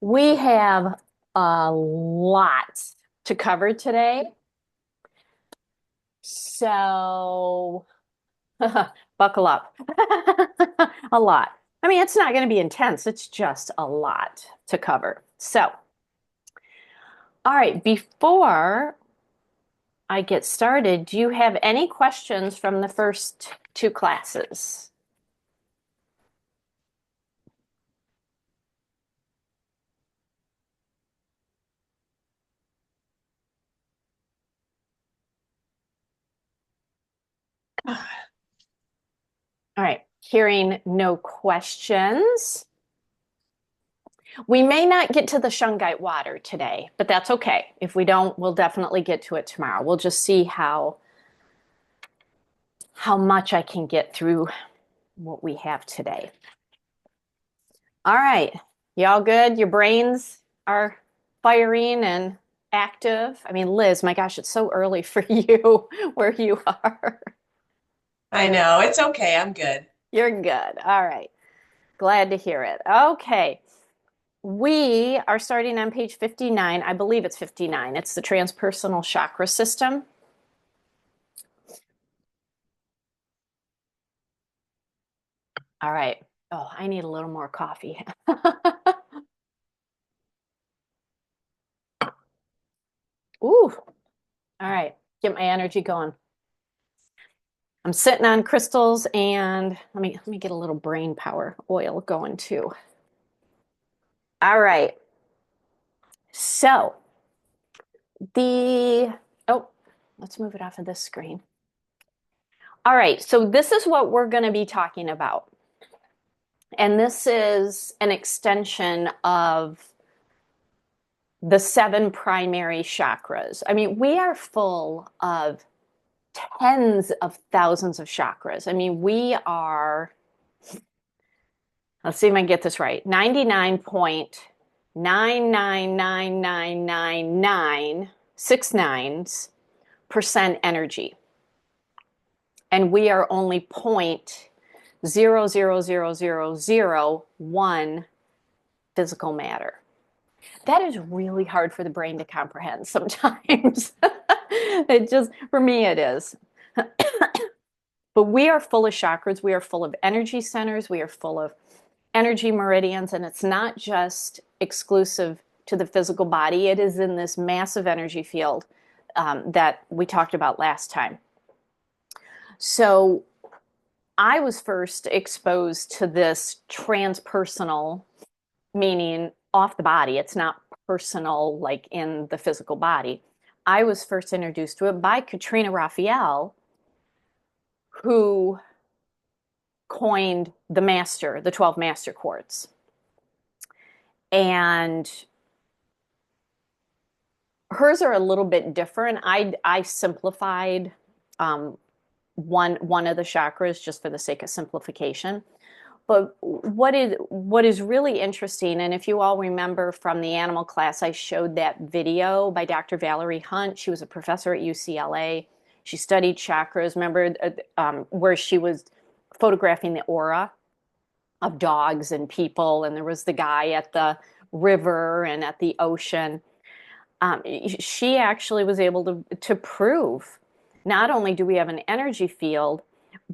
We have a lot to cover today. So buckle up. A lot. I mean, it's not going to be intense. It's just a lot to cover. So, all right, before I get started, do you have any questions from the first two classes? All right, hearing no questions. We may not get to the shungite water today, but that's okay. If we don't, we'll definitely get to it tomorrow. We'll just see how much I can get through what we have today. All right. Y'all good? Your brains are firing and active. I mean, Liz, my gosh, it's so early for you where you are. I know. It's okay. I'm good. You're good. All right. Glad to hear it. Okay. We are starting on page 59. I believe it's 59. It's the transpersonal chakra system. All right. Oh, I need a little more coffee. Ooh. All right. Get my energy going. I'm sitting on crystals and let me get a little brain power oil going too. All right. So the oh, let's move it off of this screen. All right. So this is what we're going to be talking about. And this is an extension of the seven primary chakras. I mean, we are full of tens of thousands of chakras. I mean, we are, let's see if I can get this right, 99.9999969% energy. And we are only 0.00001 physical matter. That is really hard for the brain to comprehend sometimes. It just, for me, it is. But we are full of chakras. We are full of energy centers. We are full of energy meridians. And it's not just exclusive to the physical body, it is in this massive energy field that we talked about last time. So I was first exposed to this transpersonal, meaning off the body. It's not personal like in the physical body. I was first introduced to it by Katrina Raphael, who coined the 12 master chords. And hers are a little bit different. I simplified one of the chakras just for the sake of simplification. But what is really interesting, and if you all remember from the animal class, I showed that video by Dr. Valerie Hunt. She was a professor at UCLA. She studied chakras. Remember where she was photographing the aura of dogs and people, and there was the guy at the river and at the ocean. She actually was able to prove not only do we have an energy field,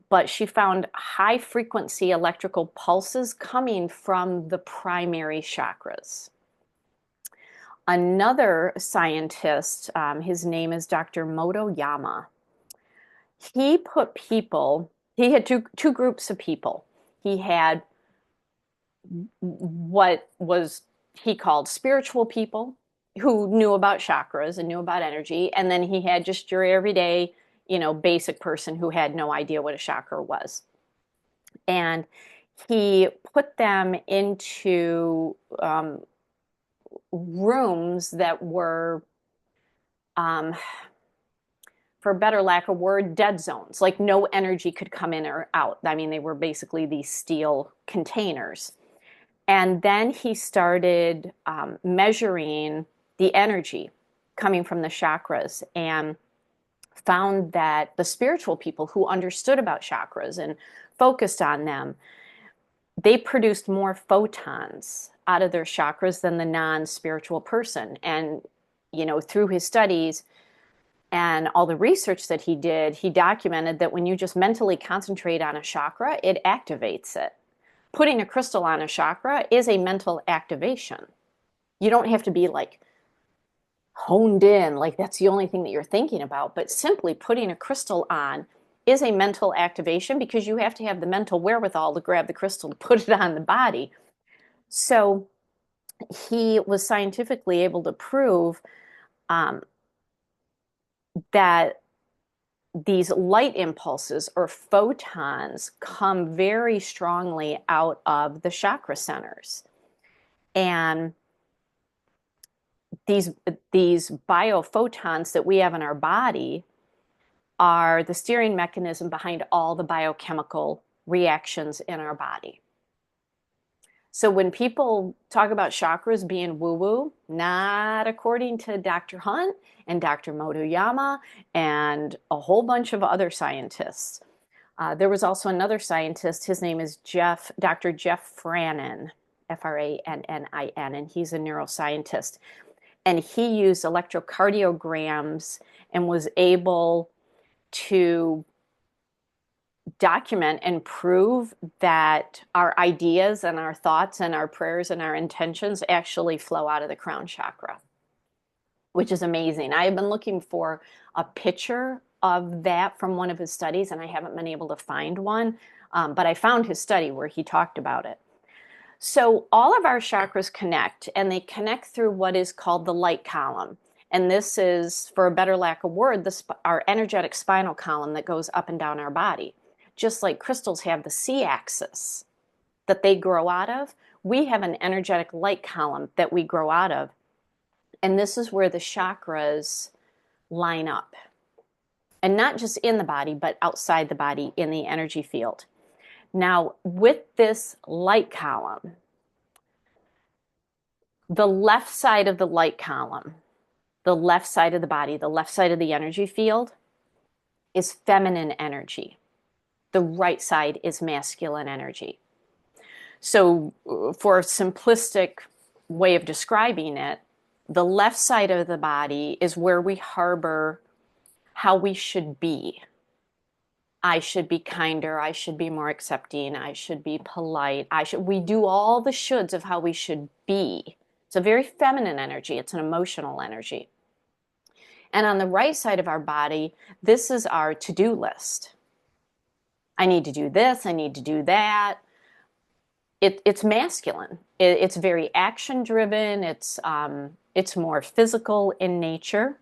but she found high frequency electrical pulses coming from the primary chakras. Another scientist, his name is Dr. Motoyama, he had two groups of people. He had what was he called spiritual people who knew about chakras and knew about energy. And then he had just your everyday, basic person who had no idea what a chakra was. And he put them into rooms that were, um, for better lack of word, dead zones. Like no energy could come in or out. I mean, they were basically these steel containers. And then he started measuring the energy coming from the chakras and found that the spiritual people who understood about chakras and focused on them they produced more photons out of their chakras than the non-spiritual person. And, through his studies and all the research that he did, he documented that when you just mentally concentrate on a chakra, it activates it. Putting a crystal on a chakra is a mental activation. You don't have to be like honed in, like that's the only thing that you're thinking about, but simply putting a crystal on is a mental activation because you have to have the mental wherewithal to grab the crystal to put it on the body. So he was scientifically able to prove um, that these light impulses or photons come very strongly out of the chakra centers. And these biophotons that we have in our body are the steering mechanism behind all the biochemical reactions in our body. So when people talk about chakras being woo-woo, not according to Dr. Hunt and Dr. Motoyama and a whole bunch of other scientists. There was also another scientist, his name is Dr. Jeff Frannin, Frannin, and he's a neuroscientist. And he used electrocardiograms and was able to document and prove that our ideas and our thoughts and our prayers and our intentions actually flow out of the crown chakra, which is amazing. I have been looking for a picture of that from one of his studies, and I haven't been able to find one, but I found his study where he talked about it. So all of our chakras connect, and they connect through what is called the light column. And this is, for a better lack of word, our energetic spinal column that goes up and down our body. Just like crystals have the C-axis that they grow out of, we have an energetic light column that we grow out of. And this is where the chakras line up. And not just in the body, but outside the body in the energy field. Now, with this light column, the left side of the light column, the left side of the body, the left side of the energy field is feminine energy. The right side is masculine energy. So, for a simplistic way of describing it, the left side of the body is where we harbor how we should be. I should be kinder, I should be more accepting, I should be polite, we do all the shoulds of how we should be. It's a very feminine energy, it's an emotional energy. And on the right side of our body, this is our to-do list. I need to do this, I need to do that. It's masculine. It's very action driven, it's more physical in nature.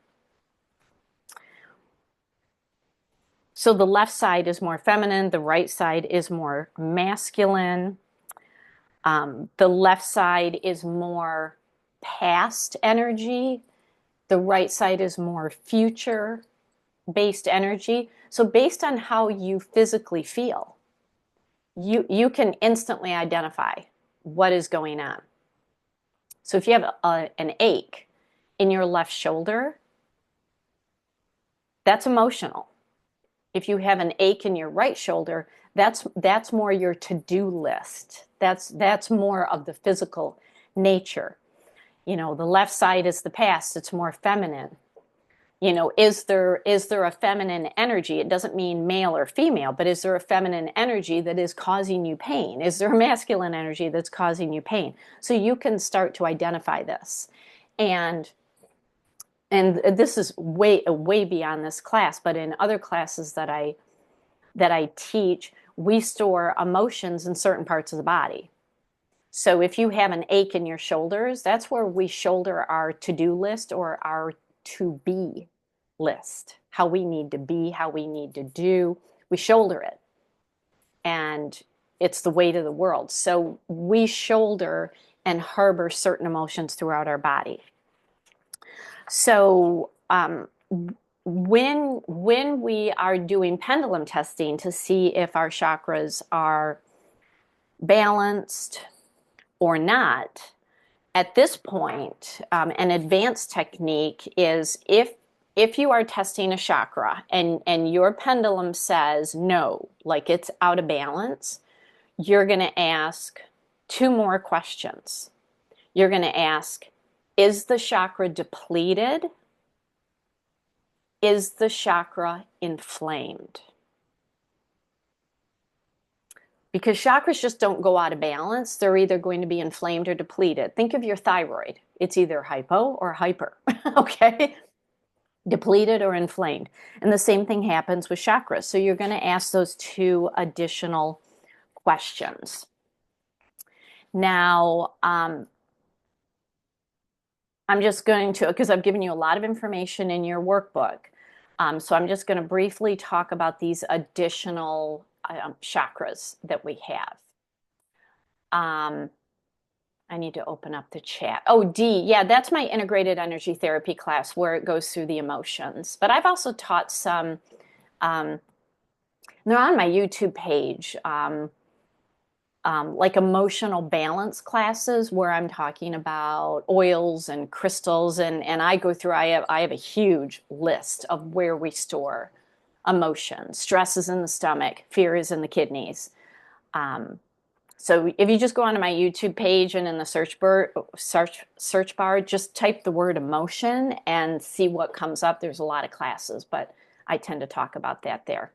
So the left side is more feminine, the right side is more masculine. The left side is more past energy. The right side is more future based energy. So based on how you physically feel, you can instantly identify what is going on. So if you have an ache in your left shoulder, that's emotional. If you have an ache in your right shoulder, that's more your to-do list. That's more of the physical nature. The left side is the past, it's more feminine. Is there a feminine energy? It doesn't mean male or female, but is there a feminine energy that is causing you pain? Is there a masculine energy that's causing you pain? So you can start to identify this. And this is way beyond this class, but in other classes that I teach, we store emotions in certain parts of the body. So if you have an ache in your shoulders, that's where we shoulder our to-do list or our to-be list. How we need to be, how we need to do. We shoulder it. And it's the weight of the world. So we shoulder and harbor certain emotions throughout our body. So when we are doing pendulum testing to see if our chakras are balanced or not, at this point, an advanced technique is if you are testing a chakra and your pendulum says no, like it's out of balance, you're going to ask two more questions. You're going to ask, is the chakra depleted? Is the chakra inflamed? Because chakras just don't go out of balance. They're either going to be inflamed or depleted. Think of your thyroid. It's either hypo or hyper, okay? Depleted or inflamed. And the same thing happens with chakras. So you're going to ask those two additional questions. Now, I'm just going to, because I've given you a lot of information in your workbook. So I'm just going to briefly talk about these additional chakras that we have. I need to open up the chat. Oh, D, yeah, that's my integrated energy therapy class where it goes through the emotions. But I've also taught some, they're on my YouTube page, like emotional balance classes where I'm talking about oils and crystals, and I go through, I have a huge list of where we store emotions. Stress is in the stomach, fear is in the kidneys. So if you just go onto my YouTube page and in the search bar, just type the word emotion and see what comes up. There's a lot of classes, but I tend to talk about that there.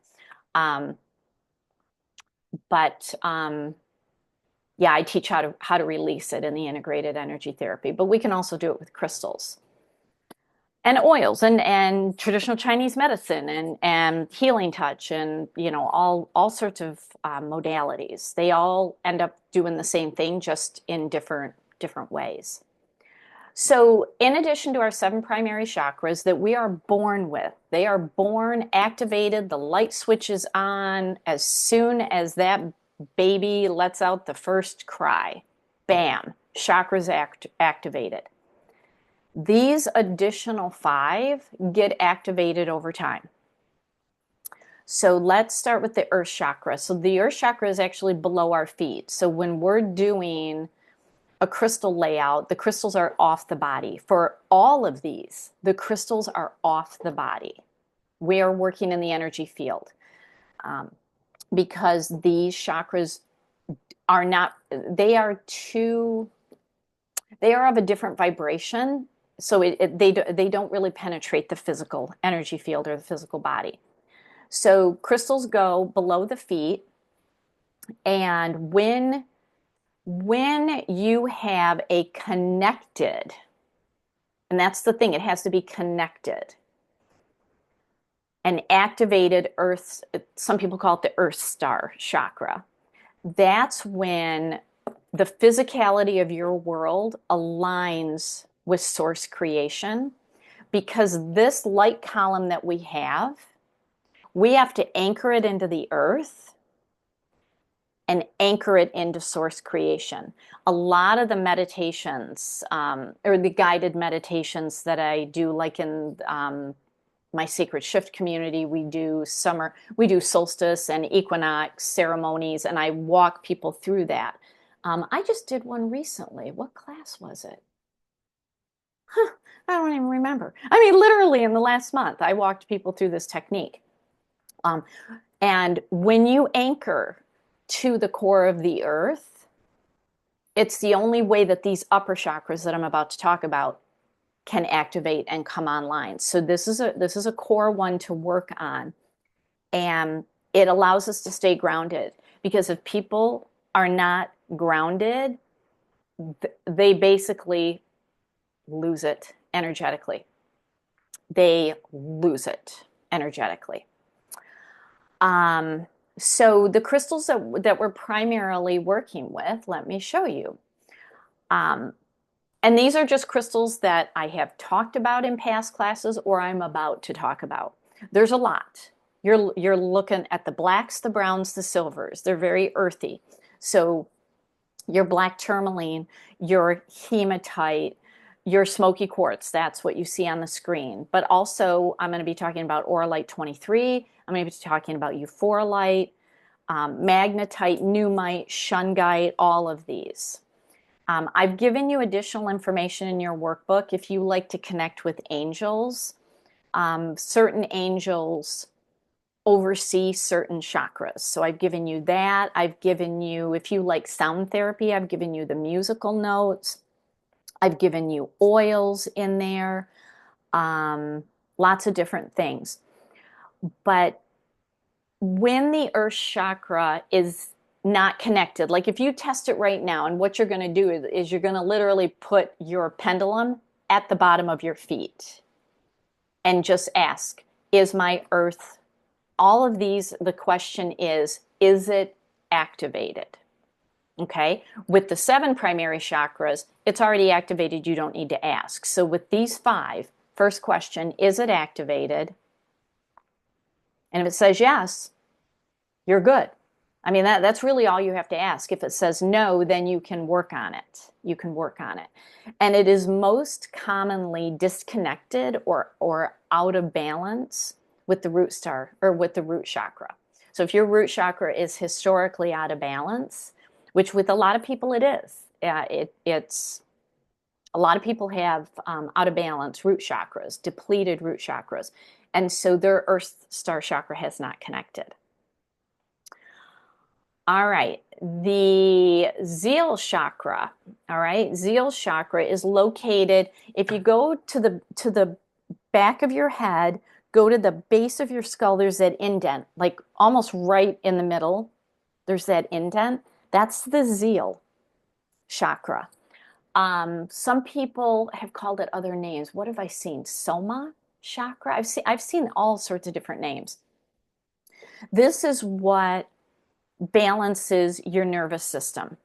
But yeah, I teach how to release it in the integrated energy therapy, but we can also do it with crystals and oils and traditional Chinese medicine and healing touch and all sorts of modalities. They all end up doing the same thing, just in different ways. So in addition to our 7 primary chakras that we are born with, they are born activated, the light switches on as soon as that baby lets out the first cry. Bam, chakras activated. These additional 5 get activated over time. So let's start with the earth chakra. So the earth chakra is actually below our feet. So when we're doing a crystal layout, the crystals are off the body. For all of these, the crystals are off the body. We are working in the energy field because these chakras are not, they are of a different vibration. So they don't really penetrate the physical energy field or the physical body. So crystals go below the feet, and when you have a connected, and that's the thing, it has to be connected, an activated earth, some people call it the earth star chakra, that's when the physicality of your world aligns with source creation, because this light column that we have to anchor it into the earth and anchor it into source creation. A lot of the meditations or the guided meditations that I do, like in my Sacred Shift community, we do solstice and equinox ceremonies, and I walk people through that. I just did one recently. What class was it? I don't even remember. I mean, literally in the last month, I walked people through this technique. And when you anchor to the core of the earth, it's the only way that these upper chakras that I'm about to talk about can activate and come online. So this is a core one to work on, and it allows us to stay grounded, because if people are not grounded, they basically lose it energetically. They lose it energetically. So the crystals that we're primarily working with, let me show you. And these are just crystals that I have talked about in past classes or I'm about to talk about. There's a lot. You're looking at the blacks, the browns, the silvers. They're very earthy. So your black tourmaline, your hematite, your smoky quartz, that's what you see on the screen. But also, I'm going to be talking about Auralite 23. I'm going to be talking about Euphoralite, magnetite, numite, shungite, all of these. I've given you additional information in your workbook if you like to connect with angels. Certain angels oversee certain chakras. So I've given you that. I've given you, if you like sound therapy, I've given you the musical notes. I've given you oils in there, um, lots of different things. But when the earth chakra is not connected, like if you test it right now, and what you're going to do is you're going to literally put your pendulum at the bottom of your feet and just ask, is my earth, all of these, the question is it activated? Okay. With the 7 primary chakras, it's already activated. You don't need to ask. So with these 5, first question, is it activated? And if it says yes, you're good. I mean, that's really all you have to ask. If it says no, then you can work on it. You can work on it. And it is most commonly disconnected or out of balance with the root star or with the root chakra. So if your root chakra is historically out of balance, which with a lot of people it is, it's a lot of people have out of balance root chakras, depleted root chakras, and so their earth star chakra has not connected. All right, the Zeal chakra. All right, Zeal chakra is located. If you go to the back of your head, go to the base of your skull. There's that indent, like almost right in the middle. There's that indent. That's the Zeal chakra. Some people have called it other names. What have I seen? Soma chakra. I've seen all sorts of different names. This is what balances your nervous system.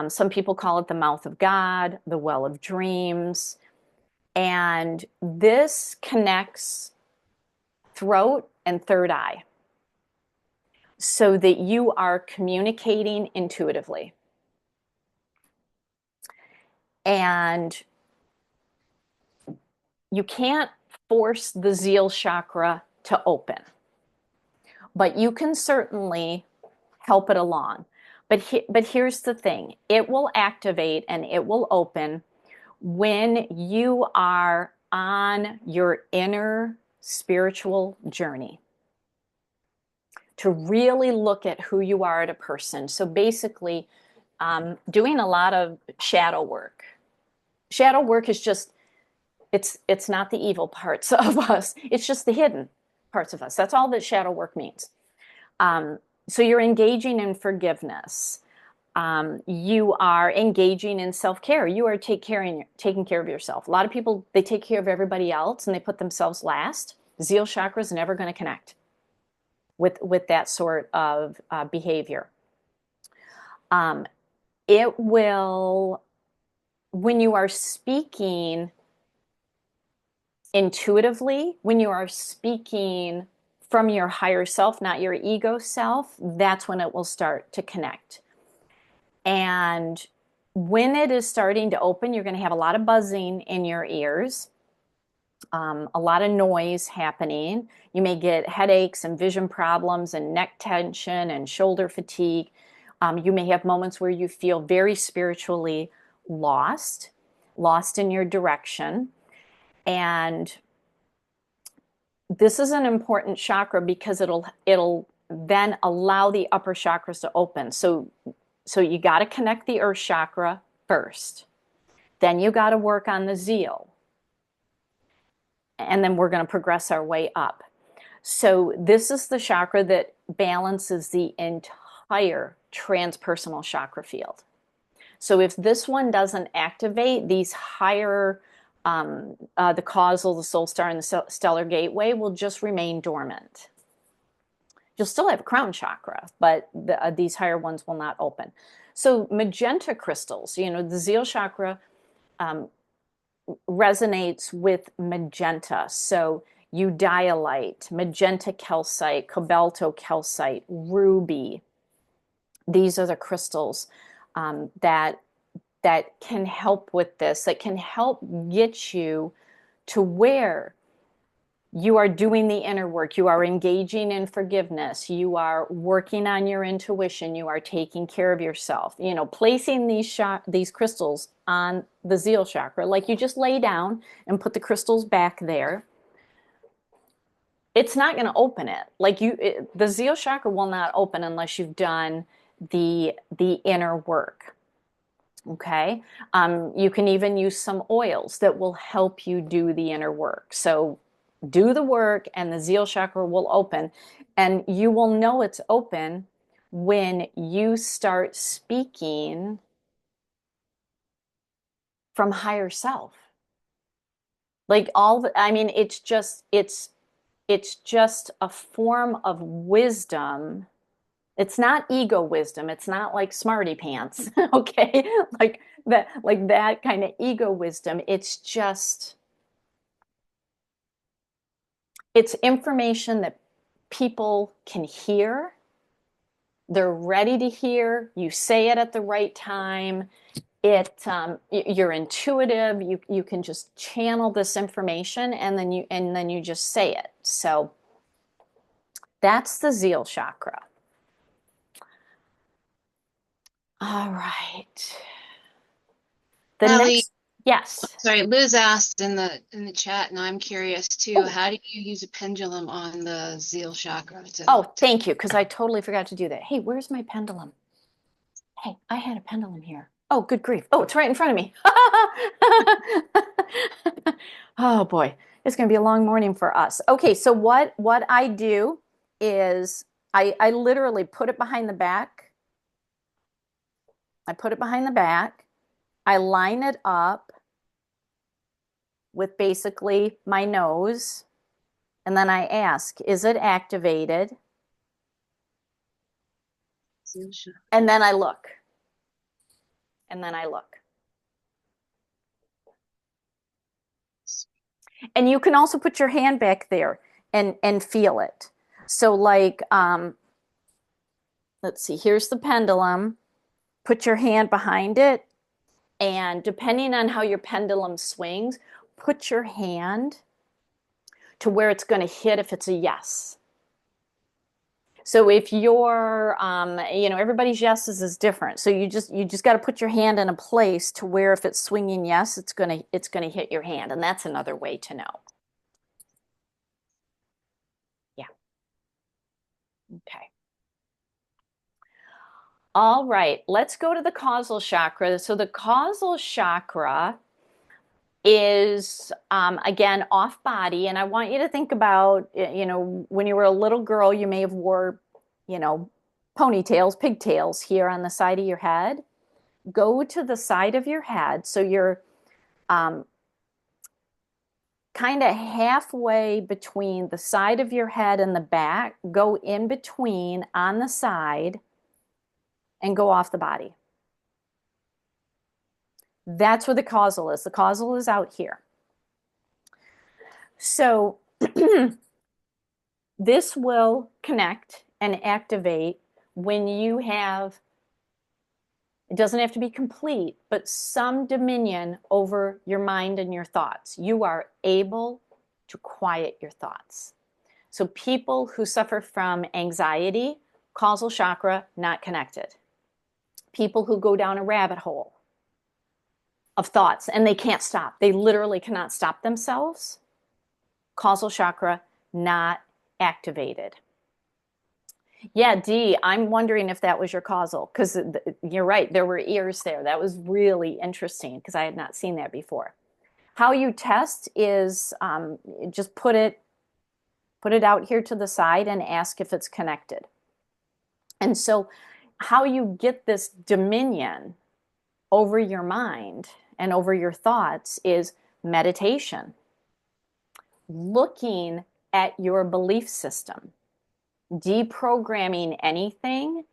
Some people call it the mouth of God, the well of dreams. And this connects throat and third eye so that you are communicating intuitively. And you can't force the Zeal chakra to open, but you can certainly help it along. But here's the thing, it will activate and it will open when you are on your inner spiritual journey to really look at who you are as a person. So basically, doing a lot of shadow work. Shadow work is just, it's not the evil parts of us. It's just the hidden parts of us. That's all that shadow work means. So you're engaging in forgiveness. You are engaging in self-care. You are taking care of yourself. A lot of people, they take care of everybody else and they put themselves last. Zeal chakra is never going to connect with that sort of behavior. It will, when you are speaking intuitively, when you are speaking from your higher self, not your ego self, that's when it will start to connect. And when it is starting to open, you're going to have a lot of buzzing in your ears, a lot of noise happening. You may get headaches and vision problems and neck tension and shoulder fatigue. You may have moments where you feel very spiritually lost in your direction. And this is an important chakra because it'll then allow the upper chakras to open. So you got to connect the earth chakra first. Then you got to work on the zeal. And then we're going to progress our way up. So this is the chakra that balances the entire transpersonal chakra field. So if this one doesn't activate, these higher, the causal, the soul star, and the stellar gateway will just remain dormant. You'll still have crown chakra, but these higher ones will not open. So magenta crystals, the Zeal chakra resonates with magenta. So eudialyte, magenta calcite, cobalto calcite, ruby. These are the crystals that can help with this, that can help get you to where you are doing the inner work, you are engaging in forgiveness, you are working on your intuition, you are taking care of yourself. Placing these crystals on the Zeal chakra, like you just lay down and put the crystals back there. it's not going to open it. The Zeal chakra will not open unless you've done the inner work. Okay. You can even use some oils that will help you do the inner work. So do the work and the Zeal chakra will open. And you will know it's open when you start speaking from higher self. I mean, it's just a form of wisdom. It's not ego wisdom. It's not like smarty pants, okay? Like that kind of ego wisdom. It's information that people can hear. They're ready to hear. You say it at the right time. You're intuitive. You can just channel this information and then you just say it. So that's the Zeal chakra. All right. The Allie, next, yes. sorry, Liz asked in the chat, and I'm curious too. Oh, How do you use a pendulum on the Zeal chakra oh, thank you, because I totally forgot to do that. Hey, where's my pendulum? Hey, I had a pendulum here. Oh, good grief. Oh, it's right in front of me. Oh boy, it's going to be a long morning for us. Okay, so what I do is I literally put it behind the back. I put it behind the back. I line it up with basically my nose, and then I ask, is it activated? Zeal chakra? And then I look. And then I look. And you can also put your hand back there and feel it. So let's see, here's the pendulum. Put your hand behind it, and depending on how your pendulum swings, put your hand to where it's going to hit if it's a yes. So if everybody's yeses is different. So you just got to put your hand in a place to where if it's swinging yes, it's gonna hit your hand, and that's another way to know. Yeah. Okay. All right. Let's go to the causal chakra. So the causal chakra is again off body, and I want you to think about when you were a little girl, you may have wore you know ponytails, pigtails here on the side of your head. Go to the side of your head, so you're um, kind of halfway between the side of your head and the back. Go in between on the side and go off the body. That's where the causal is. The causal is out here. So this will connect and activate when you have, it doesn't have to be complete, but some dominion over your mind and your thoughts. You are able to quiet your thoughts. So people who suffer from anxiety, causal chakra, not connected. People who go down a rabbit hole of thoughts and they can't stop. They literally cannot stop themselves. Causal chakra, not activated. Yeah, Dee, I'm wondering if that was your causal, because you're right, there were ears there. That was really interesting because I had not seen that before. How you test is just put it out here to the side and ask if it's connected. And so how you get this dominion over your mind and over your thoughts is meditation, looking at your belief system, deprogramming anything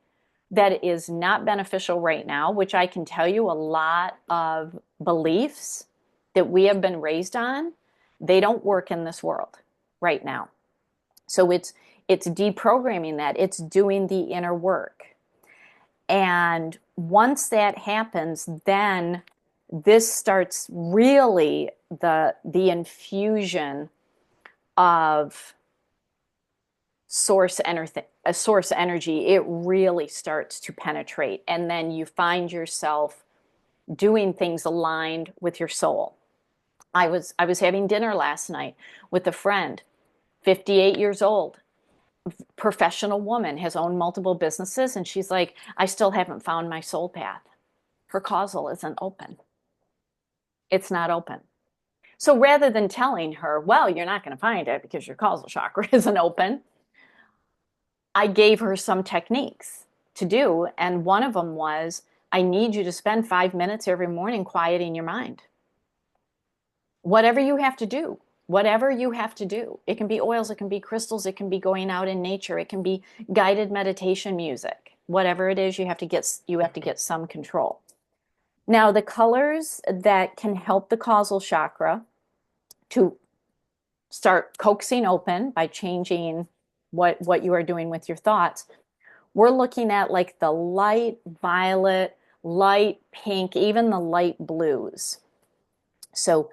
that is not beneficial right now, which I can tell you a lot of beliefs that we have been raised on, they don't work in this world right now. So it's deprogramming that, it's doing the inner work. And once that happens, then this starts really the infusion of source energy. It really starts to penetrate, and then you find yourself doing things aligned with your soul. I was having dinner last night with a friend 58 years old, professional woman, has owned multiple businesses, and she's like, I still haven't found my soul path. Her causal isn't open. It's not open. So rather than telling her, well, you're not going to find it because your causal chakra isn't open, I gave her some techniques to do. And one of them was, I need you to spend 5 minutes every morning quieting your mind. Whatever you have to do, whatever you have to do. It can be oils, it can be crystals, it can be going out in nature, it can be guided meditation music. Whatever it is, you have to get some control. Now, the colors that can help the causal chakra to start coaxing open by changing what you are doing with your thoughts, we're looking at like the light violet, light pink, even the light blues. So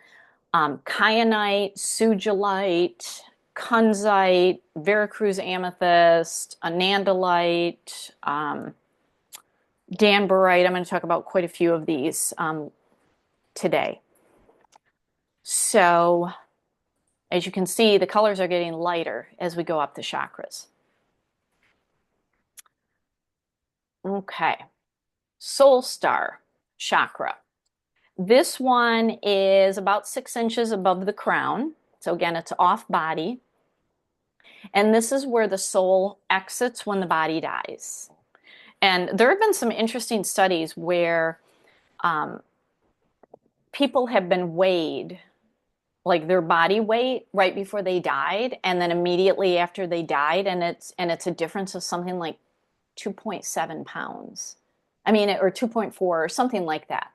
kyanite, sugilite, kunzite, Veracruz amethyst, anandalite, danbarite. I'm going to talk about quite a few of these today. So as you can see, the colors are getting lighter as we go up the chakras. Okay, soul star chakra. This one is about 6 inches above the crown. So again, it's off body. And this is where the soul exits when the body dies. And there have been some interesting studies where people have been weighed, like their body weight right before they died, and then immediately after they died, and it's a difference of something like 2.7 pounds. I mean, or 2.4 or something like that.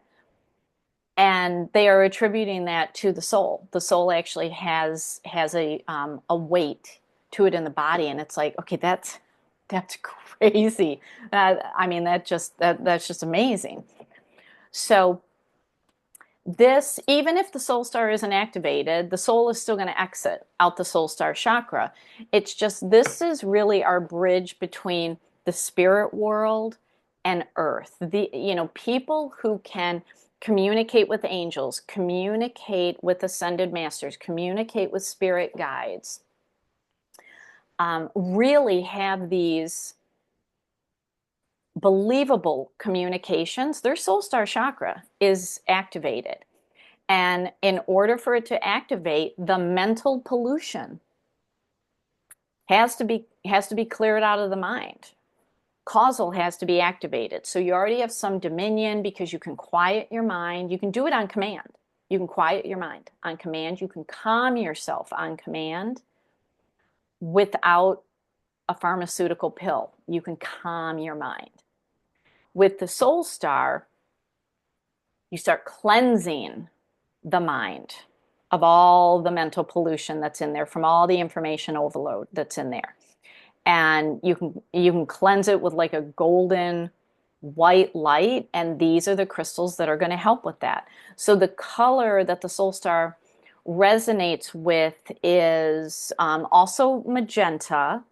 And they are attributing that to the soul. The soul actually has a weight to it in the body, and it's like, okay, that's crazy. I mean, that's just amazing. So this, even if the soul star isn't activated, the soul is still going to exit out the soul star chakra. It's just, this is really our bridge between the spirit world and earth. People who can communicate with angels, communicate with ascended masters, communicate with spirit guides, really have these believable communications. Their soul star chakra is activated. And in order for it to activate, the mental pollution has to be cleared out of the mind. Causal has to be activated. So you already have some dominion because you can quiet your mind. You can do it on command. You can quiet your mind on command. You can calm yourself on command without a pharmaceutical pill. You can calm your mind. With the soul star, you start cleansing the mind of all the mental pollution that's in there, from all the information overload that's in there. And you can cleanse it with like a golden white light, and these are the crystals that are going to help with that. So the color that the soul star resonates with is also magenta,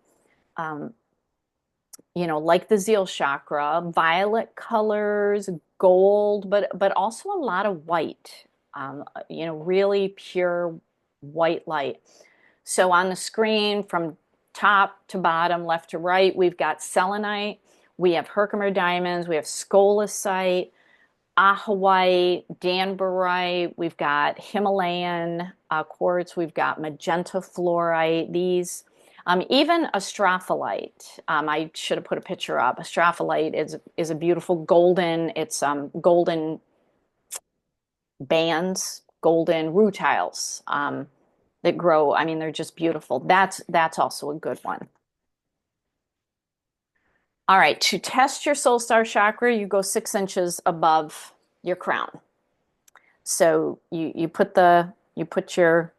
like the Zeal chakra, violet colors, gold, but also a lot of white, really pure white light. So on the screen, from top to bottom, left to right, we've got selenite, we have Herkimer diamonds, we have scolecite, ahawite, danbarite, we've got Himalayan quartz, we've got magenta fluorite, these, even astrophyllite. I should have put a picture up. Astrophyllite is a beautiful golden, it's golden bands, golden rutiles that grow. I mean, they're just beautiful. That's also a good one. All right, to test your soul star chakra, you go 6 inches above your crown. So you put your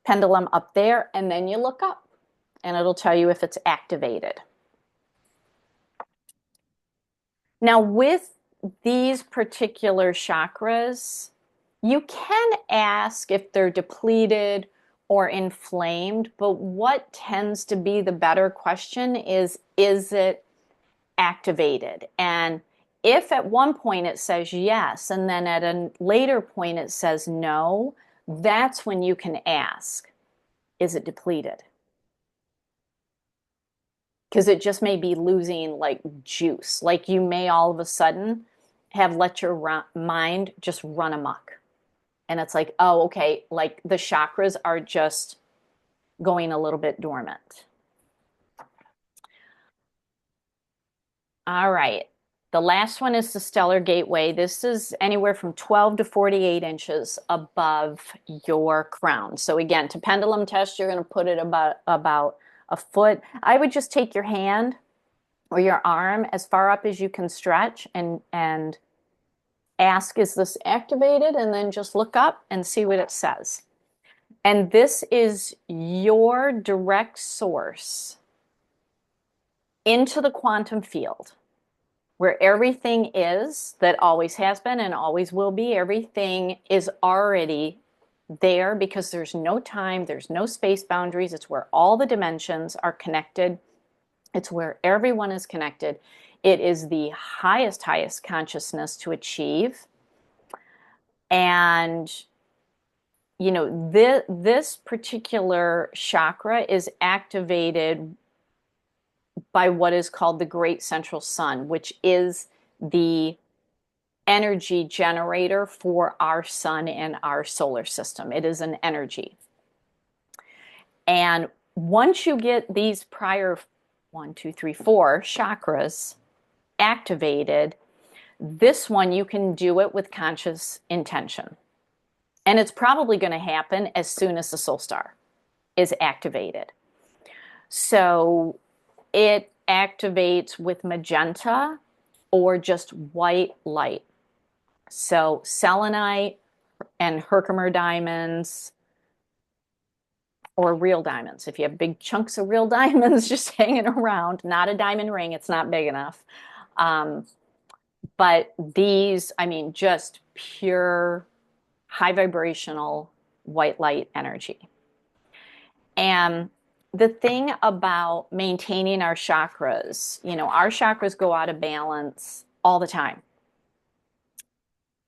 pendulum up there, and then you look up, and it'll tell you if it's activated. Now, with these particular chakras, you can ask if they're depleted or inflamed, but what tends to be the better question is it activated? And if at one point it says yes, and then at a later point it says no, that's when you can ask, is it depleted? Because it just may be losing like juice. Like you may all of a sudden have let your mind just run amok. And it's like, oh, okay, like the chakras are just going a little bit dormant. All right. The last one is the stellar gateway. This is anywhere from 12 to 48 inches above your crown. So again, to pendulum test, you're going to put it about a foot. I would just take your hand or your arm as far up as you can stretch and ask, is this activated? And then just look up and see what it says. And this is your direct source into the quantum field where everything is that always has been and always will be. Everything is already there because there's no time, there's no space boundaries. It's where all the dimensions are connected. It's where everyone is connected. It is the highest consciousness to achieve. And this particular chakra is activated by what is called the Great Central Sun, which is the energy generator for our sun and our solar system. It is an energy. And once you get these prior 1, 2, 3, 4 chakras activated, this one you can do it with conscious intention. And it's probably going to happen as soon as the soul star is activated. So it activates with magenta or just white light. So selenite and Herkimer diamonds or real diamonds. If you have big chunks of real diamonds just hanging around, not a diamond ring, it's not big enough. But these, I mean, just pure high vibrational white light energy. And the thing about maintaining our chakras, our chakras go out of balance all the time.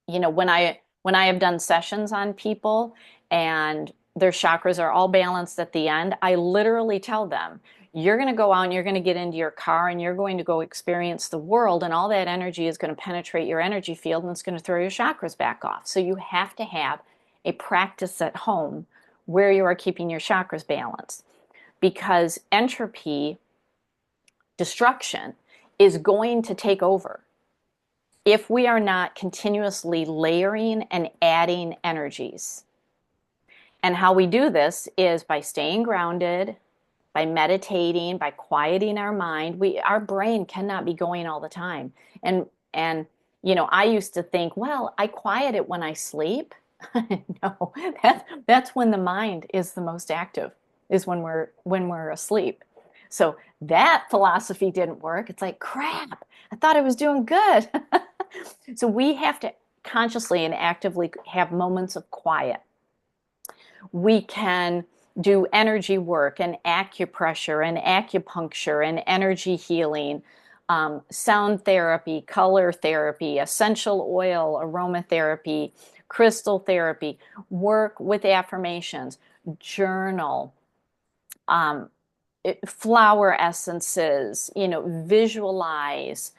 When I have done sessions on people and their chakras are all balanced at the end, I literally tell them, you're going to go out and you're going to get into your car and you're going to go experience the world, and all that energy is going to penetrate your energy field and it's going to throw your chakras back off. So you have to have a practice at home where you are keeping your chakras balanced, because entropy, destruction, is going to take over if we are not continuously layering and adding energies. And how we do this is by staying grounded, by meditating, by quieting our mind. Our brain cannot be going all the time. And I used to think, well, I quiet it when I sleep. No, that's when the mind is the most active, is when we're asleep. So that philosophy didn't work. It's like, crap, I thought I was doing good. So we have to consciously and actively have moments of quiet. We can do energy work and acupressure and acupuncture and energy healing, sound therapy, color therapy, essential oil, aromatherapy, crystal therapy, work with affirmations, journal, flower essences, visualize,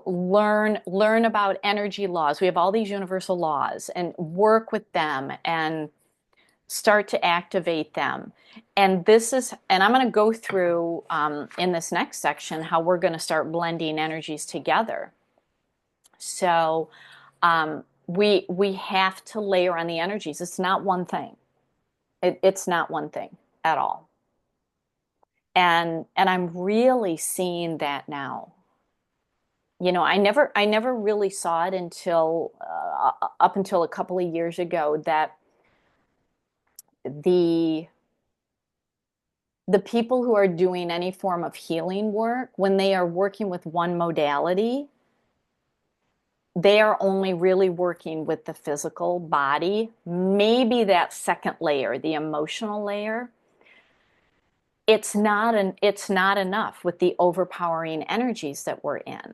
learn about energy laws. We have all these universal laws, and work with them and start to activate them. And I'm going to go through in this next section how we're going to start blending energies together. So we have to layer on the energies. It's not one thing. It's not one thing at all. And I'm really seeing that now. I never really saw it until up until a couple of years ago, that the people who are doing any form of healing work, when they are working with one modality, they are only really working with the physical body, maybe that second layer, the emotional layer. It's not enough with the overpowering energies that we're in.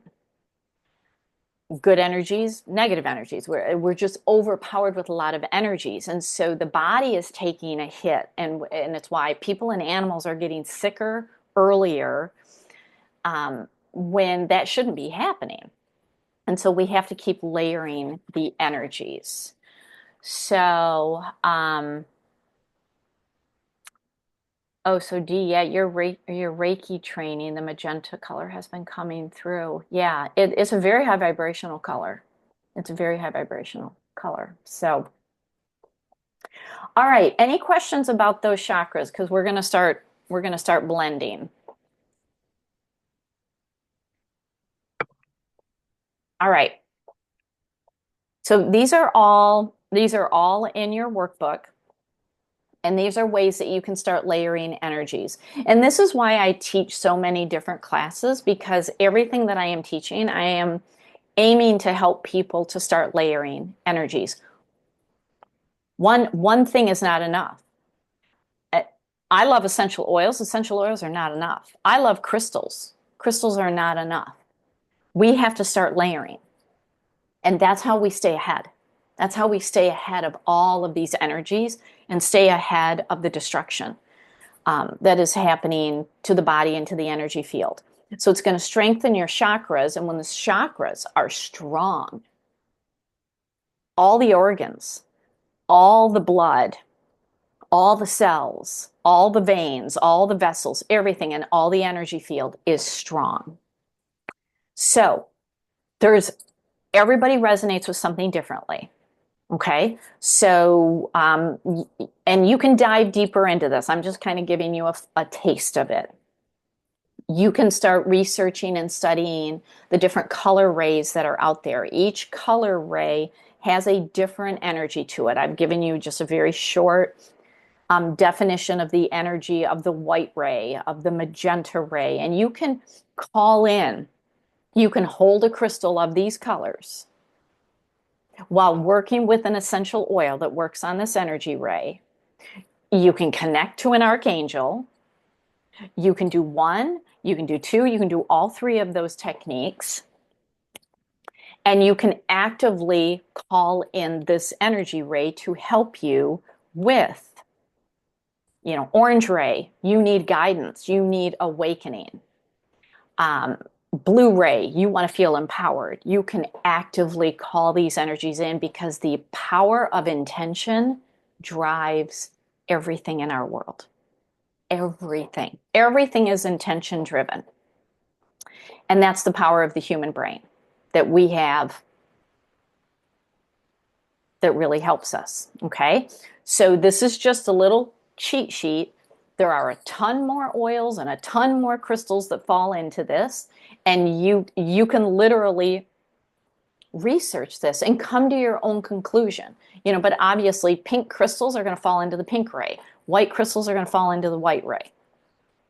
good energies, negative energies. We're just overpowered with a lot of energies. And so the body is taking a hit. And it's why people and animals are getting sicker earlier when that shouldn't be happening. And so we have to keep layering the energies. So, oh, so D, yeah, your Reiki training, the magenta color has been coming through. Yeah, it's a very high vibrational color. It's a very high vibrational color. So, all right, any questions about those chakras? Because we're gonna start blending. All right. So these are all in your workbook. And these are ways that you can start layering energies. And this is why I teach so many different classes, because everything that I am teaching, I am aiming to help people to start layering energies. One thing is not enough. I love essential oils. Essential oils are not enough. I love crystals. Crystals are not enough. We have to start layering. And that's how we stay ahead. That's how we stay ahead of all of these energies and stay ahead of the destruction that is happening to the body and to the energy field. So it's going to strengthen your chakras. And when the chakras are strong, all the organs, all the blood, all the cells, all the veins, all the vessels, everything, and all the energy field is strong. So everybody resonates with something differently. Okay, so and you can dive deeper into this. I'm just kind of giving you a taste of it. You can start researching and studying the different color rays that are out there. Each color ray has a different energy to it. I've given you just a very short definition of the energy of the white ray, of the magenta ray, and you can call in, you can hold a crystal of these colors while working with an essential oil that works on this energy ray. You can connect to an archangel. You can do one, you can do two, you can do all three of those techniques. And you can actively call in this energy ray to help you with, orange ray, you need guidance, you need awakening. Blue ray, you want to feel empowered. You can actively call these energies in because the power of intention drives everything in our world. Everything. Everything is intention driven. And that's the power of the human brain that we have that really helps us. Okay. So this is just a little cheat sheet. There are a ton more oils and a ton more crystals that fall into this. And you can literally research this and come to your own conclusion. But obviously pink crystals are going to fall into the pink ray. White crystals are going to fall into the white ray.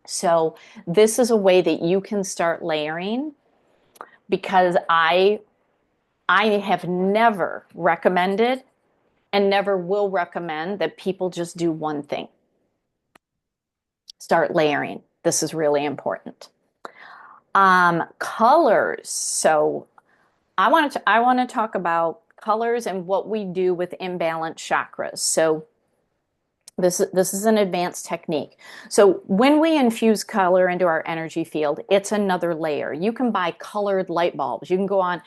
So this is a way that you can start layering, because I have never recommended and never will recommend that people just do one thing. Start layering. This is really important. Colors. So I want to talk about colors and what we do with imbalanced chakras. So this is an advanced technique. So when we infuse color into our energy field, it's another layer. You can buy colored light bulbs. You can go on,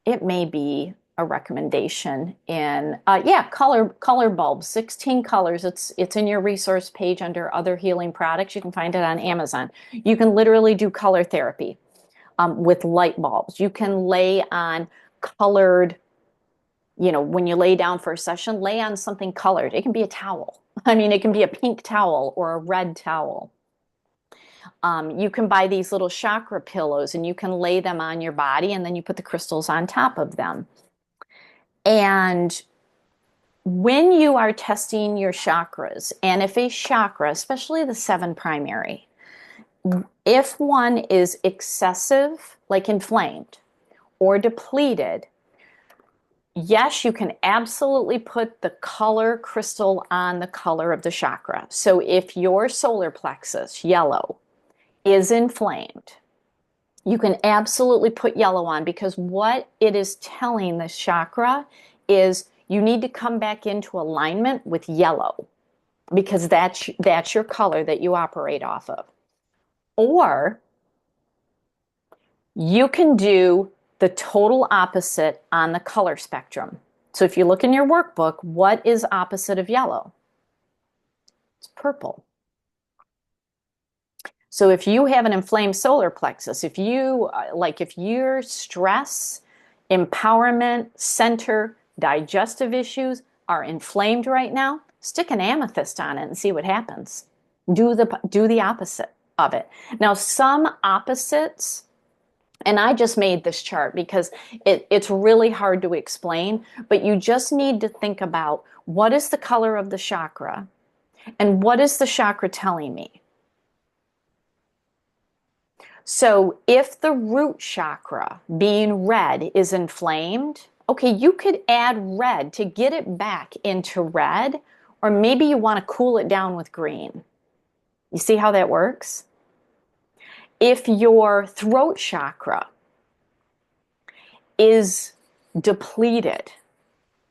it may be a recommendation in, color bulbs, 16 colors. It's in your resource page under other healing products. You can find it on Amazon. You can literally do color therapy with light bulbs. You can lay on colored, when you lay down for a session, lay on something colored. It can be a towel. I mean, it can be a pink towel or a red towel. You can buy these little chakra pillows and you can lay them on your body, and then you put the crystals on top of them. And when you are testing your chakras, and if a chakra, especially the 7 primary, if one is excessive, like inflamed or depleted, yes, you can absolutely put the color crystal on the color of the chakra. So if your solar plexus, yellow, is inflamed, You can absolutely put yellow on because what it is telling the chakra is you need to come back into alignment with yellow because that's your color that you operate off of. Or you can do the total opposite on the color spectrum. So if you look in your workbook, what is opposite of yellow? It's purple. So if you have an inflamed solar plexus, if your stress, empowerment, center, digestive issues are inflamed right now, stick an amethyst on it and see what happens. Do the opposite of it. Now, some opposites, and I just made this chart because it's really hard to explain, but you just need to think about what is the color of the chakra and what is the chakra telling me? So if the root chakra, being red, is inflamed, okay, you could add red to get it back into red, or maybe you want to cool it down with green. You see how that works? If your throat chakra is depleted,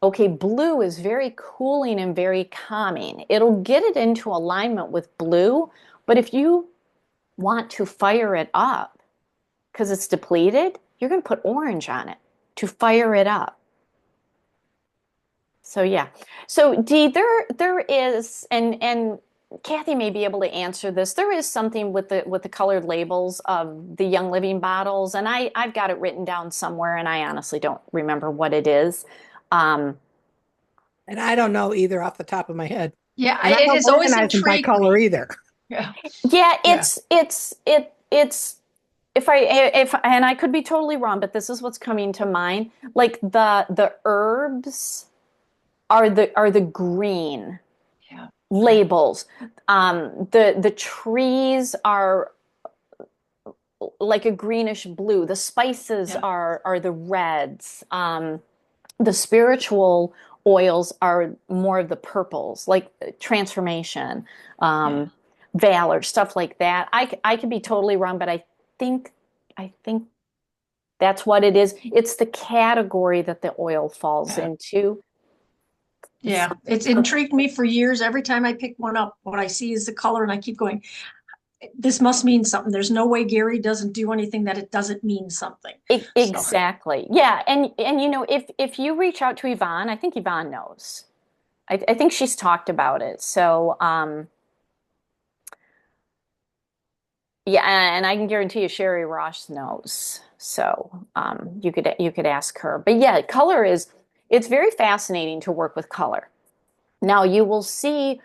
okay, blue is very cooling and very calming. It'll get it into alignment with blue, but if you want to fire it up, because it's depleted, you're going to put orange on it to fire it up. So yeah. So Dee, there is, and Kathy may be able to answer this. There is something with the colored labels of the Young Living bottles, and I've got it written down somewhere, and I honestly don't remember what it is. Um, And I don't know either off the top of my head. Yeah, And I it don't has always organize them by intrigued color me. either. Yeah. yeah, Yeah. it's if and I could be totally wrong, but this is what's coming to mind. Like the herbs are the green Yeah. labels. The trees are like a greenish blue. The spices Yeah. are the reds. The spiritual oils are more of the purples, like transformation, Yeah. um, valor, stuff like that. I could be totally wrong, but I think that's what it is. It's the category that the oil falls Yeah. into. It's Yeah. It's intrigued me for years. Every time I pick one up, what I see is the color, and I keep going, this must mean something. There's no way Gary doesn't do anything that it doesn't mean something. So, exactly. Yeah, and if you reach out to Yvonne, I think Yvonne knows. I think she's talked about it. So yeah, and I can guarantee you Sherry Ross knows. So you could ask her. But yeah, color is it's very fascinating to work with color. Now you will see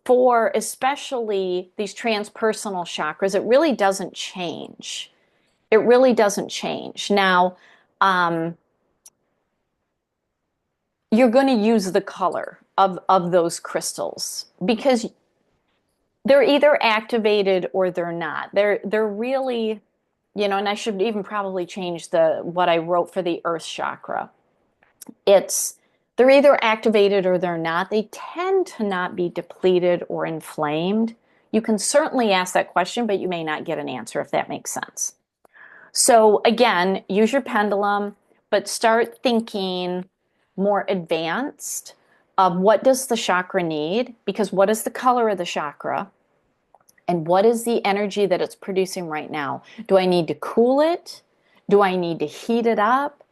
for especially these transpersonal chakras, it really doesn't change. It really doesn't change. Now, you're going to use the color of those crystals because they're either activated or they're not. They're really, and I should even probably change what I wrote for the earth chakra. It's they're either activated or they're not. They tend to not be depleted or inflamed. You can certainly ask that question, but you may not get an answer if that makes sense. So again, use your pendulum, but start thinking more advanced of what does the chakra need? Because what is the color of the chakra? And what is the energy that it's producing right now? Do I need to cool it? Do I need to heat it up?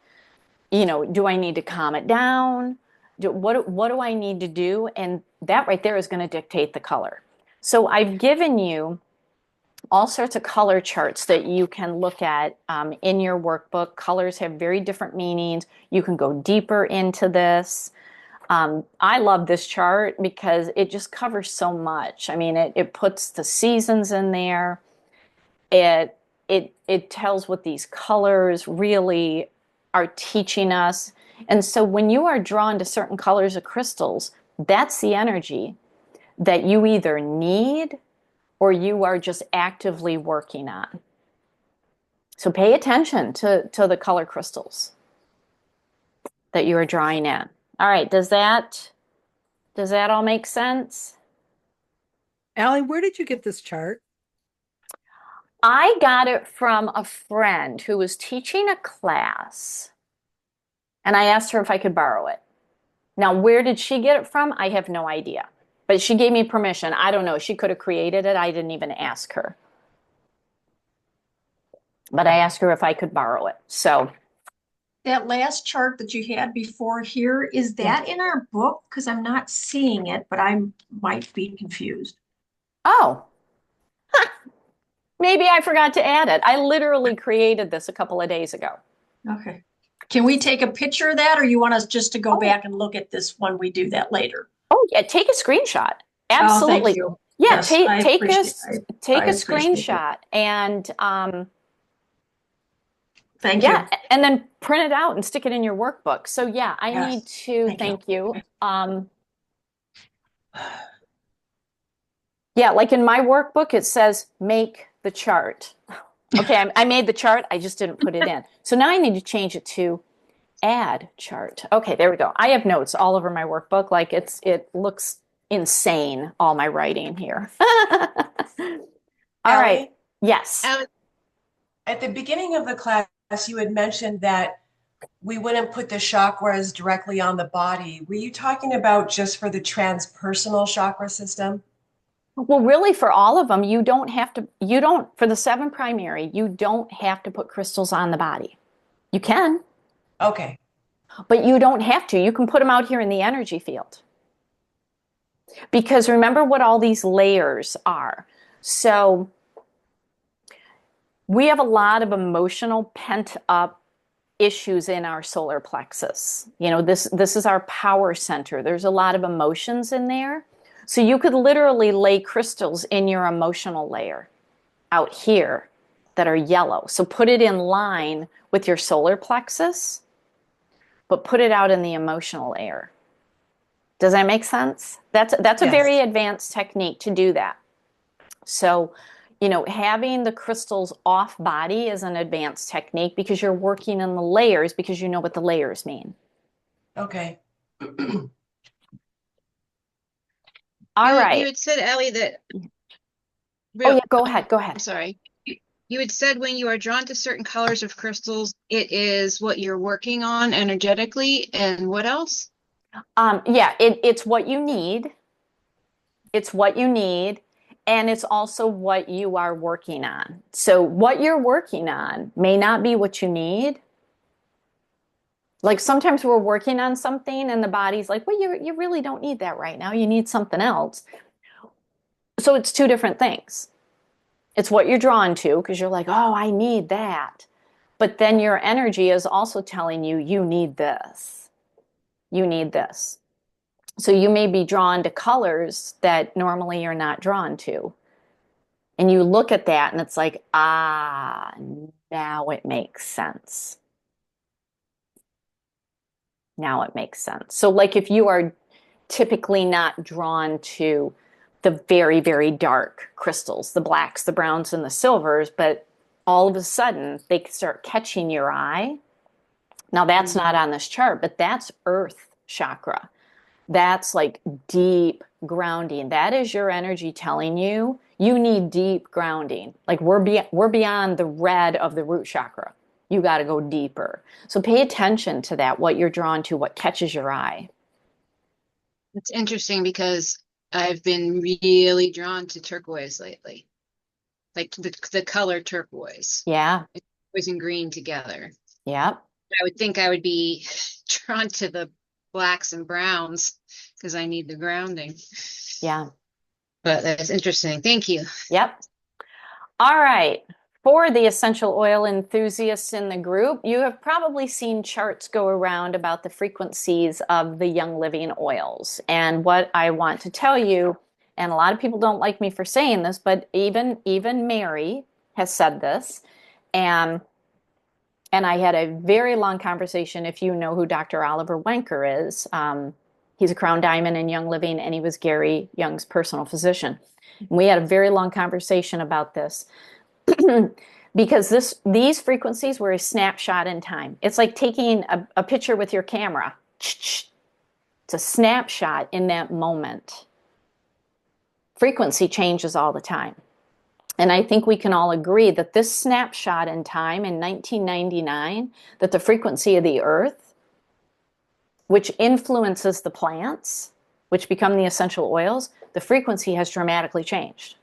Do I need to calm it down? What do I need to do? And that right there is going to dictate the color. So I've given you all sorts of color charts that you can look at in your workbook. Colors have very different meanings. You can go deeper into this. I love this chart because it just covers so much. I mean, it puts the seasons in there. It tells what these colors really are teaching us. And so when you are drawn to certain colors of crystals, that's the energy that you either need or you are just actively working on. So pay attention to the color crystals that you are drawing in. All right, does that all make sense? Allie, where did you get this chart? I got it from a friend who was teaching a class, and I asked her if I could borrow it. Now, where did she get it from? I have no idea. But she gave me permission. I don't know. She could have created it. I didn't even ask her. But I asked her if I could borrow it. So, That last chart that you had before here, is that in our book? Because I'm not seeing it, but I might be confused. oh, maybe I forgot to add it. I literally created this a couple of days ago. Okay. Can we take a picture of that, or you want us just to go Oh. back and look at this when we do that later? Oh, yeah, take a screenshot. Oh, thank Absolutely. you. Yeah, Yes, I take a appreciate I appreciate it. screenshot and Thank you. yeah, and then print it out and stick it in your workbook. So yeah, I Yes, need to thank you. thank you. Yeah, like in my workbook, it says make the chart. Okay, I made the chart, I just didn't put it in. So now I need to change it to add chart. Okay, there we go. I have notes all over my workbook. Like it looks insane, all my writing here. All right. Allie, Yes. at the beginning of the class, you had mentioned that we wouldn't put the chakras directly on the body. Were you talking about just for the transpersonal chakra system? Well, really, for all of them, you don't have to, you don't, for the seven primary, you don't have to put crystals on the body. You can, Okay. but you don't have to. You can put them out here in the energy field. Because remember what all these layers are. So we have a lot of emotional pent up issues in our solar plexus. You know, this is our power center. There's a lot of emotions in there. So you could literally lay crystals in your emotional layer out here that are yellow. So put it in line with your solar plexus, but put it out in the emotional layer. Does that make sense? That's a very Yes. advanced technique to do that. So, you know, having the crystals off body is an advanced technique because you're working in the layers because you know what the layers mean. Okay. All You right. had said, Ellie, that Oh, real, yeah, go ahead. Go I'm ahead. sorry. You had said when you are drawn to certain colors of crystals, it is what you're working on energetically, and what else? Yeah, it's what you need. It's what you need. And it's also what you are working on. So, what you're working on may not be what you need. Like sometimes we're working on something and the body's like, well, you really don't need that right now. You need something else. So, it's two different things. It's what you're drawn to because you're like, oh, I need that. But then your energy is also telling you, you need this. You need this. So, you may be drawn to colors that normally you're not drawn to. And you look at that and it's like, ah, now it makes sense. Now it makes sense. So, like, if you are typically not drawn to the very, very dark crystals, the blacks, the browns, and the silvers, but all of a sudden they start catching your eye. Now, that's not on this chart, but that's earth chakra. That's like deep grounding. That is your energy telling you you need deep grounding. Like we're beyond the red of the root chakra. You got to go deeper. So pay attention to that, what you're drawn to, what catches your eye. It's interesting because I've been really drawn to turquoise lately, like the color turquoise, Yeah. turquoise and green together. Yeah. I would think I would be drawn to the blacks and browns because I need the grounding. Yeah. But that's interesting. Thank you. Yep. All right. For the essential oil enthusiasts in the group, you have probably seen charts go around about the frequencies of the Young Living oils. And what I want to tell you, and a lot of people don't like me for saying this, but even Mary has said this, and I had a very long conversation. If you know who Dr. Oliver Wenker is, he's a Crown Diamond in Young Living, and he was Gary Young's personal physician. And we had a very long conversation about this. Because these frequencies were a snapshot in time. It's like taking a picture with your camera. It's a snapshot in that moment. Frequency changes all the time. And I think we can all agree that this snapshot in time in 1999, that the frequency of the earth, which influences the plants, which become the essential oils, the frequency has dramatically changed.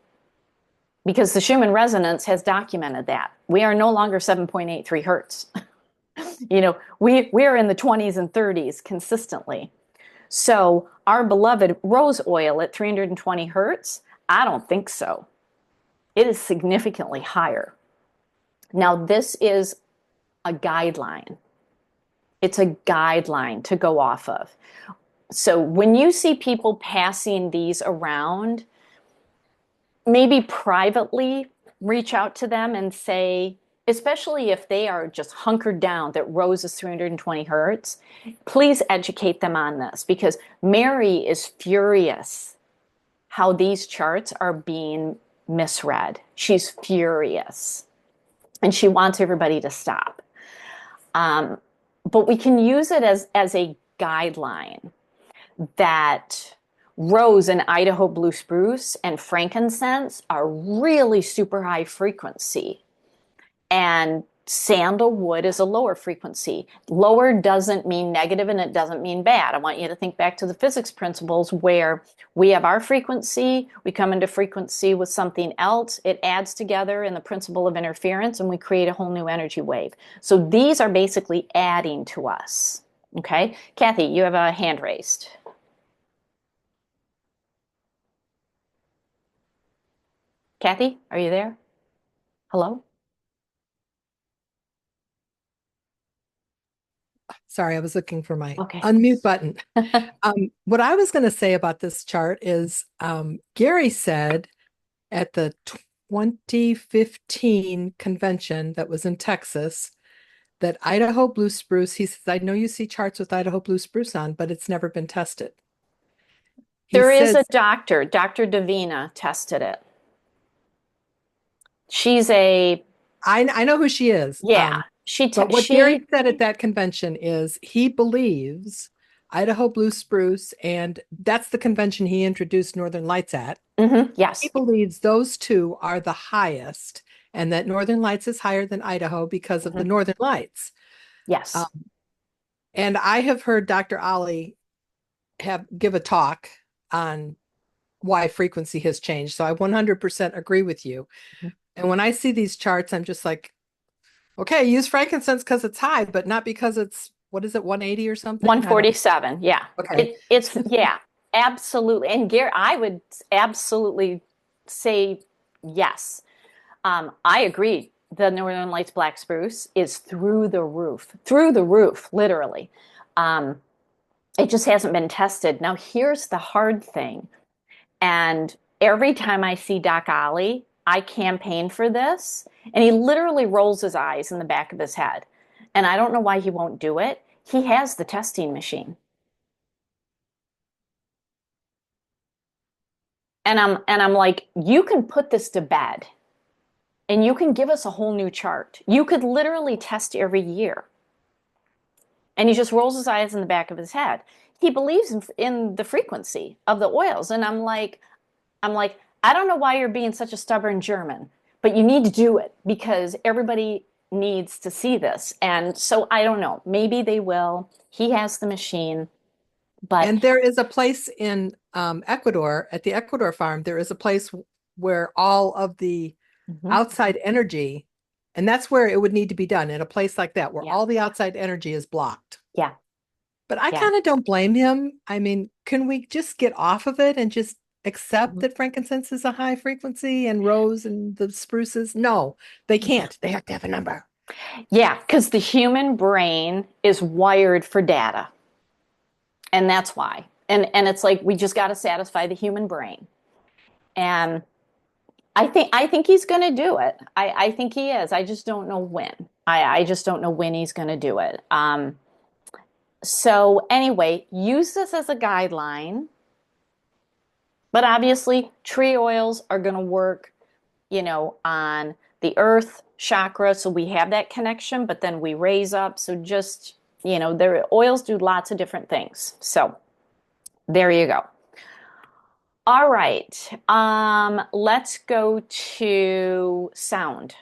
Because the Schumann resonance has documented that. We are no longer 7.83 hertz. We are in the 20s and 30s consistently. So our beloved rose oil at 320 hertz, I don't think so. It is significantly higher. Now, this is a guideline. It's a guideline to go off of. So when you see people passing these around, maybe privately reach out to them and say, especially if they are just hunkered down that rose is 320 hertz, please educate them on this, because Mary is furious how these charts are being misread. She's furious and she wants everybody to stop. But we can use it as a guideline that rose and Idaho blue spruce and frankincense are really super high frequency. And sandalwood is a lower frequency. Lower doesn't mean negative and it doesn't mean bad. I want you to think back to the physics principles where we have our frequency, we come into frequency with something else, it adds together in the principle of interference, and we create a whole new energy wave. So these are basically adding to us. Okay? Kathy, you have a hand raised. Kathy, are you there? Hello? Sorry, I was looking for my Okay. unmute button. What I was going to say about this chart is Gary said at the 2015 convention that was in Texas that Idaho blue spruce, he says, I know you see charts with Idaho blue spruce on, but it's never been tested. There is a doctor, Dr. Davina, tested it. She's I know who she is. Yeah. But what Gary said at that convention is he believes Idaho blue spruce, and that's the convention he introduced Northern Lights at. Yes. He believes those two are the highest, and that Northern Lights is higher than Idaho because of the Northern Lights. Yes. And I have heard Dr. Ali give a talk on why frequency has changed. So I 100% agree with you. And when I see these charts, I'm just like, okay, use frankincense because it's high, but not because it's, what is it, 180 or something? 147. Yeah. Okay. It's yeah, absolutely. And Gary, I would absolutely say yes. I agree. The Northern Lights black spruce is through the roof, literally. It just hasn't been tested. Now, here's the hard thing. And every time I see Doc Ollie, I campaign for this, and he literally rolls his eyes in the back of his head. And I don't know why he won't do it. He has the testing machine. And I'm like, you can put this to bed and you can give us a whole new chart. You could literally test every year. And he just rolls his eyes in the back of his head. He believes in the frequency of the oils. And I'm like, I don't know why you're being such a stubborn German, but you need to do it because everybody needs to see this. And so I don't know, maybe they will. He has the machine, but. And there is a place in Ecuador, at the Ecuador farm, there is a place where all of the outside energy, and that's where it would need to be done, in a place like that, where all the outside energy is blocked. Yeah. But I kind of don't blame him. I mean, can we just get off of it and just accept that frankincense is a high frequency and rose and the spruces? No, they can't. They have to have a number. Yeah, because the human brain is wired for data. And that's why. And it's like we just got to satisfy the human brain. And I think he's going to do it. I think he is. I just don't know when. I just don't know when he's going to do it. So anyway, use this as a guideline. But obviously, tree oils are going to work, on the earth chakra. So we have that connection, but then we raise up. So just, their oils do lots of different things. So there you go. All right. Let's go to sound.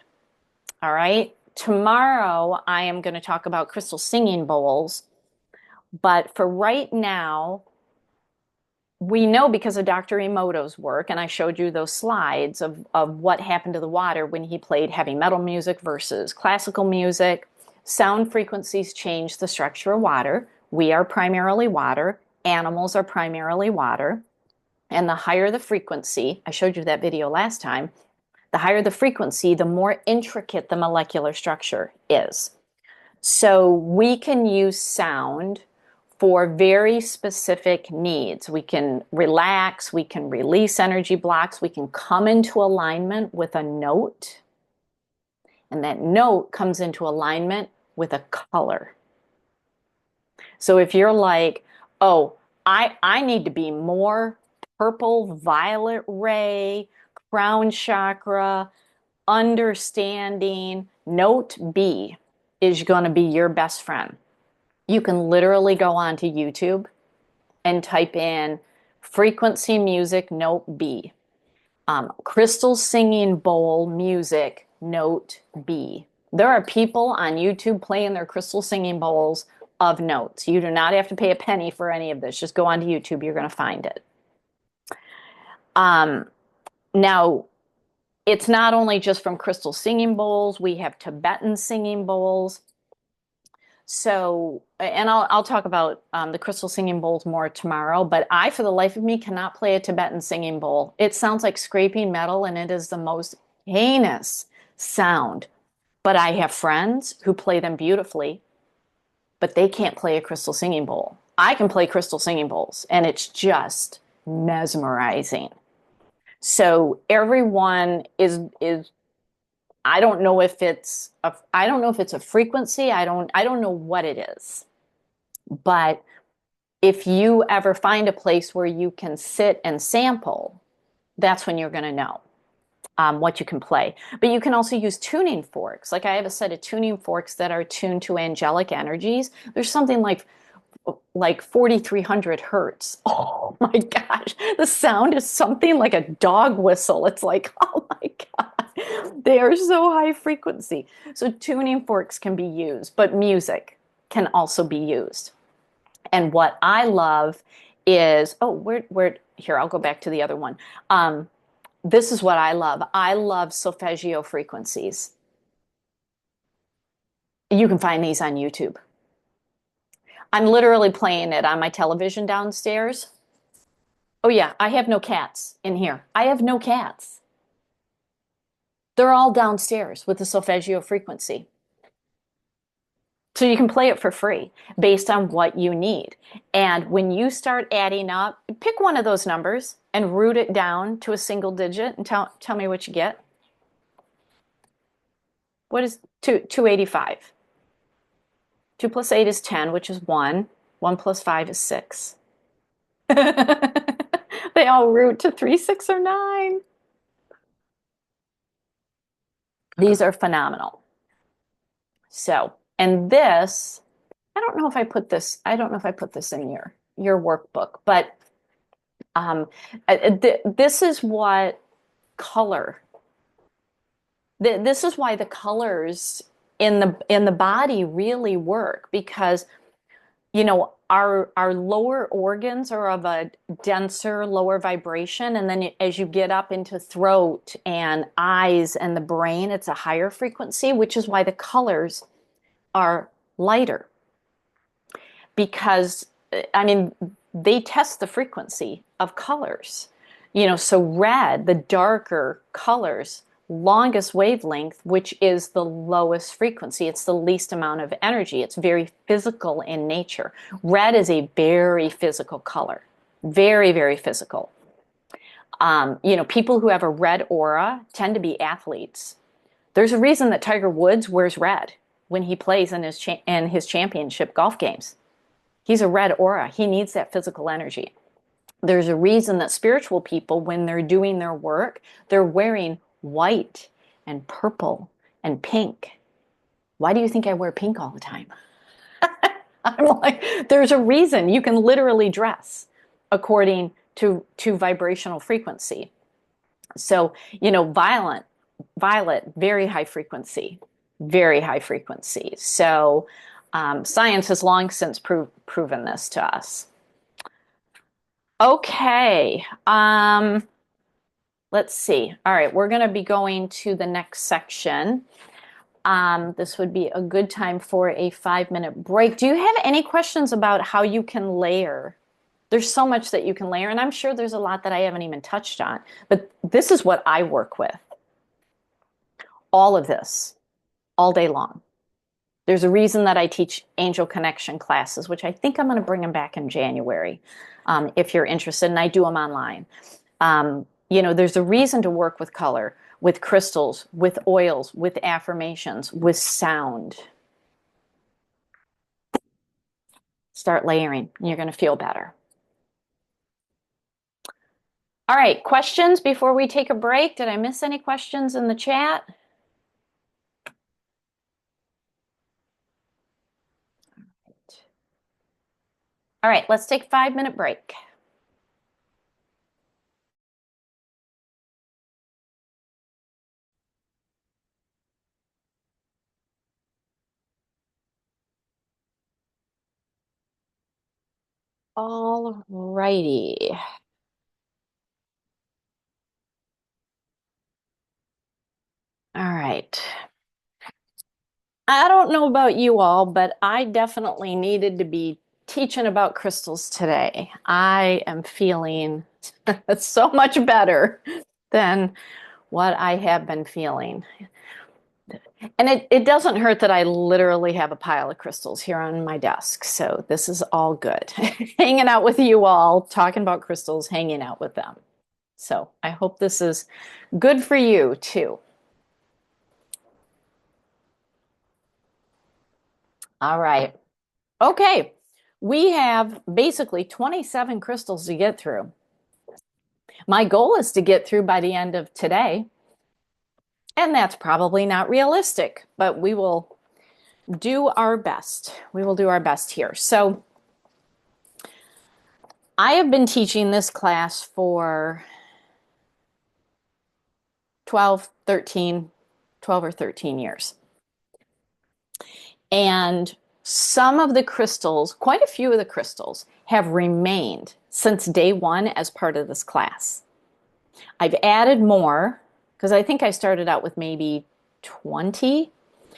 All right. Tomorrow, I am going to talk about crystal singing bowls. But for right now, we know because of Dr. Emoto's work, and I showed you those slides of what happened to the water when he played heavy metal music versus classical music. Sound frequencies change the structure of water. We are primarily water. Animals are primarily water. And the higher the frequency, I showed you that video last time, the higher the frequency, the more intricate the molecular structure is. So we can use sound for very specific needs. We can relax, we can release energy blocks, we can come into alignment with a note, and that note comes into alignment with a color. So if you're like, oh, I need to be more purple, violet ray, crown chakra, understanding, note B is going to be your best friend. You can literally go onto YouTube and type in frequency music note B, crystal singing bowl music note B. There are people on YouTube playing their crystal singing bowls of notes. You do not have to pay a penny for any of this. Just go onto YouTube, you're going to find it. Now, it's not only just from crystal singing bowls, we have Tibetan singing bowls. So, and I'll talk about the crystal singing bowls more tomorrow, but I, for the life of me, cannot play a Tibetan singing bowl. It sounds like scraping metal and it is the most heinous sound. But I have friends who play them beautifully, but they can't play a crystal singing bowl. I can play crystal singing bowls and it's just mesmerizing. So everyone is I don't know if it's a frequency. I don't know what it is. But if you ever find a place where you can sit and sample, that's when you're going to know what you can play. But you can also use tuning forks. Like I have a set of tuning forks that are tuned to angelic energies. There's something like 4,300 hertz. Oh my gosh. The sound is something like a dog whistle. It's like, oh my God. They are so high frequency. So tuning forks can be used, but music can also be used. And what I love is, here, I'll go back to the other one. This is what I love. I love solfeggio frequencies. You can find these on YouTube. I'm literally playing it on my television downstairs. Oh yeah, I have no cats in here. I have no cats. They're all downstairs with the solfeggio frequency. So you can play it for free based on what you need. And when you start adding up, pick one of those numbers and root it down to a single digit and tell me what you get. What is 285? 2 plus 8 is 10, which is 1. 1 plus 5 is 6. They all root to 3, 6, or 9. These are phenomenal. So, and this, I don't know if I put this in your workbook, but this is what color. This is why the colors in the body really work, because our lower organs are of a denser, lower vibration, and then as you get up into throat and eyes and the brain, it's a higher frequency, which is why the colors are lighter. Because they test the frequency of colors. So red, the darker colors, longest wavelength, which is the lowest frequency. It's the least amount of energy. It's very physical in nature. Red is a very physical color. Very, very physical. People who have a red aura tend to be athletes. There's a reason that Tiger Woods wears red when he plays in his championship golf games. He's a red aura. He needs that physical energy. There's a reason that spiritual people, when they're doing their work, they're wearing white and purple and pink. Why do you think I wear pink all the time? I'm like, there's a reason. You can literally dress according to vibrational frequency. So, violet, very high frequency, very high frequency. So, science has long since proven this to us. Okay. Let's see. All right, we're going to be going to the next section. This would be a good time for a 5-minute break. Do you have any questions about how you can layer? There's so much that you can layer, and I'm sure there's a lot that I haven't even touched on, but this is what I work with. All of this, all day long. There's a reason that I teach angel connection classes, which I think I'm going to bring them back in January, if you're interested, and I do them online. There's a reason to work with color, with crystals, with oils, with affirmations, with sound. Start layering, and you're going to feel better. All right, questions before we take a break? Did I miss any questions in the chat? All right, let's take a 5-minute break. All righty. All right. I don't know about you all, but I definitely needed to be teaching about crystals today. I am feeling so much better than what I have been feeling. And it doesn't hurt that I literally have a pile of crystals here on my desk. So this is all good. Hanging out with you all, talking about crystals, hanging out with them. So I hope this is good for you too. All right. Okay. We have basically 27 crystals to get through. My goal is to get through by the end of today. And that's probably not realistic, but we will do our best. We will do our best here. So I have been teaching this class for 12 or 13 years. And some of the crystals, quite a few of the crystals, have remained since day one as part of this class. I've added more because I think I started out with maybe 20.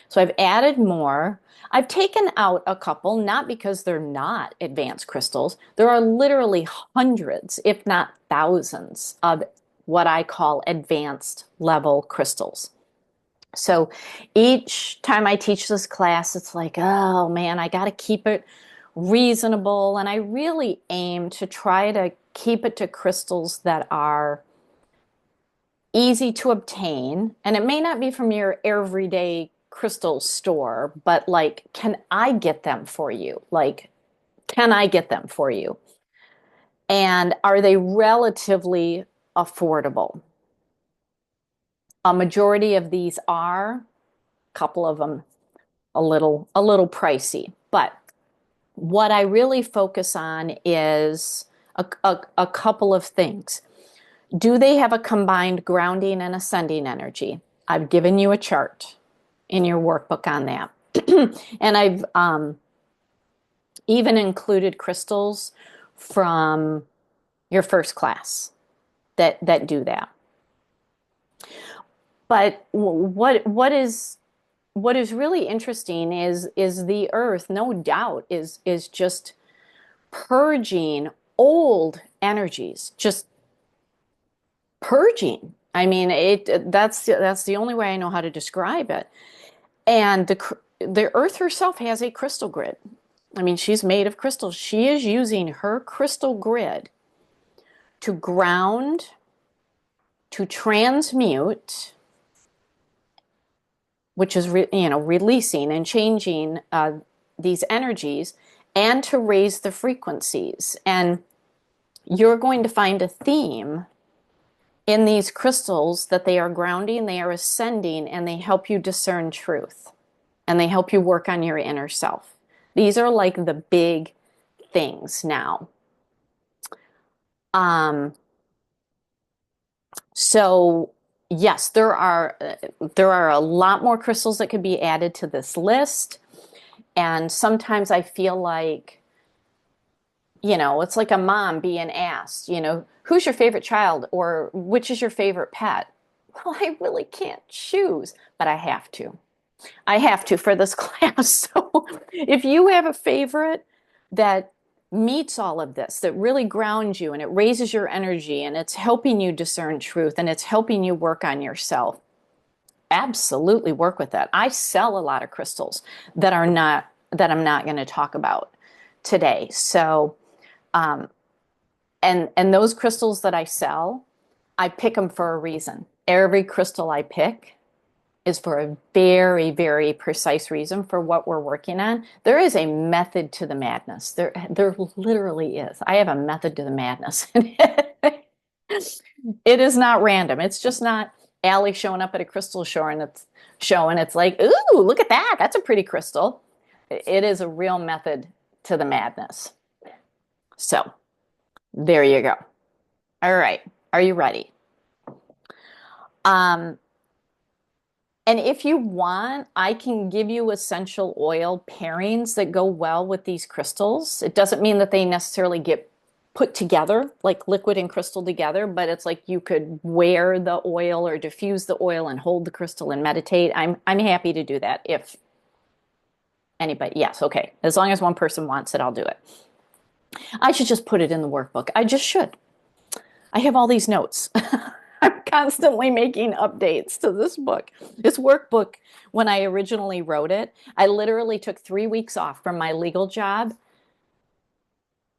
So I've added more. I've taken out a couple, not because they're not advanced crystals. There are literally hundreds, if not thousands, of what I call advanced level crystals. So each time I teach this class, it's like, oh man, I got to keep it reasonable. And I really aim to try to keep it to crystals that are easy to obtain. And it may not be from your everyday crystal store, but like, can I get them for you? Like, can I get them for you? And are they relatively affordable? A majority of these are, a couple of them a little pricey. But what I really focus on is a couple of things. Do they have a combined grounding and ascending energy? I've given you a chart in your workbook on that. And I've even included crystals from your first class that do that. But what is really interesting is the earth, no doubt, is just purging old energies, just purging. I mean, that's the only way I know how to describe it. And the earth herself has a crystal grid. I mean, she's made of crystals. She is using her crystal grid to ground, to transmute, which is releasing and changing these energies, and to raise the frequencies. And you're going to find a theme in these crystals that they are grounding, they are ascending, and they help you discern truth. And they help you work on your inner self. These are like the big things now. Um, so yes, there are a lot more crystals that could be added to this list. And sometimes I feel like, it's like a mom being asked, who's your favorite child or which is your favorite pet? Well, I really can't choose, but I have to. I have to for this class. So if you have a favorite that meets all of this, that really grounds you and it raises your energy and it's helping you discern truth and it's helping you work on yourself, absolutely work with that. I sell a lot of crystals that I'm not going to talk about today. So, and those crystals that I sell, I pick them for a reason. Every crystal I pick is for a very, very precise reason for what we're working on. There is a method to the madness. There literally is. I have a method to the madness. It is not random. It's just not Allie showing up at a crystal show and it's like, ooh, look at that. That's a pretty crystal. It is a real method to the madness. So there you go. All right. Are you ready? And if you want, I can give you essential oil pairings that go well with these crystals. It doesn't mean that they necessarily get put together, like liquid and crystal together, but it's like you could wear the oil or diffuse the oil and hold the crystal and meditate. I'm happy to do that if anybody, yes, okay. As long as one person wants it, I'll do it. I should just put it in the workbook. I just should. I have all these notes. I'm constantly making updates to this book. This workbook, when I originally wrote it, I literally took 3 weeks off from my legal job,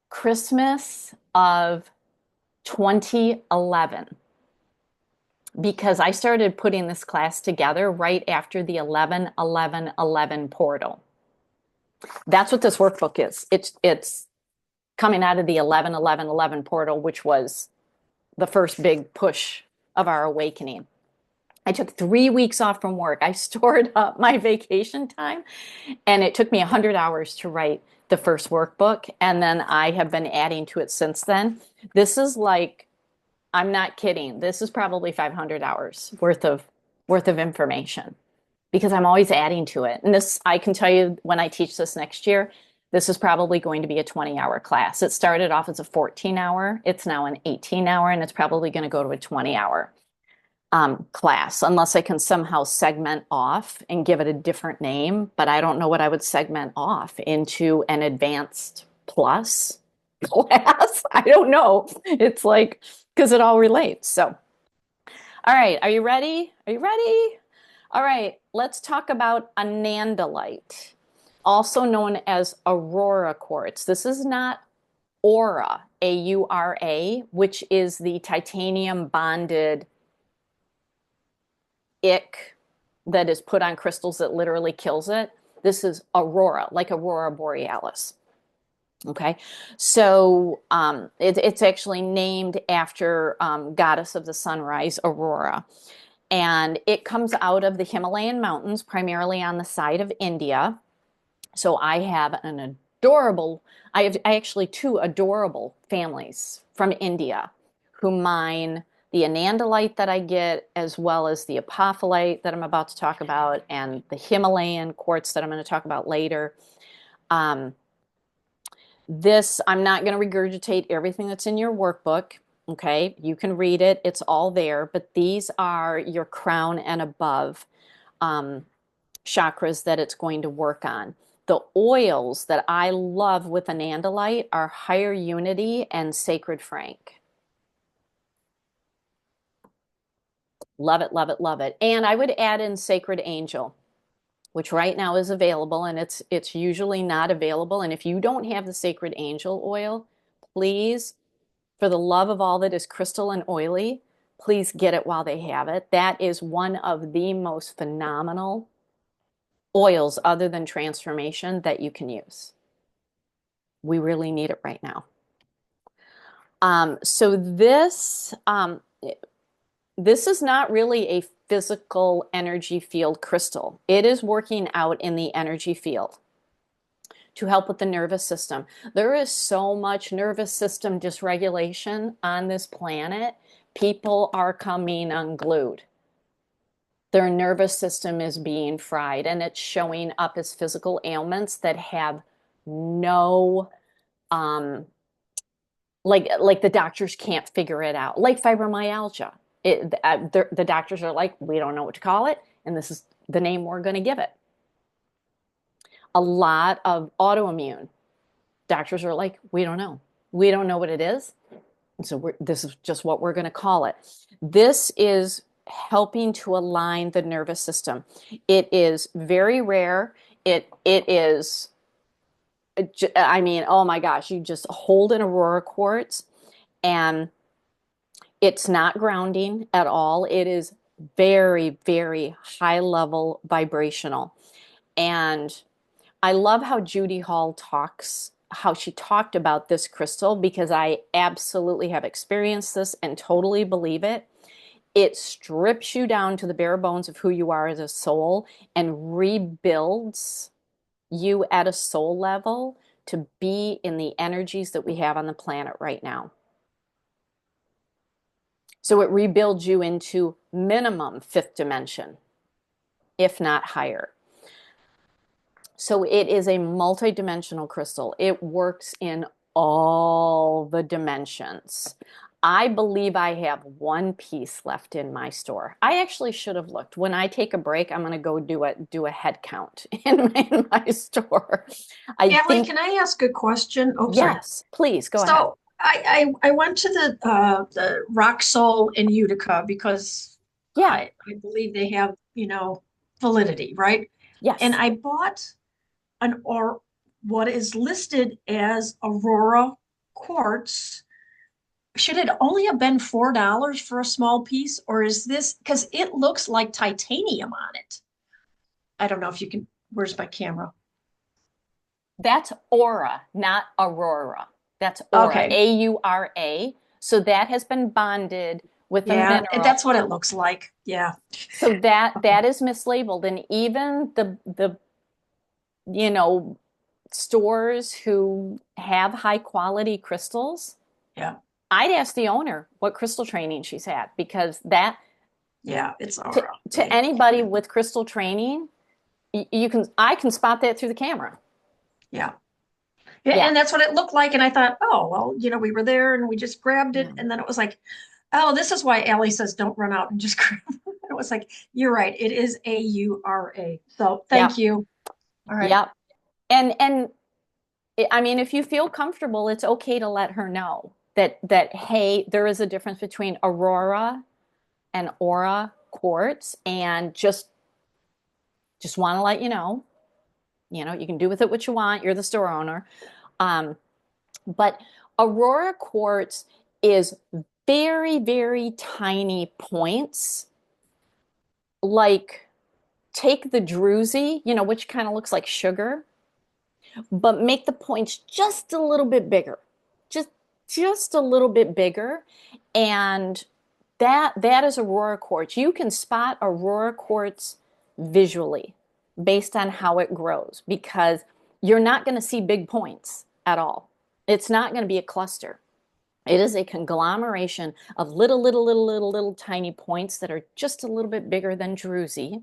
Christmas of 2011, because I started putting this class together right after the 11-11-11 portal. That's what this workbook is. It's coming out of the 11-11-11 portal, which was the first big push of our awakening. I took 3 weeks off from work. I stored up my vacation time, and it took me 100 hours to write the first workbook. And then I have been adding to it since then. This is like, I'm not kidding. This is probably 500 hours worth of information because I'm always adding to it. And this, I can tell you when I teach this next year, this is probably going to be a 20-hour class. It started off as a 14-hour. It's now an 18-hour, and it's probably going to go to a 20-hour class, unless I can somehow segment off and give it a different name. But I don't know what I would segment off into an advanced plus class. I don't know. It's like, because it all relates. So, all right, are you ready? Are you ready? All right, let's talk about anandamide, also known as aurora quartz. This is not aura, A-U-R-A, which is the titanium bonded ick that is put on crystals that literally kills it. This is aurora, like aurora borealis. Okay, so it's actually named after goddess of the sunrise, Aurora. And it comes out of the Himalayan mountains, primarily on the side of India. So I have I actually 2 adorable families from India who mine the anandamide that I get, as well as the apophyllite that I'm about to talk about, and the Himalayan quartz that I'm going to talk about later. This, I'm not going to regurgitate everything that's in your workbook. Okay, you can read it, it's all there, but these are your crown and above chakras that it's going to work on. The oils that I love with anandamide are Higher Unity and Sacred Frank. Love it, love it, love it. And I would add in Sacred Angel, which right now is available, and it's usually not available. And if you don't have the Sacred Angel oil, please, for the love of all that is crystal and oily, please get it while they have it. That is one of the most phenomenal oils, other than transformation, that you can use. We really need it right now. So this is not really a physical energy field crystal. It is working out in the energy field. to help with the nervous system. There is so much nervous system dysregulation on this planet. People are coming unglued. Their nervous system is being fried, and it's showing up as physical ailments that have no like the doctors can't figure it out, like fibromyalgia. The doctors are like, we don't know what to call it, and this is the name we're going to give it. A lot of autoimmune doctors are like, we don't know. We don't know what it is. And so this is just what we're going to call it. This is helping to align the nervous system. It is very rare. It is, I mean, oh my gosh, you just hold an aurora quartz and it's not grounding at all. It is very, very high level vibrational. And I love how Judy Hall talks, how she talked about this crystal, because I absolutely have experienced this and totally believe it. It strips you down to the bare bones of who you are as a soul and rebuilds you at a soul level to be in the energies that we have on the planet right now. So it rebuilds you into minimum fifth dimension, if not higher. So it is a multidimensional crystal. It works in all the dimensions. I believe I have one piece left in my store. I actually should have looked. When I take a break, I'm going to go do a head count in my store. Ellie, can I ask a question? Oh, sorry. Yes, please go ahead. So I went to the Rock Soul in Utica because Yeah. I believe they have, validity, right? Yes. And I bought what is listed as Aurora quartz. Should it only have been $4 for a small piece, or is this because it looks like titanium on it? I don't know if you can. Where's my camera? That's aura, not aurora. That's aura, Okay. A-U-R-A. So that has been bonded with a mineral. That's what it looks like. Yeah. So that is mislabeled, and even the stores who have high quality crystals, Yeah. I'd ask the owner what crystal training she's had, because it's aura. to anybody with crystal training, I can spot that through the camera. Yeah. And that's what it looked like. And I thought, oh, well, we were there and we just grabbed it. And then it was like, oh, this is why Allie says don't run out and just grab it. It was like, you're right. It is A-U-R-A. So thank you. All right. Yep. And I mean, if you feel comfortable, it's okay to let her know that hey, there is a difference between aurora and aura quartz, and just want to let you know. You can do with it what you want. You're the store owner. But aurora quartz is very, very tiny points. Like, take the druzy, which kind of looks like sugar, but make the points just a little bit bigger. Just a little bit bigger. And that is aurora quartz. You can spot aurora quartz visually based on how it grows, because you're not going to see big points at all. It's not going to be a cluster. It is a conglomeration of little tiny points that are just a little bit bigger than druzy.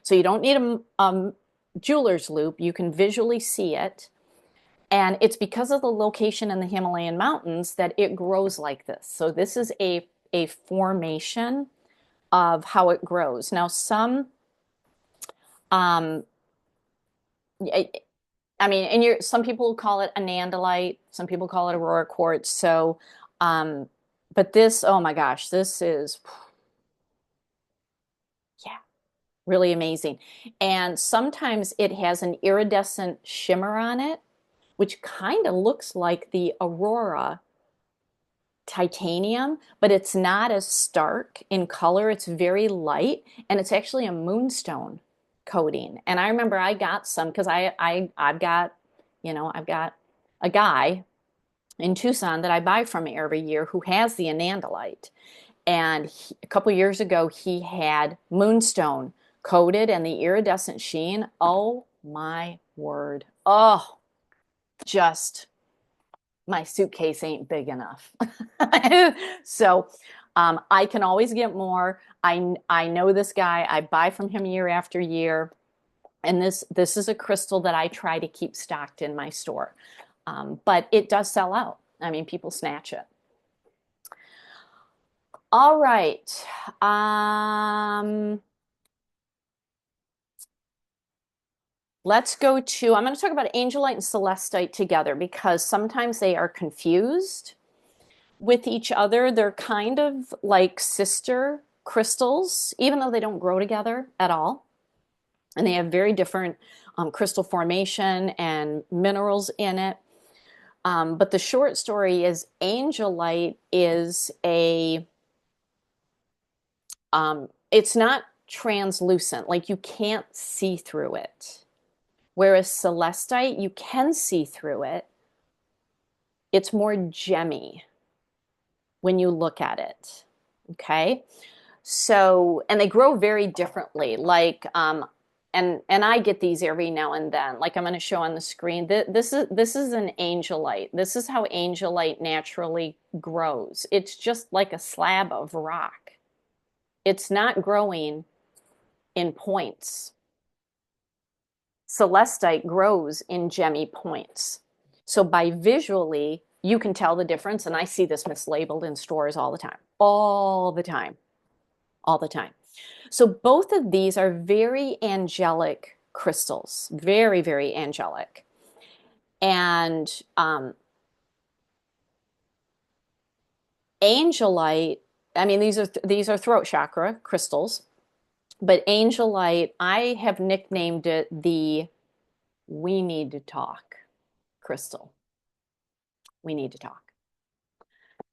So you don't need a jeweler's loop. You can visually see it. And it's because of the location in the Himalayan mountains that it grows like this. So this is a formation of how it grows. Now, some some people call it anandamide, some people call it aurora quartz. So, but this, oh my gosh, this is, really amazing. And sometimes it has an iridescent shimmer on it, which kind of looks like the aurora titanium, but it's not as stark in color. It's very light, and it's actually a moonstone coating. And I remember I got some because I've got a guy in Tucson that I buy from every year who has the anandamide. And a couple years ago, he had moonstone coated, and the iridescent sheen. Oh my word. Oh, just my suitcase ain't big enough. So I can always get more. I know this guy. I buy from him year after year. And this is a crystal that I try to keep stocked in my store. But it does sell out. I mean, people snatch it. All right. Let's go to, I'm going to talk about angelite and celestite together because sometimes they are confused with each other. They're kind of like sister crystals, even though they don't grow together at all. And they have very different crystal formation and minerals in it. But the short story is angelite is it's not translucent, like you can't see through it. Whereas celestite, you can see through it. It's more gemmy when you look at it. Okay. So, and they grow very differently. Like, and I get these every now and then. Like I'm going to show on the screen. This is an angelite. This is how angelite naturally grows. It's just like a slab of rock. It's not growing in points. Celestite grows in gemmy points. So by visually, you can tell the difference. And I see this mislabeled in stores all the time, all the time, all the time. So both of these are very angelic crystals, very, very angelic. And angelite, I mean, these are throat chakra crystals. But angelite, I have nicknamed it the we need to talk crystal. We need to talk.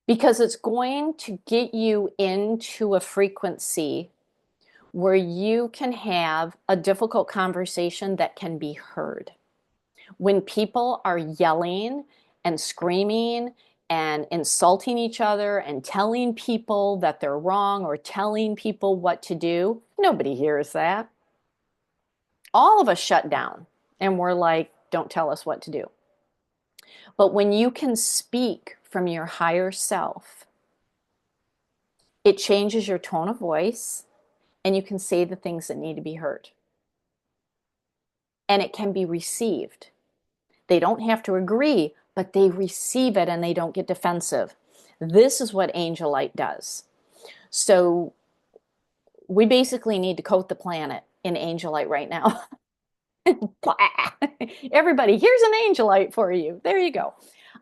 Because it's going to get you into a frequency where you can have a difficult conversation that can be heard. When people are yelling and screaming and insulting each other and telling people that they're wrong or telling people what to do, nobody hears that. All of us shut down and we're like, don't tell us what to do. But when you can speak from your higher self, it changes your tone of voice and you can say the things that need to be heard. And it can be received. They don't have to agree, but they receive it and they don't get defensive. This is what angelite does. So we basically need to coat the planet in angelite right now. Everybody, here's an angelite for you. There you go.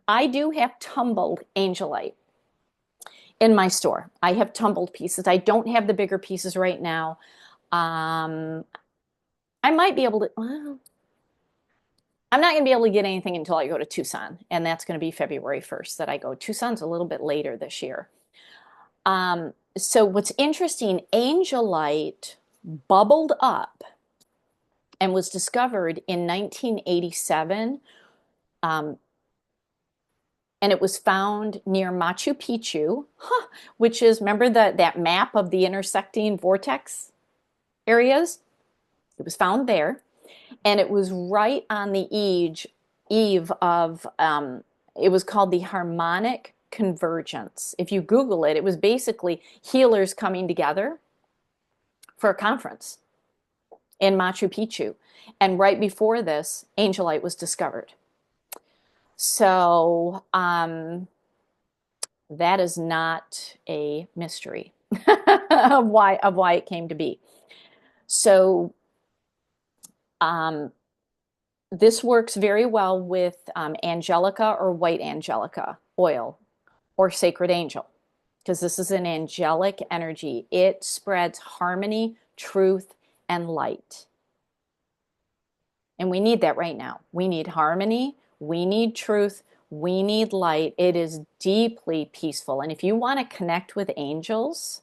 I do have tumbled angelite in my store. I have tumbled pieces. I don't have the bigger pieces right now. I might be able to, well, I'm not going to be able to get anything until I go to Tucson, and that's going to be February 1st that I go. Tucson's a little bit later this year. So what's interesting, angelite bubbled up and was discovered in 1987, and it was found near Machu Picchu, which is, remember that map of the intersecting vortex areas? It was found there. And it was right on the eve of, it was called the harmonic convergence. If you Google it, it was basically healers coming together for a conference in Machu Picchu. And right before this, angelite was discovered. So that is not a mystery of why it came to be. So this works very well with angelica or white angelica oil or sacred angel, because this is an angelic energy. It spreads harmony, truth, and light. And we need that right now. We need harmony, we need truth, we need light. It is deeply peaceful. And if you want to connect with angels,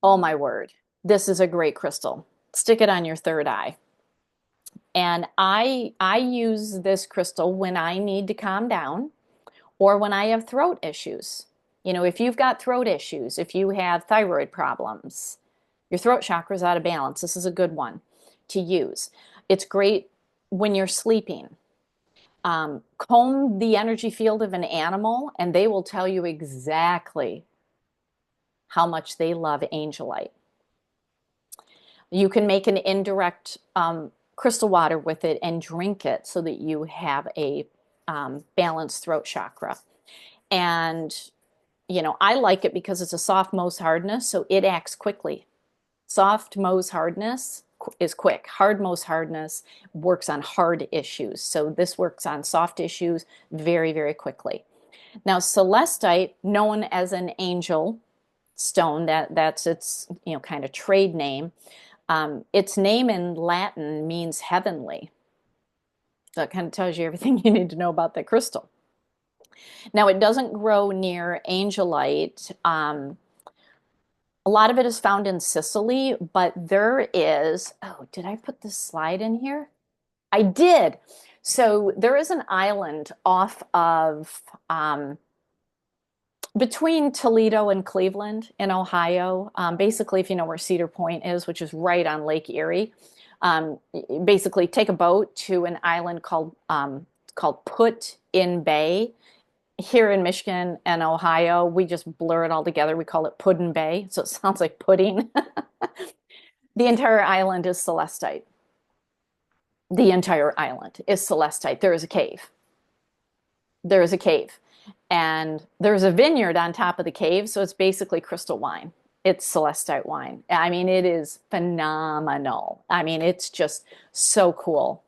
oh my word, this is a great crystal. Stick it on your third eye. And I use this crystal when I need to calm down or when I have throat issues. You know, if you've got throat issues, if you have thyroid problems, your throat chakra is out of balance, this is a good one to use. It's great when you're sleeping, comb the energy field of an animal, and they will tell you exactly how much they love angelite. You can make an indirect crystal water with it and drink it so that you have a balanced throat chakra. And, you know, I like it because it's a soft Mohs hardness, so it acts quickly. Soft Mohs hardness is quick. Hard Mohs hardness works on hard issues. So this works on soft issues very, very quickly. Now, celestite, known as an angel stone, that's its, you know, kind of trade name. Its name in Latin means heavenly. So it kind of tells you everything you need to know about the crystal. Now, it doesn't grow near angelite. A lot of it is found in Sicily, but there is, oh, did I put this slide in here? I did. So there is an island off of between Toledo and Cleveland in Ohio. Basically, if you know where Cedar Point is, which is right on Lake Erie, basically take a boat to an island called Put-in Bay. Here in Michigan and Ohio, we just blur it all together. We call it Puddin' Bay, so it sounds like pudding. The entire island is celestite. The entire island is celestite. There is a cave. There is a cave. And there's a vineyard on top of the cave, so it's basically crystal wine. It's celestite wine. I mean, it is phenomenal. I mean, it's just so cool.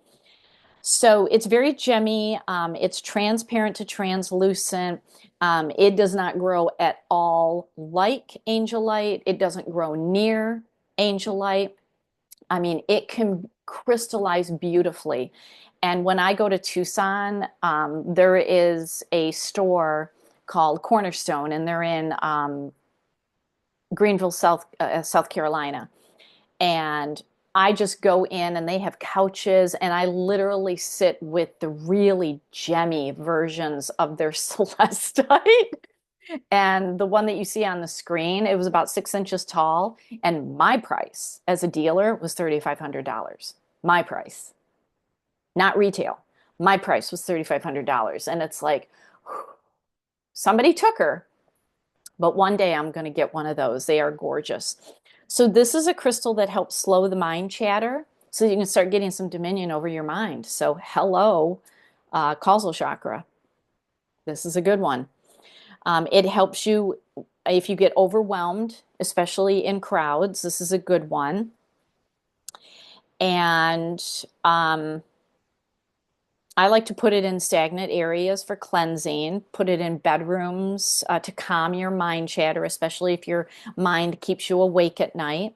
So it's very gemmy. It's transparent to translucent. It does not grow at all like angelite. It doesn't grow near angelite. I mean, it can crystallize beautifully. And when I go to Tucson, there is a store called Cornerstone, and they're in Greenville, South Carolina. And I just go in and they have couches, and I literally sit with the really gemmy versions of their celestite. And the one that you see on the screen, it was about 6 inches tall. And my price as a dealer was $3,500. My price, not retail. My price was $3,500. And it's like, somebody took her. But one day I'm going to get one of those. They are gorgeous. So this is a crystal that helps slow the mind chatter so you can start getting some dominion over your mind. So hello, causal chakra. This is a good one. It helps you if you get overwhelmed, especially in crowds. This is a good one. And I like to put it in stagnant areas for cleansing, put it in bedrooms to calm your mind chatter, especially if your mind keeps you awake at night.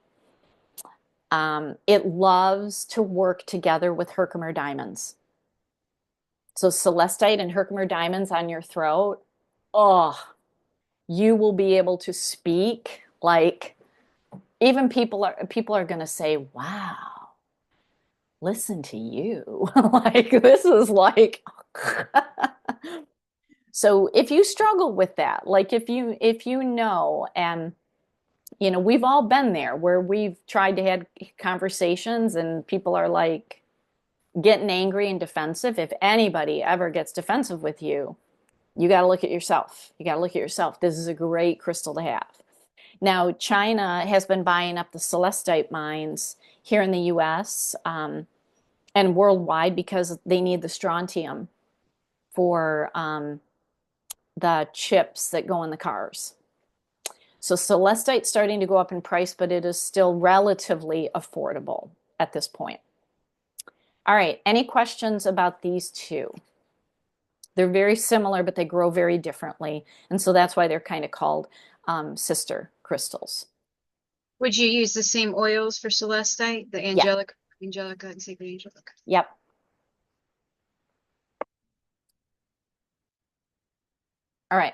It loves to work together with Herkimer diamonds. So celestite and Herkimer diamonds on your throat, oh, you will be able to speak like even people are going to say, wow, listen to you. Like this is like so if you struggle with that, like if you know, and you know, we've all been there where we've tried to have conversations and people are like getting angry and defensive. If anybody ever gets defensive with you, you got to look at yourself. You got to look at yourself. This is a great crystal to have. Now, China has been buying up the celestite mines here in the US and worldwide because they need the strontium for the chips that go in the cars. So celestite's starting to go up in price, but it is still relatively affordable at this point. All right, any questions about these two? They're very similar, but they grow very differently. And so that's why they're kind of called sister crystals. Would you use the same oils for celestite, the angelica and sacred angelica? Yep. All right,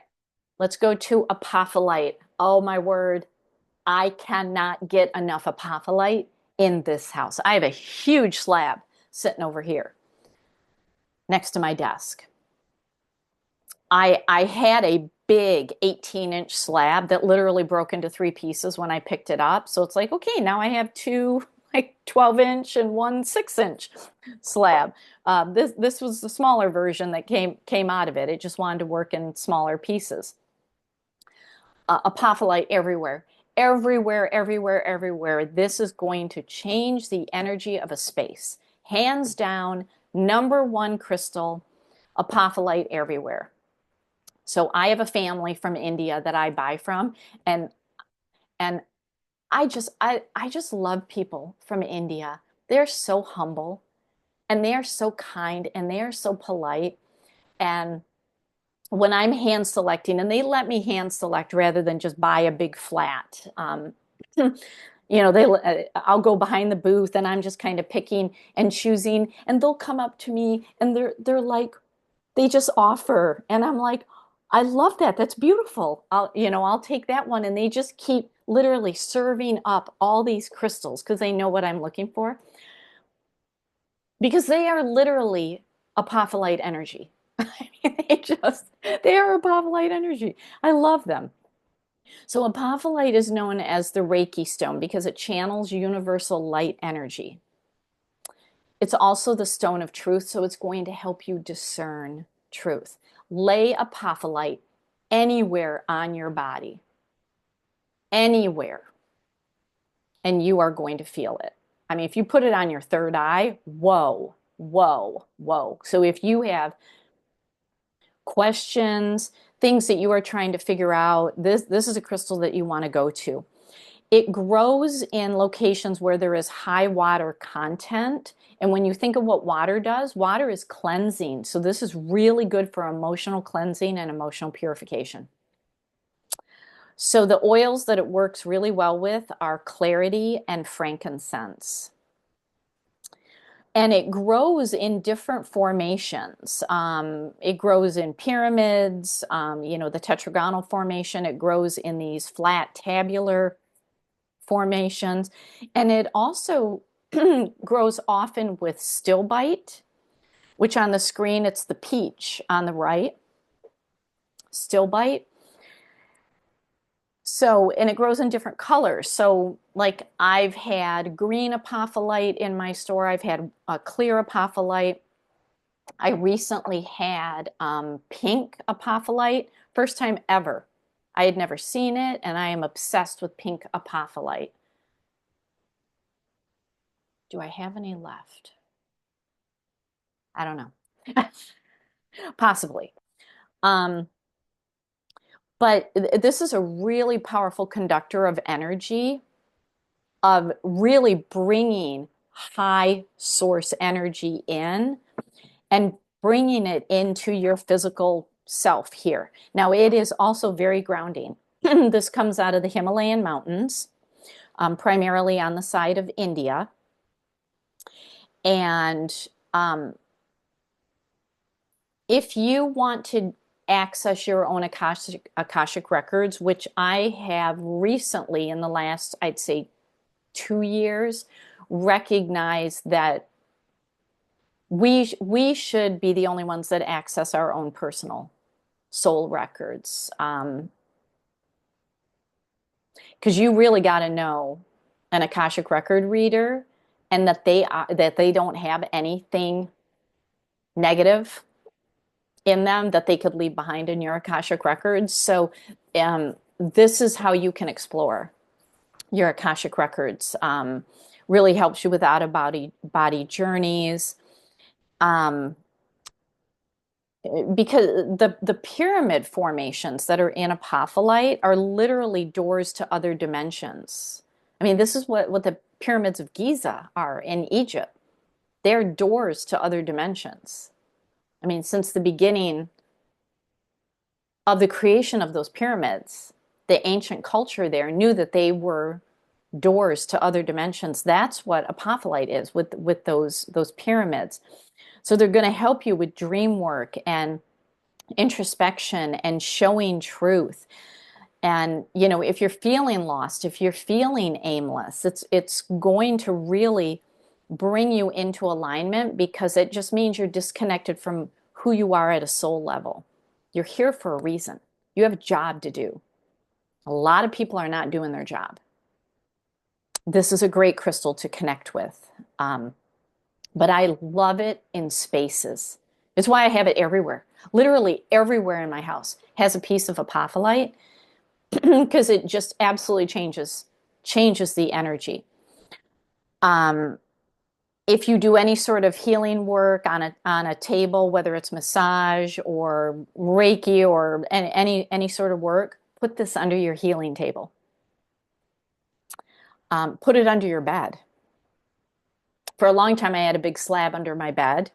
let's go to apophyllite. Oh my word, I cannot get enough apophyllite in this house. I have a huge slab sitting over here next to my desk. I had a big 18-inch slab that literally broke into 3 pieces when I picked it up. So it's like, okay, now I have two like 12-inch and one 6-inch slab. This was the smaller version that came out of it. It just wanted to work in smaller pieces. Apophyllite everywhere. Everywhere, everywhere, everywhere. This is going to change the energy of a space. Hands down, number one crystal, apophyllite everywhere. So I have a family from India that I buy from, and and I just love people from India. They're so humble and they are so kind and they are so polite. And when I'm hand selecting, and they let me hand select rather than just buy a big flat. I'll go behind the booth and I'm just kind of picking and choosing, and they'll come up to me and they're like, they just offer, and I'm like, I love that. That's beautiful. I'll take that one, and they just keep literally serving up all these crystals because they know what I'm looking for, because they are literally apophyllite energy. I mean, they are apophyllite energy. I love them. So apophyllite is known as the Reiki stone because it channels universal light energy. It's also the stone of truth, so it's going to help you discern truth. Lay apophyllite anywhere on your body, anywhere, and you are going to feel it. I mean, if you put it on your third eye, whoa, whoa, whoa. So if you have questions, things that you are trying to figure out, this is a crystal that you want to go to. It grows in locations where there is high water content. And when you think of what water does, water is cleansing. So this is really good for emotional cleansing and emotional purification. So the oils that it works really well with are clarity and frankincense. And it grows in different formations. It grows in pyramids, the tetragonal formation. It grows in these flat tabular formations. And it also grows often with stillbite, which on the screen, it's the peach on the right, stillbite. So, and it grows in different colors. So, like I've had green apophyllite in my store. I've had a clear apophyllite. I recently had pink apophyllite, first time ever. I had never seen it, and I am obsessed with pink apophyllite. Do I have any left? I don't know. Possibly. But this is a really powerful conductor of energy, of really bringing high source energy in and bringing it into your physical self here. Now, it is also very grounding. This comes out of the Himalayan mountains, primarily on the side of India. And if you want to access your own Akashic records, which I have recently in the last, I'd say, 2 years, recognized that we should be the only ones that access our own personal soul records. Because you really got to know an Akashic record reader, and that they don't have anything negative in them that they could leave behind in your Akashic records. So this is how you can explore your Akashic records. Really helps you with out-of-body journeys. Because the pyramid formations that are in apophyllite are literally doors to other dimensions. I mean, this is what the pyramids of Giza are in Egypt. They're doors to other dimensions. I mean, since the beginning of the creation of those pyramids, the ancient culture there knew that they were doors to other dimensions. That's what apophyllite is with those pyramids. So they're going to help you with dream work and introspection and showing truth. And if you're feeling lost, if you're feeling aimless, it's going to really bring you into alignment, because it just means you're disconnected from who you are at a soul level. You're here for a reason. You have a job to do. A lot of people are not doing their job. This is a great crystal to connect with. But I love it in spaces. It's why I have it everywhere. Literally everywhere in my house has a piece of apophyllite because it just absolutely changes the energy. If you do any sort of healing work on a table, whether it's massage or Reiki or any sort of work, put this under your healing table. Put it under your bed. For a long time, I had a big slab under my bed.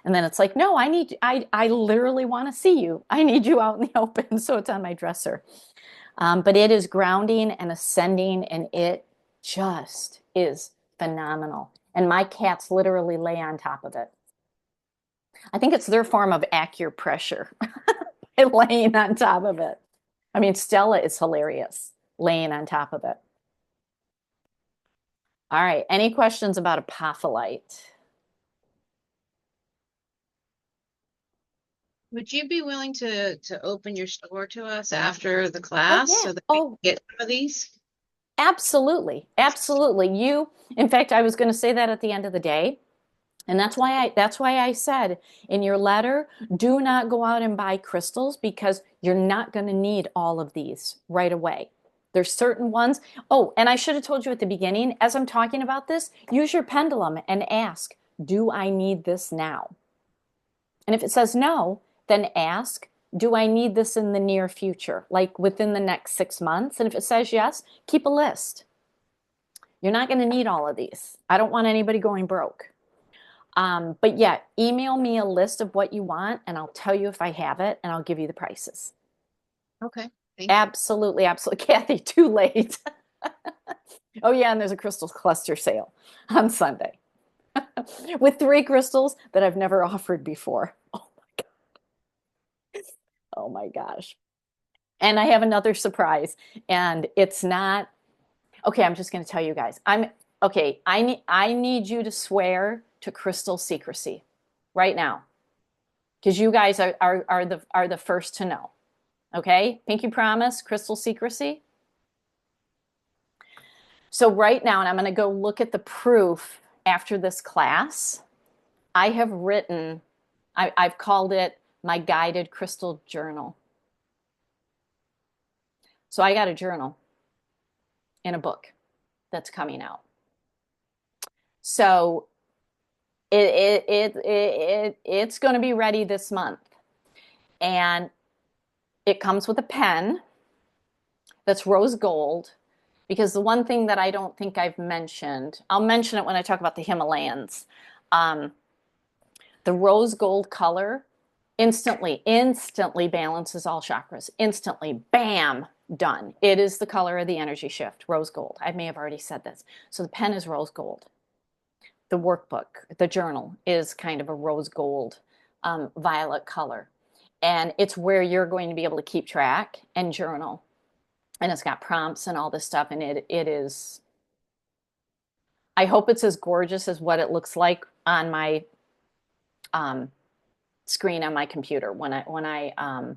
And then it's like, no, I literally want to see you. I need you out in the open. So it's on my dresser. But it is grounding and ascending, and it just is phenomenal. And my cats literally lay on top of it. I think it's their form of acupressure by laying on top of it. I mean, Stella is hilarious laying on top of it. All right, any questions about apophyllite? Would you be willing to open your store to us after the class yeah. so that we can get some of these? Absolutely. Absolutely. In fact, I was going to say that at the end of the day. And that's why I said in your letter, do not go out and buy crystals because you're not going to need all of these right away. There's certain ones. Oh, and I should have told you at the beginning, as I'm talking about this, use your pendulum and ask, do I need this now? And if it says no, then ask, do I need this in the near future, like within the next 6 months? And if it says yes, keep a list. You're not going to need all of these. I don't want anybody going broke. But yeah, email me a list of what you want and I'll tell you if I have it and I'll give you the prices. Okay. Thank you. Absolutely, absolutely. Kathy, too late. Oh yeah, and there's a crystals cluster sale on Sunday with 3 crystals that I've never offered before. Oh my God. Oh my gosh. And I have another surprise and it's not, okay, I'm just going to tell you guys. Okay, I need you to swear to crystal secrecy right now because you guys are the first to know. Okay, pinky promise, crystal secrecy. So right now, and I'm going to go look at the proof after this class. I have written, I've called it my guided crystal journal. So I got a journal in a book that's coming out. So it's going to be ready this month. And it comes with a pen that's rose gold. Because the one thing that I don't think I've mentioned, I'll mention it when I talk about the Himalayans. The rose gold color instantly balances all chakras. Instantly, bam, done. It is the color of the energy shift, rose gold. I may have already said this. So the pen is rose gold. The workbook, the journal is kind of a rose gold, violet color. And it's where you're going to be able to keep track and journal. And it's got prompts and all this stuff. And it is, I hope it's as gorgeous as what it looks like on my screen on my computer when I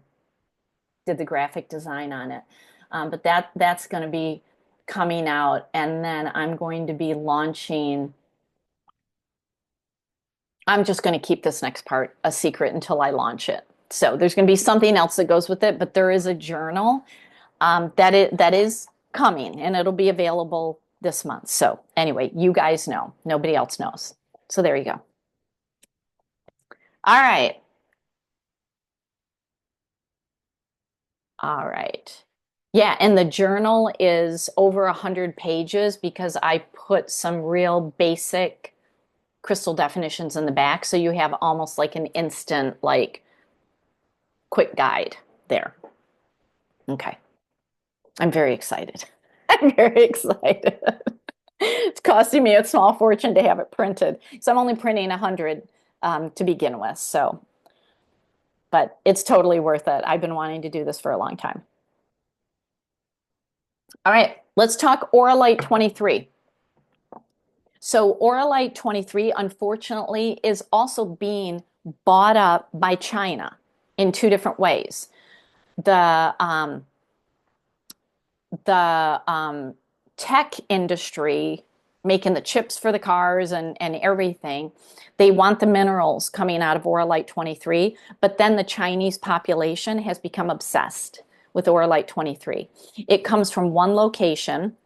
did the graphic design on it. But that's going to be coming out. And then I'm going to be launching. I'm just going to keep this next part a secret until I launch it. So there's going to be something else that goes with it, but there is a journal that is coming and it'll be available this month. So anyway, you guys know, nobody else knows. So there you go. All right. All right. Yeah, and the journal is over 100 pages because I put some real basic crystal definitions in the back. So you have almost like an instant, like quick guide there. Okay. I'm very excited. I'm very excited. It's costing me a small fortune to have it printed. So I'm only printing 100 to begin with. So, but it's totally worth it. I've been wanting to do this for a long time. All right, let's talk Auralite 23. So Auralite 23, unfortunately, is also being bought up by China in 2 different ways. The tech industry making the chips for the cars and everything, they want the minerals coming out of Oralite 23, but then the Chinese population has become obsessed with Oralite 23. It comes from one location,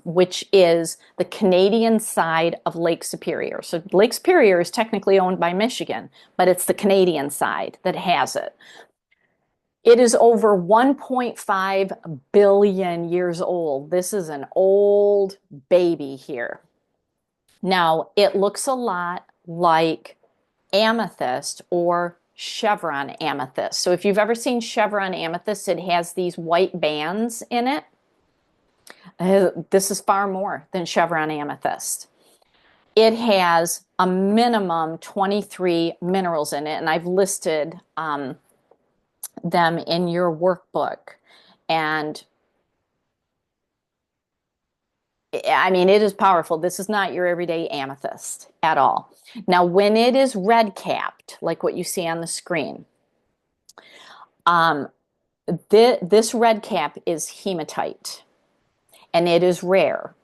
which is the Canadian side of Lake Superior. So Lake Superior is technically owned by Michigan, but it's the Canadian side that has it. It is over 1.5 billion years old. This is an old baby here. Now, it looks a lot like amethyst or chevron amethyst. So if you've ever seen chevron amethyst, it has these white bands in it. This is far more than chevron amethyst. It has a minimum 23 minerals in it, and I've listed them in your workbook. And I mean, it is powerful. This is not your everyday amethyst at all. Now, when it is red capped, like what you see on the screen, this red cap is hematite, and it is rare.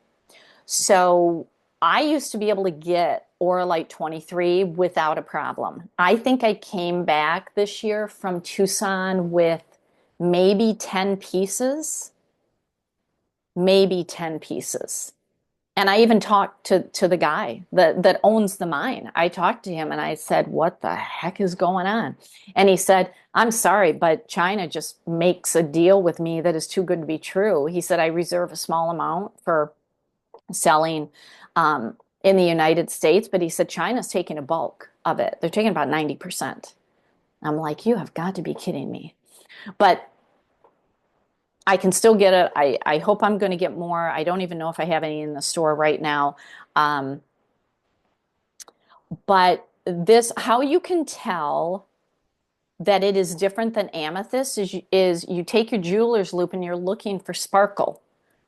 So I used to be able to get Oralite 23 without a problem. I think I came back this year from Tucson with maybe 10 pieces, maybe 10 pieces. And I even talked to the guy that owns the mine. I talked to him and I said, what the heck is going on? And he said, I'm sorry, but China just makes a deal with me that is too good to be true. He said, I reserve a small amount for selling in the United States, but he said China's taking a bulk of it. They're taking about 90%. I'm like, you have got to be kidding me. But I can still get it. I hope I'm going to get more. I don't even know if I have any in the store right now. But this, how you can tell that it is different than amethyst is you take your jeweler's loupe and you're looking for sparkle.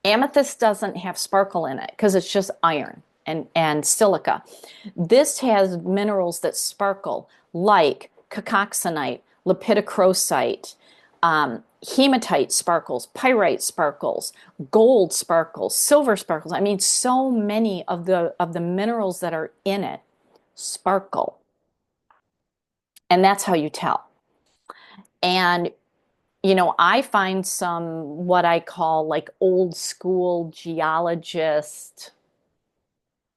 Amethyst doesn't have sparkle in it because it's just iron and silica. This has minerals that sparkle, like cacoxenite, lepidocrosite, hematite sparkles, pyrite sparkles, gold sparkles, silver sparkles. I mean, so many of the minerals that are in it sparkle. And that's how you tell. And you know, I find some what I call like old school geologist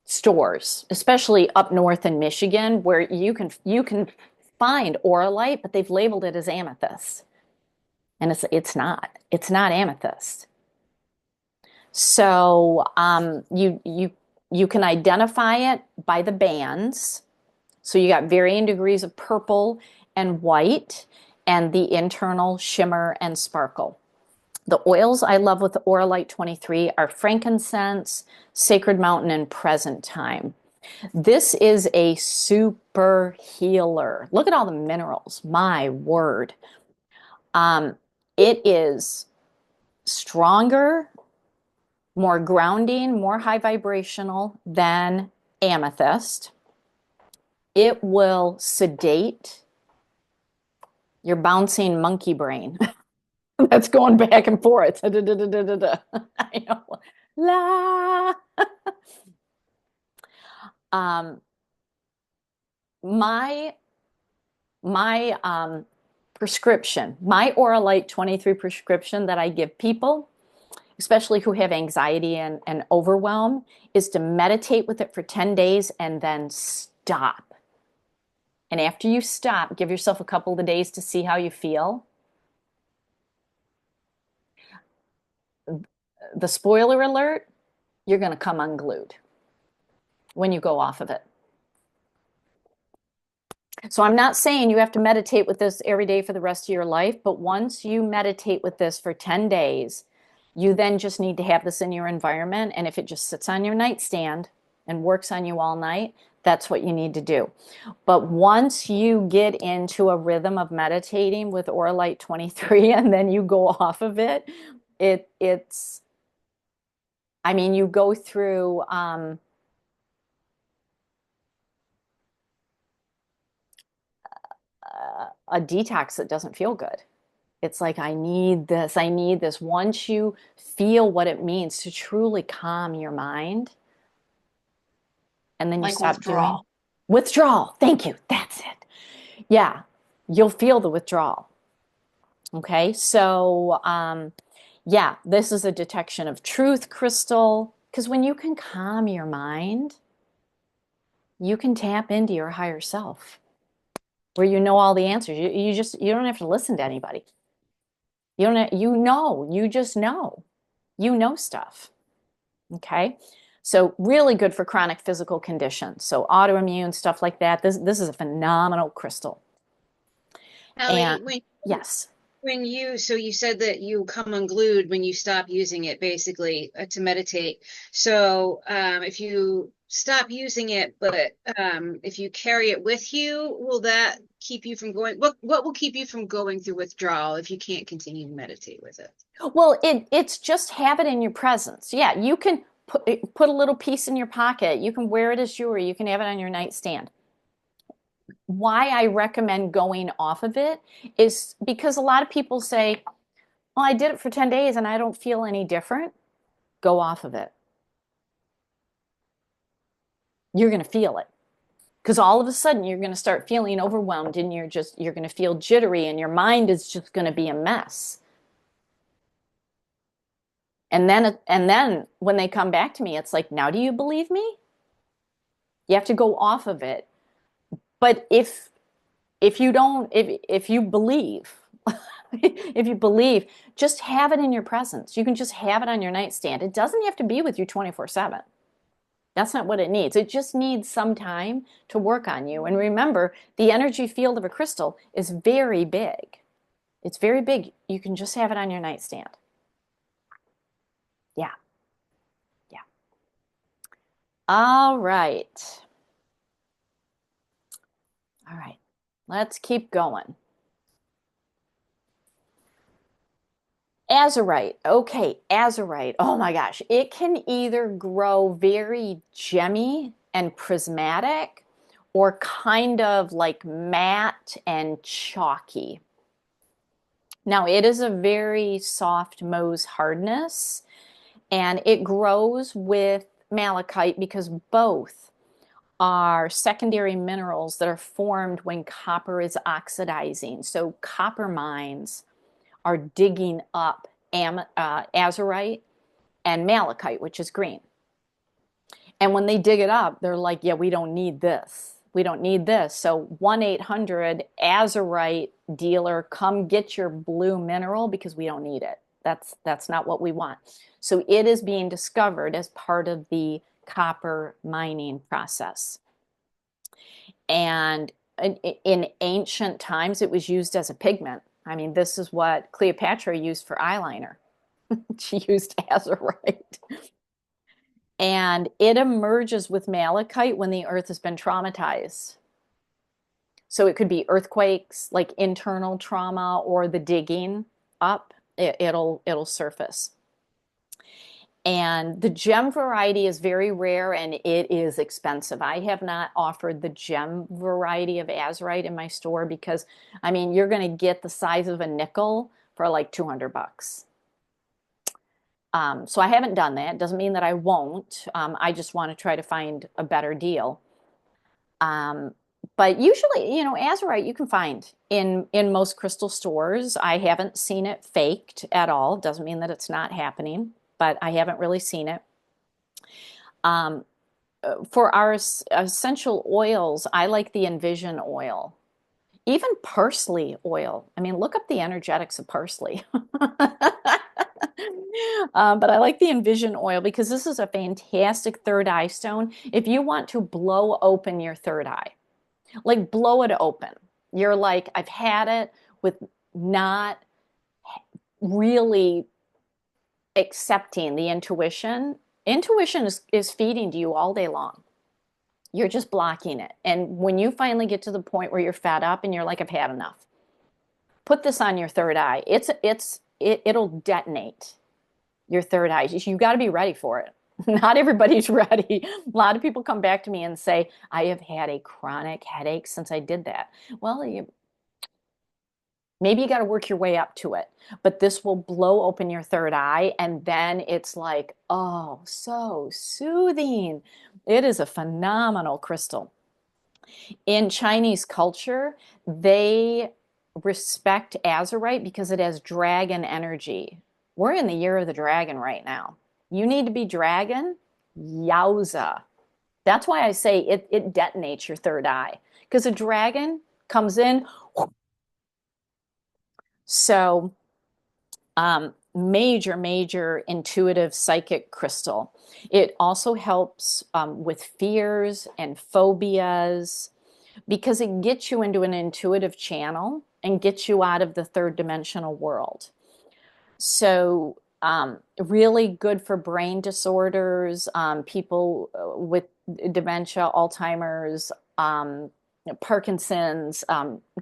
stores, especially up north in Michigan, where you can find oralite, but they've labeled it as amethyst. And it's not amethyst. So you can identify it by the bands. So you got varying degrees of purple and white and the internal shimmer and sparkle. The oils I love with the Oralite 23 are frankincense, sacred mountain, and present time. This is a super healer. Look at all the minerals. My word. It is stronger, more grounding, more high vibrational than amethyst. It will sedate your bouncing monkey brain that's going back and forth. I know. La. My prescription, my Oralite 23 prescription that I give people, especially who have anxiety and overwhelm, is to meditate with it for 10 days and then stop. And after you stop, give yourself a couple of days to see how you feel. The spoiler alert, you're going to come unglued when you go off of it. So I'm not saying you have to meditate with this every day for the rest of your life, but once you meditate with this for 10 days, you then just need to have this in your environment. And if it just sits on your nightstand and works on you all night, that's what you need to do. But once you get into a rhythm of meditating with Oralite 23 and then you go off of it, it's, I mean, you go through a detox that doesn't feel good. It's like, I need this. I need this. Once you feel what it means to truly calm your mind, and then you Like stop doing withdrawal. withdrawal. Thank you. That's it. Yeah, you'll feel the withdrawal. Okay, so yeah, this is a detection of truth crystal. Because when you can calm your mind, you can tap into your higher self where you know all the answers. You don't have to listen to anybody. You don't you just know. You know stuff. Okay? So really good for chronic physical conditions. So autoimmune stuff like that. This is a phenomenal crystal. And Allie, yes. so you said that you come unglued when you stop using it, basically, to meditate. So if you stop using it, but if you carry it with you, will that keep you from going? What will keep you from going through withdrawal if you can't continue to meditate with it? Well, it's just have it in your presence. Yeah, you can put a little piece in your pocket. You can wear it as jewelry. You can have it on your nightstand. Why I recommend going off of it is because a lot of people say, well, I did it for 10 days and I don't feel any different. Go off of it. You're going to feel it. Because all of a sudden you're going to start feeling overwhelmed and you're going to feel jittery and your mind is just going to be a mess. And then when they come back to me, it's like, now do you believe me? You have to go off of it. But if you don't, if you believe, if you believe, just have it in your presence. You can just have it on your nightstand. It doesn't have to be with you 24/7. That's not what it needs. It just needs some time to work on you. And remember, the energy field of a crystal is very big. It's very big. You can just have it on your nightstand. Yeah. Yeah. All right. All right. Let's keep going. Azurite. Okay, azurite. Oh my gosh. It can either grow very gemmy and prismatic or kind of like matte and chalky. Now, it is a very soft Mohs hardness and it grows with malachite because both are secondary minerals that are formed when copper is oxidizing. So, copper mines are digging up azurite and malachite, which is green. And when they dig it up, they're like, yeah, we don't need this. We don't need this. So 1-800 azurite dealer, come get your blue mineral because we don't need it. That's not what we want. So it is being discovered as part of the copper mining process. And in ancient times, it was used as a pigment. I mean, this is what Cleopatra used for eyeliner. She used azurite. And it emerges with malachite when the earth has been traumatized. So it could be earthquakes, like internal trauma, or the digging up. It'll surface. And the gem variety is very rare and it is expensive. I have not offered the gem variety of azurite in my store because, I mean, you're going to get the size of a nickel for like $200. So I haven't done that. Doesn't mean that I won't. I just want to try to find a better deal. But usually, azurite you can find in most crystal stores. I haven't seen it faked at all. Doesn't mean that it's not happening, but I haven't really seen it. For our essential oils, I like the Envision oil. Even parsley oil. I mean, look up the energetics of parsley. But I like the Envision oil because this is a fantastic third eye stone. If you want to blow open your third eye, like blow it open. You're like, I've had it with not really accepting the intuition. Intuition is feeding to you all day long. You're just blocking it. And when you finally get to the point where you're fed up and you're like, I've had enough, put this on your third eye. It'll detonate your third eye. You got to be ready for it. Not everybody's ready. A lot of people come back to me and say, I have had a chronic headache since I did that. Well, Maybe you got to work your way up to it, but this will blow open your third eye, and then it's like, oh, so soothing. It is a phenomenal crystal. In Chinese culture, they respect azurite because it has dragon energy. We're in the year of the dragon right now. You need to be dragon, yowza. That's why I say it detonates your third eye because a dragon comes in. So, major intuitive psychic crystal. It also helps with fears and phobias because it gets you into an intuitive channel and gets you out of the third dimensional world. So, really good for brain disorders, people with dementia, Alzheimer's, Parkinson's,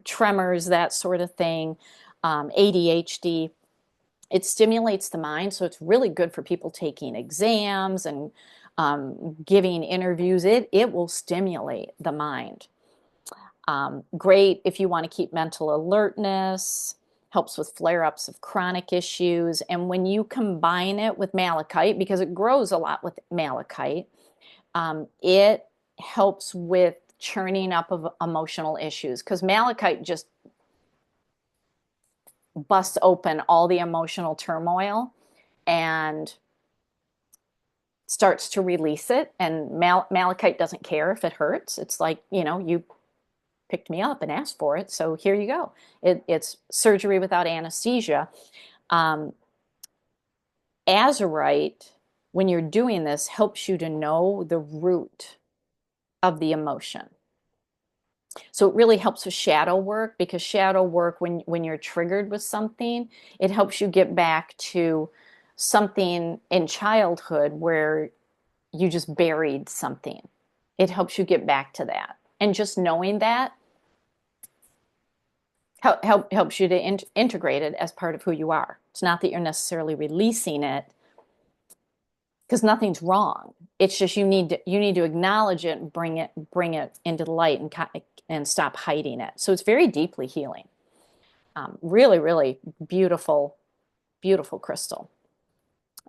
tremors, that sort of thing, ADHD. It stimulates the mind, so it's really good for people taking exams and giving interviews. It will stimulate the mind. Great if you want to keep mental alertness, helps with flare-ups of chronic issues. And when you combine it with malachite, because it grows a lot with malachite, it helps with churning up of emotional issues because malachite just busts open all the emotional turmoil and starts to release it. And malachite doesn't care if it hurts. It's like, you picked me up and asked for it, so here you go. It's surgery without anesthesia. Azurite, when you're doing this, helps you to know the root of the emotion. So it really helps with shadow work because shadow work, when you're triggered with something, it helps you get back to something in childhood where you just buried something. It helps you get back to that. And just knowing that helps you to integrate it as part of who you are. It's not that you're necessarily releasing it because nothing's wrong. It's just you need to acknowledge it and bring it into the light and stop hiding it. So it's very deeply healing. Really beautiful, beautiful crystal.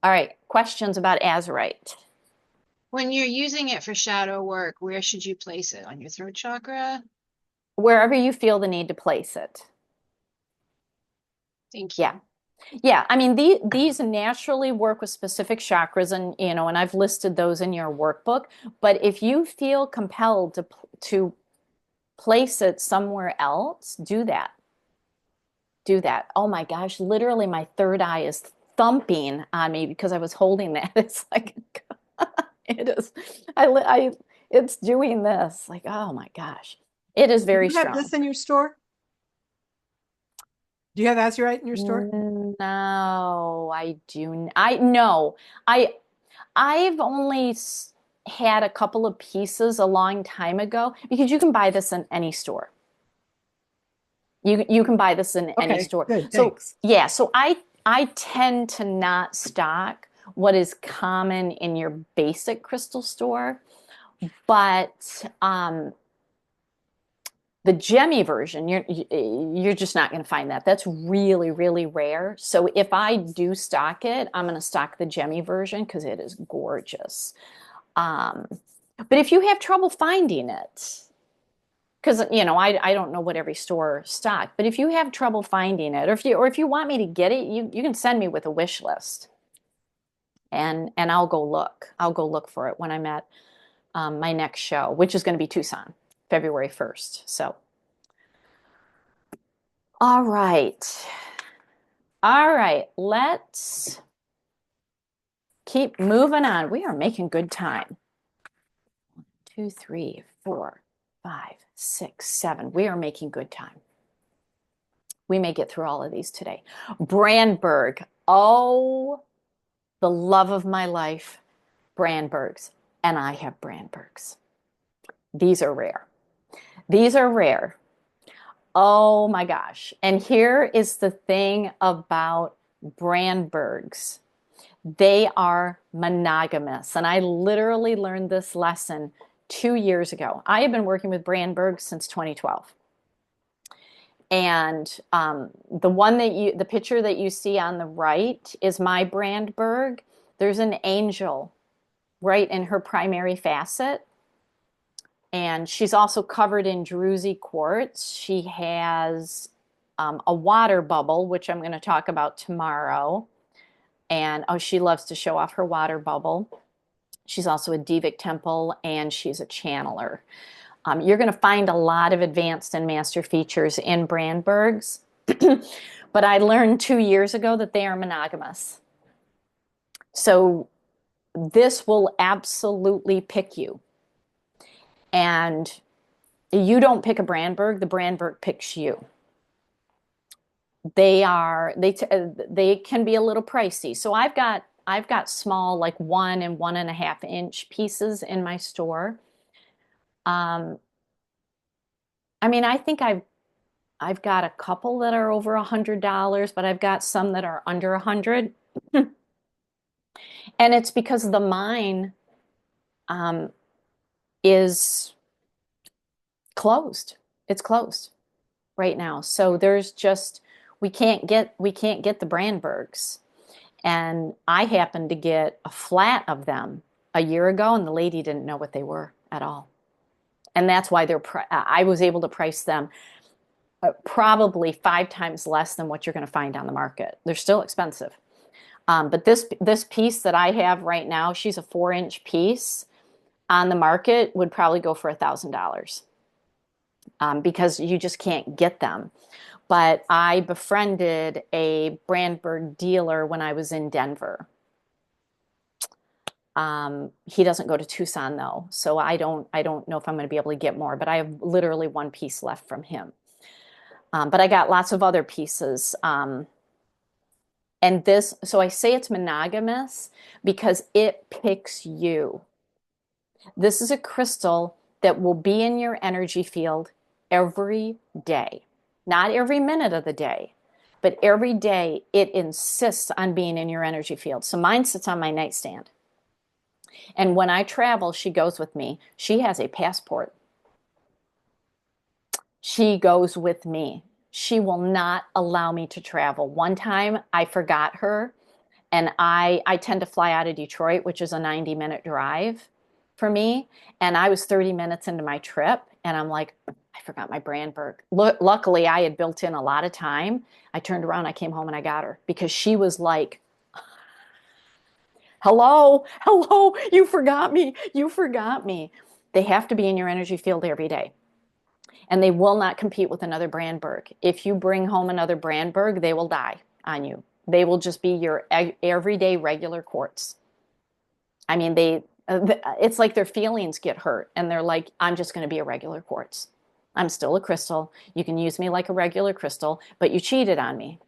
All right, questions about azurite? When you're using it for shadow work, where should you place it? On your throat chakra? Wherever you feel the need to place it. Thank you. Yeah. Yeah, I mean these naturally work with specific chakras, and I've listed those in your workbook. But if you feel compelled to place it somewhere else, do that. Do that. Oh my gosh, literally my third eye is thumping on me because I was holding that. It's like it is. It's doing this. Like, oh my gosh, it is very Do you have strong. this in your store? Do you have azurite in your store? No, I do. I no, I've only had a couple of pieces a long time ago because you can buy this in any store. You can buy this in any Okay, store. good, So thanks. yeah, so I tend to not stock what is common in your basic crystal store, but the gemmy version, you're just not going to find that. That's really rare. So if I do stock it, I'm going to stock the gemmy version because it is gorgeous. Um, but if you have trouble finding it, because I don't know what every store stock, but if you have trouble finding it, or if you want me to get it, you can send me with a wish list, and I'll go look. I'll go look for it when I'm at my next show, which is going to be Tucson, February 1st. So. All right. All right. Let's keep moving on. We are making good time. 1, 2, 3, 4, 5, 6, 7. We are making good time. We may get through all of these today. Brandberg. Oh, the love of my life. Brandbergs. And I have Brandbergs. These are rare. These are rare. Oh my gosh. And here is the thing about Brandbergs. They are monogamous. And I literally learned this lesson 2 years ago. I have been working with Brandberg since 2012. And the picture that you see on the right is my Brandberg. There's an angel right in her primary facet. And she's also covered in druzy quartz. She has a water bubble, which I'm going to talk about tomorrow. And oh, she loves to show off her water bubble. She's also a Divic temple, and she's a channeler. You're going to find a lot of advanced and master features in Brandbergs. But I learned 2 years ago that they are monogamous. So this will absolutely pick you. And you don't pick a Brandberg, the Brandberg picks you. They can be a little pricey. So I've got small, like 1 and 1.5 inch pieces in my store. I mean, I think I've got a couple that are over $100, but I've got some that are under 100. And it's because the mine is closed. It's closed right now. So there's just we can't get the Brandbergs. And I happened to get a flat of them a year ago, and the lady didn't know what they were at all. And that's why I was able to price them probably 5 times less than what you're going to find on the market. They're still expensive. But this piece that I have right now, she's a 4-inch piece. On the market would probably go for $1,000 because you just can't get them. But I befriended a Brandberg dealer when I was in Denver. He doesn't go to Tucson though, so I don't know if I'm going to be able to get more. But I have literally one piece left from him. But I got lots of other pieces. And so I say it's monogamous because it picks you. This is a crystal that will be in your energy field every day. Not every minute of the day, but every day it insists on being in your energy field. So mine sits on my nightstand. And when I travel, she goes with me. She has a passport. She goes with me. She will not allow me to travel. One time I forgot her, and I tend to fly out of Detroit, which is a 90-minute drive for me. And I was 30 minutes into my trip, and I'm like, I forgot my Brandberg. Luckily, I had built in a lot of time. I turned around, I came home, and I got her because she was like, hello, you forgot me. You forgot me. They have to be in your energy field every day. And they will not compete with another Brandberg. If you bring home another Brandberg, they will die on you. They will just be your everyday regular quartz. I mean, it's like their feelings get hurt and they're like, I'm just going to be a regular quartz. I'm still a crystal. You can use me like a regular crystal, but you cheated on me.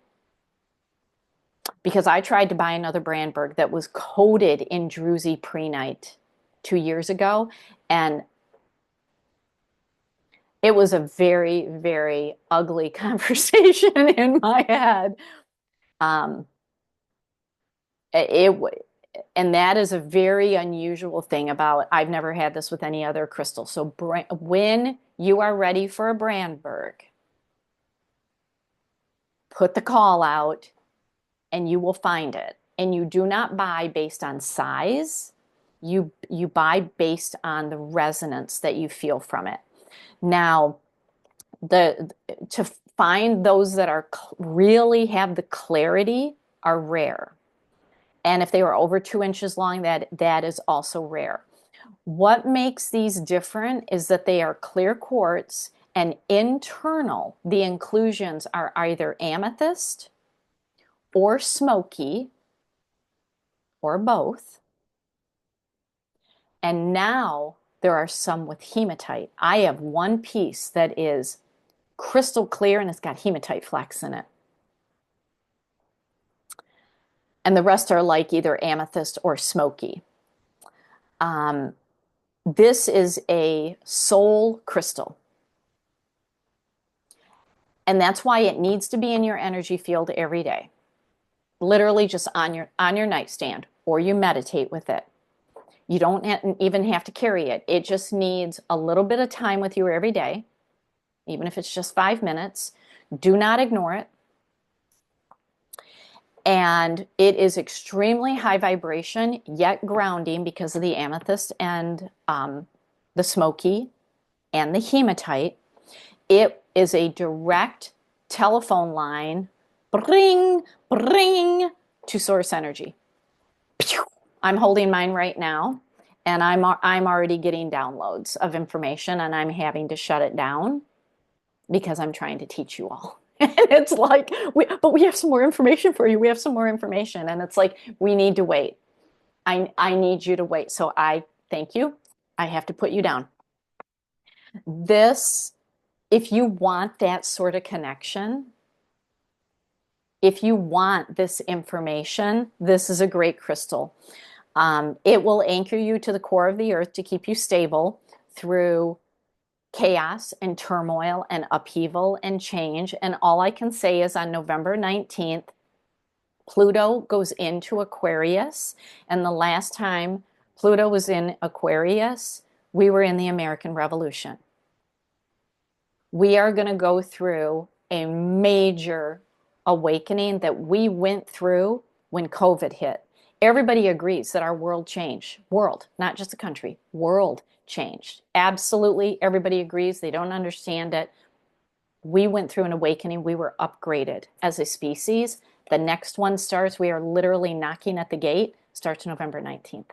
Because I tried to buy another Brandberg that was coated in druzy prehnite 2 years ago, and it was a very, very ugly conversation in my head. And that is a very unusual thing about, I've never had this with any other crystal. So when you are ready for a Brandberg, put the call out and you will find it. And you do not buy based on size. You buy based on the resonance that you feel from it. Now, to find those that are really have the clarity are rare. And if they were over 2 inches long, that is also rare. What makes these different is that they are clear quartz, and internal, the inclusions are either amethyst or smoky or both. And now there are some with hematite. I have one piece that is crystal clear and it's got hematite flecks in it. And the rest are like either amethyst or smoky. This is a soul crystal. And that's why it needs to be in your energy field every day. Literally just on your nightstand, or you meditate with it. You don't even have to carry it. It just needs a little bit of time with you every day. even if it's just 5 minutes. Do not ignore it. And it is extremely high vibration, yet grounding because of the amethyst and the smoky and the hematite. It is a direct telephone line, bring, bring, to source energy. I'm holding mine right now, and I'm already getting downloads of information, and I'm having to shut it down because I'm trying to teach you all. And it's like, but we have some more information for you. We have some more information. And it's like, we need to wait. I need you to wait. So I thank you. I have to put you down. This, if you want that sort of connection, if you want this information, this is a great crystal. It will anchor you to the core of the earth to keep you stable through chaos and turmoil and upheaval and change. And all I can say is on November 19th, Pluto goes into Aquarius. And the last time Pluto was in Aquarius, we were in the American Revolution. We are going to go through a major awakening that we went through when COVID hit. Everybody agrees that our world changed. World, not just the country, world changed. Absolutely, everybody agrees. They don't understand it. We went through an awakening. We were upgraded as a species. The next one starts, we are literally knocking at the gate, starts November 19th.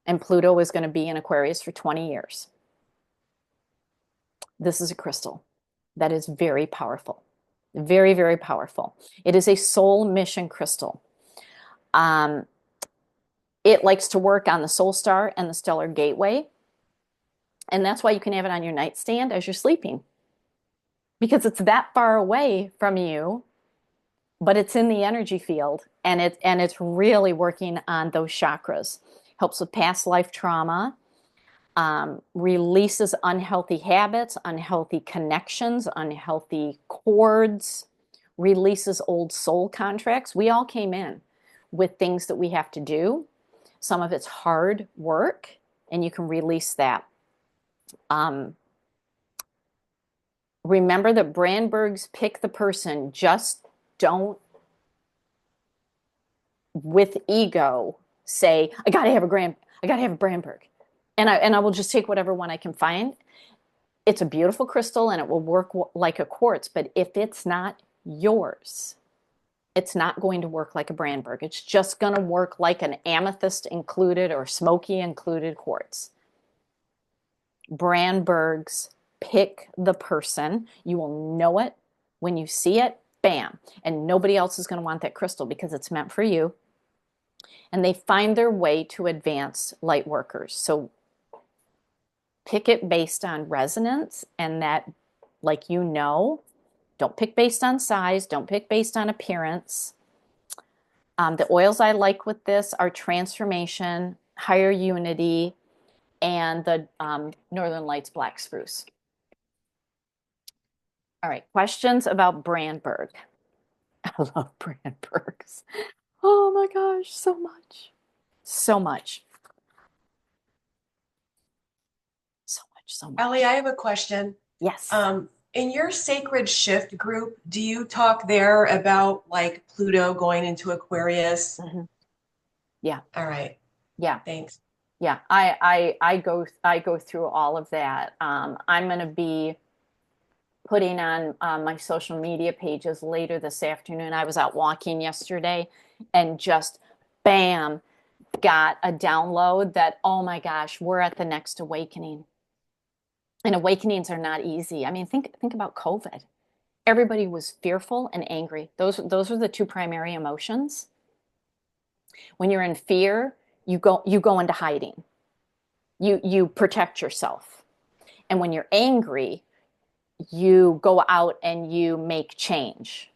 And Pluto is going to be in Aquarius for 20 years. This is a crystal that is very powerful. Very, very powerful. It is a soul mission crystal. It likes to work on the soul star and the stellar gateway. And that's why you can have it on your nightstand as you're sleeping. Because it's that far away from you, but it's in the energy field, and it's really working on those chakras. Helps with past life trauma, releases unhealthy habits, unhealthy connections, unhealthy cords, releases old soul contracts. We all came in with things that we have to do. Some of it's hard work, and you can release that. Remember that Brandberg's pick the person. Just don't, with ego, say, I gotta have a Brandberg. And I will just take whatever one I can find. It's a beautiful crystal and it will work like a quartz, but if it's not yours, it's not going to work like a Brandberg. It's just going to work like an amethyst included or smoky included quartz. Brandbergs, pick the person. You will know it when you see it, bam. And nobody else is going to want that crystal because it's meant for you. And they find their way to advanced light workers. So pick it based on resonance, and that, like, don't pick based on size, don't pick based on appearance. The oils I like with this are Transformation, Higher Unity, and the Northern Lights Black Spruce. All right, questions about Brandberg. I love Brandbergs. Oh my gosh, so much. So much. So much, so much. Ellie, I have a question. Yes. In your Sacred Shift group, do you talk there about like Pluto going into Aquarius? Mm-hmm. Yeah. All right. Yeah. Thanks. Yeah. I go through all of that. I'm going to be putting on my social media pages later this afternoon. I was out walking yesterday and just bam, got a download that, oh my gosh, we're at the next awakening. And awakenings are not easy. I mean, think about COVID. Everybody was fearful and angry. Those are the two primary emotions. When you're in fear, you go into hiding. You protect yourself. And when you're angry, you go out and you make change.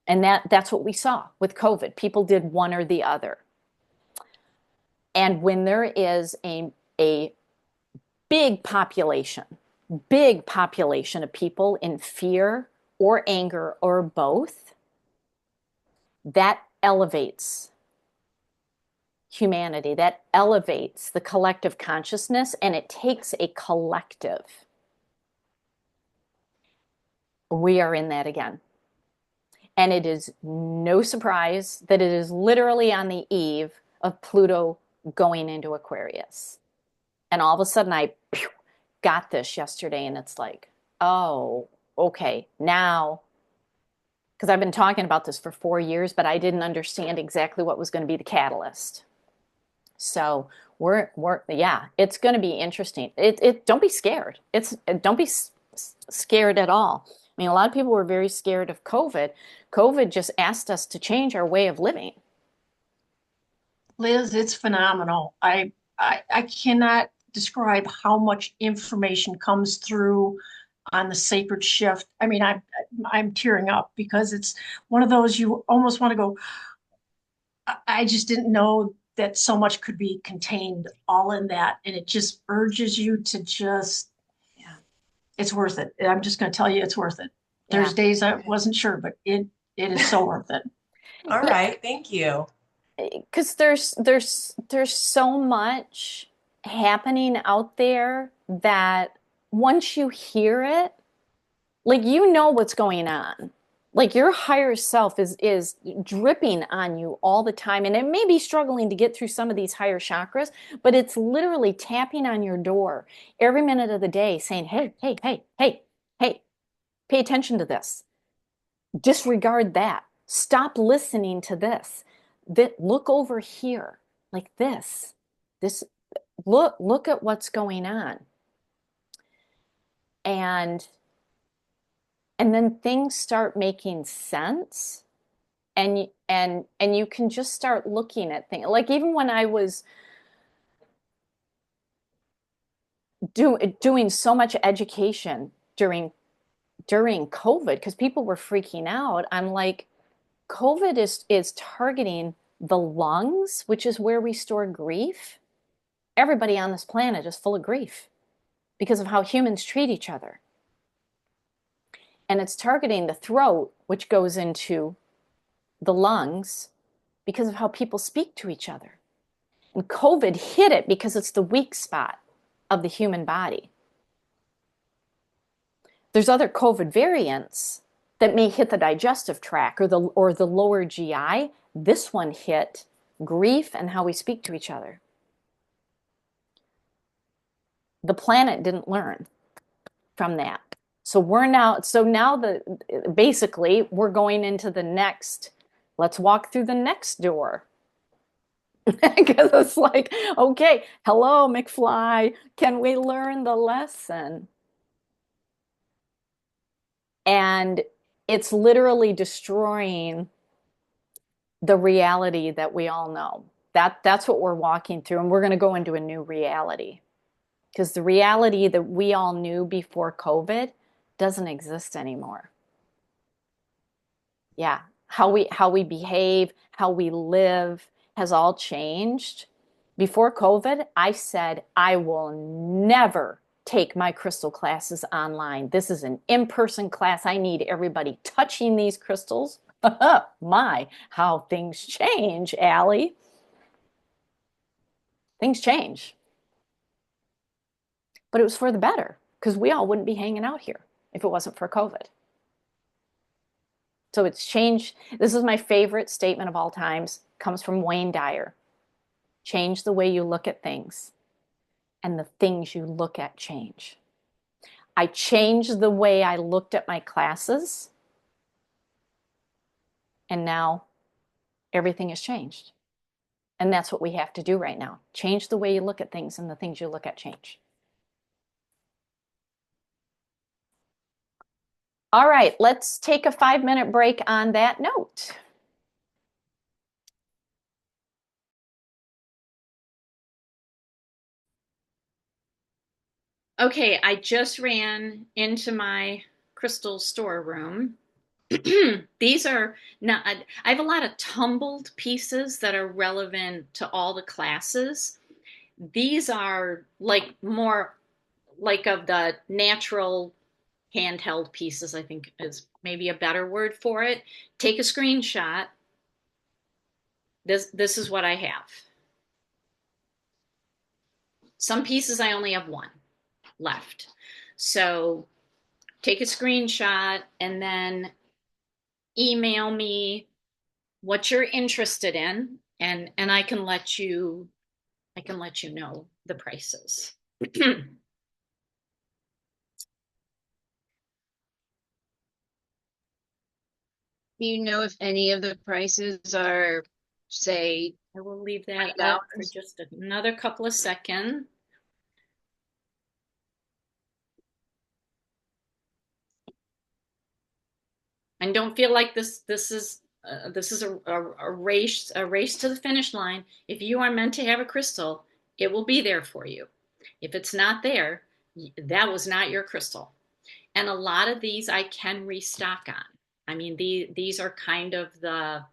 And that's what we saw with COVID. People did one or the other. And when there is a big population of people in fear or anger or both, that elevates humanity, that elevates the collective consciousness, and it takes a collective We are in that again. And it is no surprise that it is literally on the eve of Pluto going into Aquarius. And all of a sudden I got this yesterday and it's like, oh, okay, now, because I've been talking about this for 4 years, but I didn't understand exactly what was going to be the catalyst. So yeah, it's going to be interesting. Don't be scared. Don't be scared at all. I mean, a lot of people were very scared of COVID. COVID just asked us to change our way of living. Liz, it's phenomenal. I cannot describe how much information comes through on the sacred shift. I mean, I'm tearing up because it's one of those you almost want to go, I just didn't know that so much could be contained all in that. And it just urges you to just, Yeah. it's worth it. I'm just going to tell you it's worth it. Yeah. There's days I wasn't sure, but it is so worth it. All right, thank you. Because there's so much happening out there that once you hear it, like you know what's going on. Like your higher self is dripping on you all the time. And it may be struggling to get through some of these higher chakras, but it's literally tapping on your door every minute of the day saying, hey, hey, hey, hey, hey, pay attention to this. Disregard that. Stop listening to this. Look over here, like this. This look at what's going on. And then things start making sense and you can just start looking at things. Like even when I was doing so much education during COVID because people were freaking out, I'm like, COVID is targeting the lungs, which is where we store grief. Everybody on this planet is full of grief because of how humans treat each other. And it's targeting the throat, which goes into the lungs because of how people speak to each other. And COVID hit it because it's the weak spot of the human body. There's other COVID variants that may hit the digestive tract or the lower GI. This one hit grief and how we speak to each other. The planet didn't learn from that. So basically we're going into the next, let's walk through the next door. Because it's like, okay, hello, McFly, can we learn the lesson? And it's literally destroying the reality that we all know. That's what we're walking through, and we're going to go into a new reality. Because the reality that we all knew before COVID doesn't exist anymore. Yeah, how we behave, how we live has all changed. Before COVID, I said I will never take my crystal classes online. This is an in-person class. I need everybody touching these crystals. My, how things change, Allie. Things change. But it was for the better because we all wouldn't be hanging out here if it wasn't for COVID. So it's changed. This is my favorite statement of all times. Comes from Wayne Dyer. Change the way you look at things, and the things you look at change. I changed the way I looked at my classes, and now everything has changed. And that's what we have to do right now. Change the way you look at things, and the things you look at change. All right, let's take a 5-minute break on that note. Okay, I just ran into my crystal storeroom. These are not, I have a lot of tumbled pieces that are relevant to all the classes. These are like more like of the natural handheld pieces, I think is maybe a better word for it. Take a screenshot. This is what I have. Some pieces I only have one left. So take a screenshot and then email me what you're interested in, and I can let you know the prices. Do you know if any of the prices are, say, I will leave that up for just another couple of seconds. And don't feel like this is a race to the finish line. If you are meant to have a crystal, it will be there for you. If it's not there, that was not your crystal. And a lot of these I can restock on. I mean, these are kind of the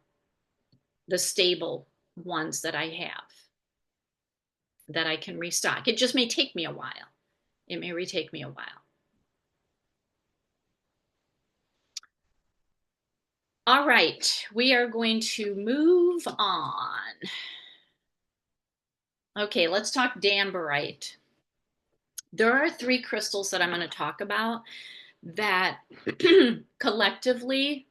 stable ones that I have that I can restock. It just may take me a while. It may retake me a while. All right, we are going to move on. Okay, let's talk danburite. There are 3 crystals that I'm going to talk about that collectively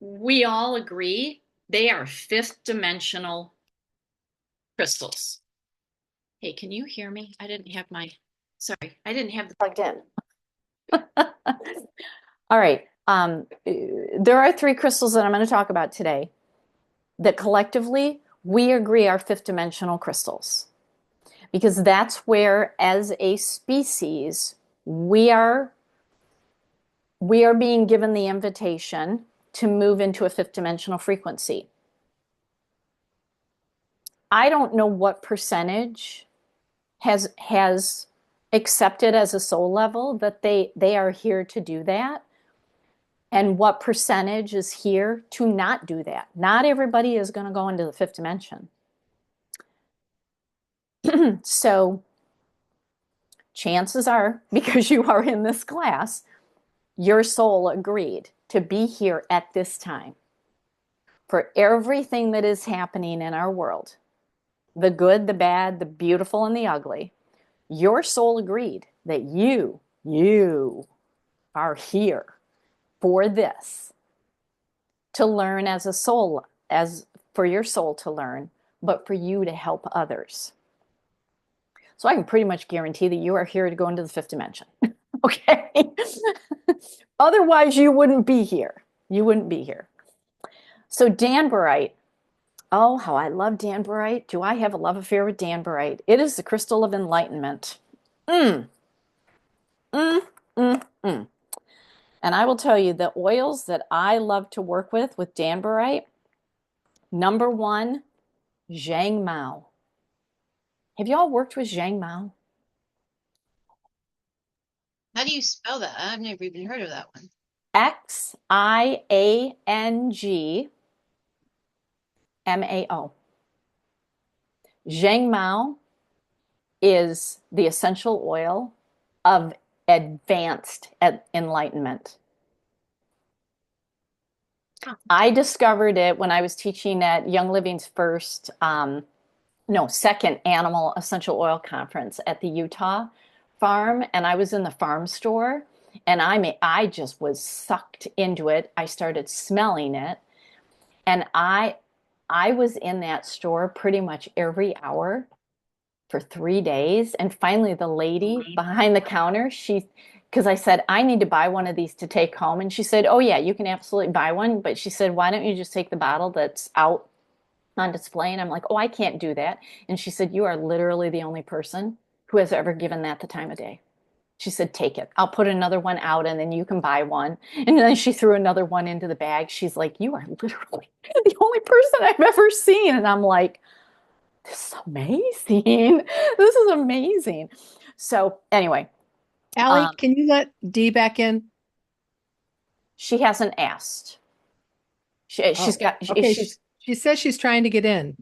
we all agree they are 5th dimensional crystals. Hey, can you hear me? I didn't have the plugged in. All right. There are 3 crystals that I'm going to talk about today that collectively we agree are 5th dimensional crystals, because that's where, as a species, we are being given the invitation to move into a 5th dimensional frequency. I don't know what percentage has accepted as a soul level that they are here to do that, and what percentage is here to not do that. Not everybody is going to go into the 5th dimension. So chances are, because you are in this class, your soul agreed to be here at this time. For everything that is happening in our world, the good, the bad, the beautiful, and the ugly, your soul agreed that you are here for this, to learn as a soul, as for your soul to learn, but for you to help others. So I can pretty much guarantee that you are here to go into the 5th dimension. Okay? Otherwise, you wouldn't be here. You wouldn't be here. So danburite. Oh, how I love danburite. Do I have a love affair with danburite? It is the crystal of enlightenment. And I will tell you, the oils that I love to work with danburite, number 1, Zhang Mao. Have you all worked with Zhang Mao? how do you spell that? I've never even heard of that one. Xiangmao. Zhang Mao is the essential oil of advanced enlightenment. I discovered it when I was teaching at Young Living's second animal essential oil conference at the Utah farm, and I was in the farm store, and I just was sucked into it. I started smelling it, and I was in that store pretty much every hour for 3 days. And finally, the lady behind the counter, because I said, I need to buy one of these to take home. And she said, oh, yeah, you can absolutely buy one. But she said, why don't you just take the bottle that's out on display? And I'm like, oh, I can't do that. And she said, you are literally the only person who has ever given that the time of day. She said, take it. I'll put another one out and then you can buy one. And then she threw another one into the bag. She's like, you are literally the only person I've ever seen. And I'm like, this is amazing. This is amazing. So anyway. Allie, can you let Dee back in? She hasn't asked. She's got. Okay. She says she's trying to get in.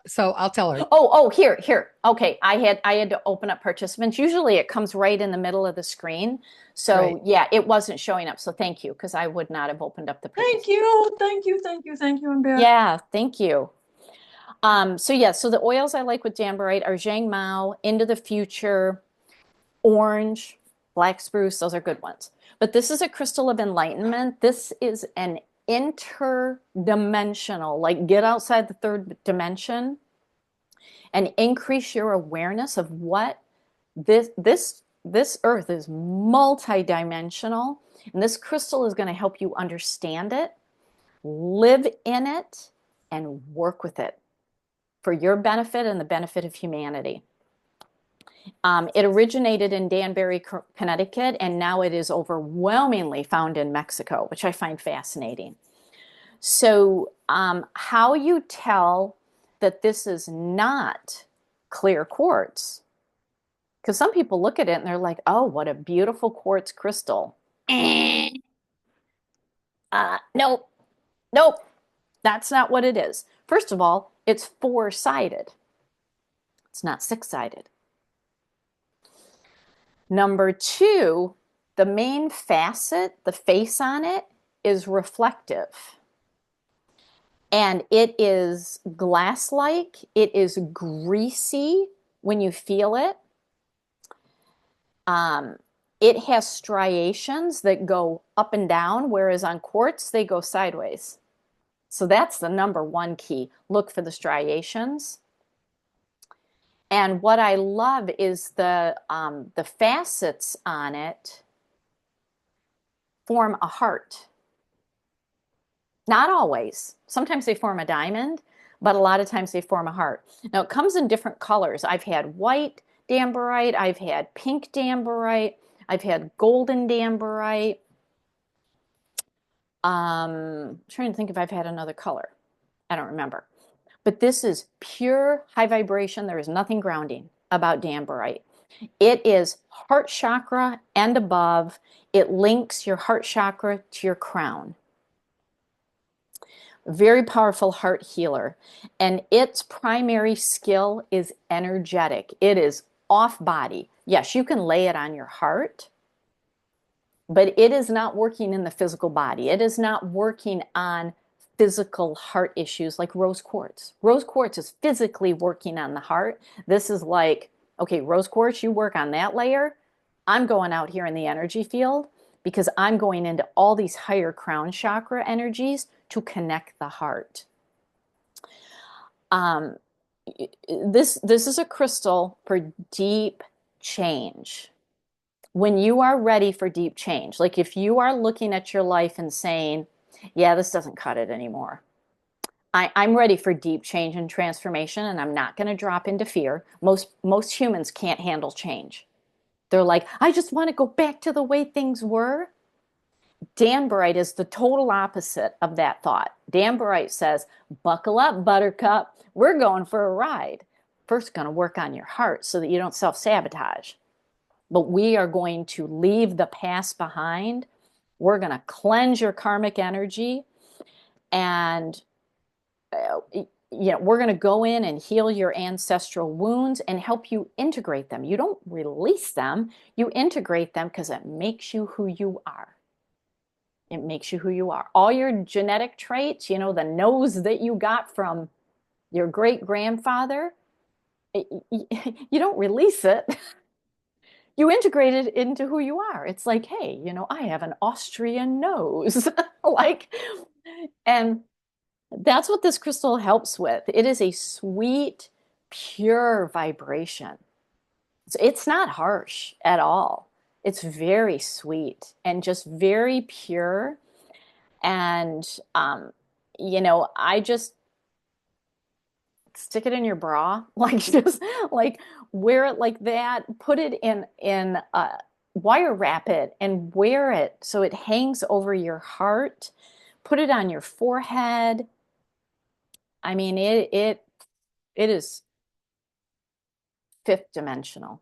So I'll tell her. Here. Okay, I had to open up participants. Usually it comes right in the middle of the screen. So right. Yeah, it wasn't showing up. So thank you, because I would not have opened up the participants. Thank you, I'm back. Yeah, thank you. So the oils I like with danburite are Zhang Mao, Into the Future, Orange, black spruce, those are good ones. But this is a crystal of enlightenment. This is an interdimensional, like get outside the third dimension and increase your awareness of what this earth is multidimensional, and this crystal is going to help you understand it, live in it, and work with it for your benefit and the benefit of humanity. It originated in Danbury, Connecticut, and now it is overwhelmingly found in Mexico, which I find fascinating. So, how you tell that this is not clear quartz? Because some people look at it and they're like, oh, what a beautiful quartz crystal. Nope, nope, that's not what it is. First of all, it's four-sided. It's not six-sided. Number two, the main facet, the face on it, is reflective. And it is glass-like. It is greasy when you feel it. It has striations that go up and down, whereas on quartz, they go sideways. So that's the number one key. Look for the striations. And what I love is the facets on it form a heart. Not always. Sometimes they form a diamond, but a lot of times they form a heart. Now, it comes in different colors. I've had white dambarite, I've had pink dambarite, I've had golden dambarite. I'm trying to think if I've had another color. I don't remember. But this is pure high vibration. There is nothing grounding about dambarite. It is heart chakra and above. It links your heart chakra to your crown. Very powerful heart healer. And its primary skill is energetic. It is off body. Yes, you can lay it on your heart, but it is not working in the physical body. It is not working on physical heart issues like rose quartz. Rose quartz is physically working on the heart. This is like, okay, rose quartz, you work on that layer. I'm going out here in the energy field because I'm going into all these higher crown chakra energies to connect the heart. This is a crystal for deep change. When you are ready for deep change, like if you are looking at your life and saying, yeah, this doesn't cut it anymore. I'm ready for deep change and transformation, and I'm not going to drop into fear. Most humans can't handle change. They're like, I just want to go back to the way things were. Danbarite is the total opposite of that thought. Danbarite says, buckle up, buttercup. We're going for a ride. First, going to work on your heart so that you don't self-sabotage. But we are going to leave the past behind. We're going to cleanse your karmic energy, and we're going to go in and heal your ancestral wounds and help you integrate them. You don't release them, you integrate them because it makes you who you are. It makes you who you are. All your genetic traits, the nose that you got from your great grandfather, you don't release it. You integrate it into who you are. It's like, hey, I have an Austrian nose. And that's what this crystal helps with. It is a sweet, pure vibration. It's not harsh at all. It's very sweet and just very pure. And, I just stick it in your bra, just wear it like that, put it in wire wrap it and wear it so it hangs over your heart, put it on your forehead. I mean, it is fifth dimensional.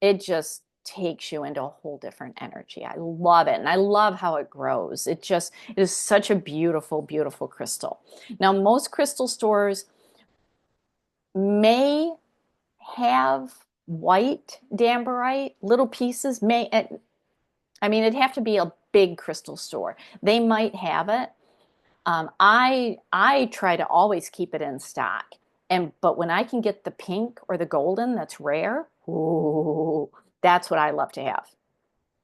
It just takes you into a whole different energy. I love it. And I love how it grows. It is such a beautiful, beautiful crystal. Now, most crystal stores may have white dambarite, little pieces. It'd have to be a big crystal store. They might have it. I try to always keep it in stock. But when I can get the pink or the golden that's rare, ooh, That's what I love to have.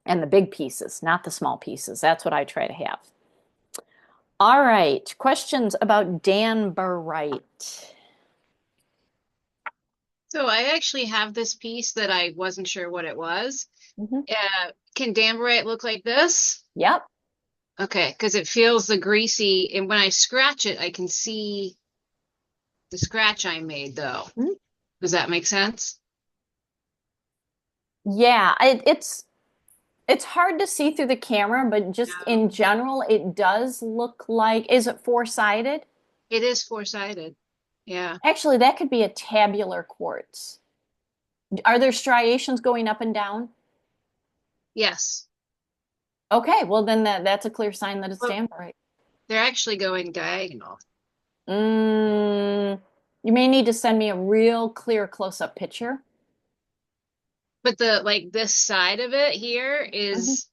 And the big pieces, not the small pieces. That's what I try to have. All right, questions about danburite. So I actually have this piece that I wasn't sure what it was. Mhm. Can Danburite look like this? Yep. Okay, because it feels the greasy, and when I scratch it, I can see the scratch I made, though. Mhm. Does that make sense? Yeah, it's hard to see through the camera, but just Yeah. in general, it does look like, is it four-sided? It is four-sided. Yeah. Actually, that could be a tabular quartz. Are there striations going up and down? Yes. Okay, well then that's a clear sign that it's Well, danburite. they're actually going diagonal. Mm, you may need to send me a real clear close-up picture. But the like this side of it here Mhm.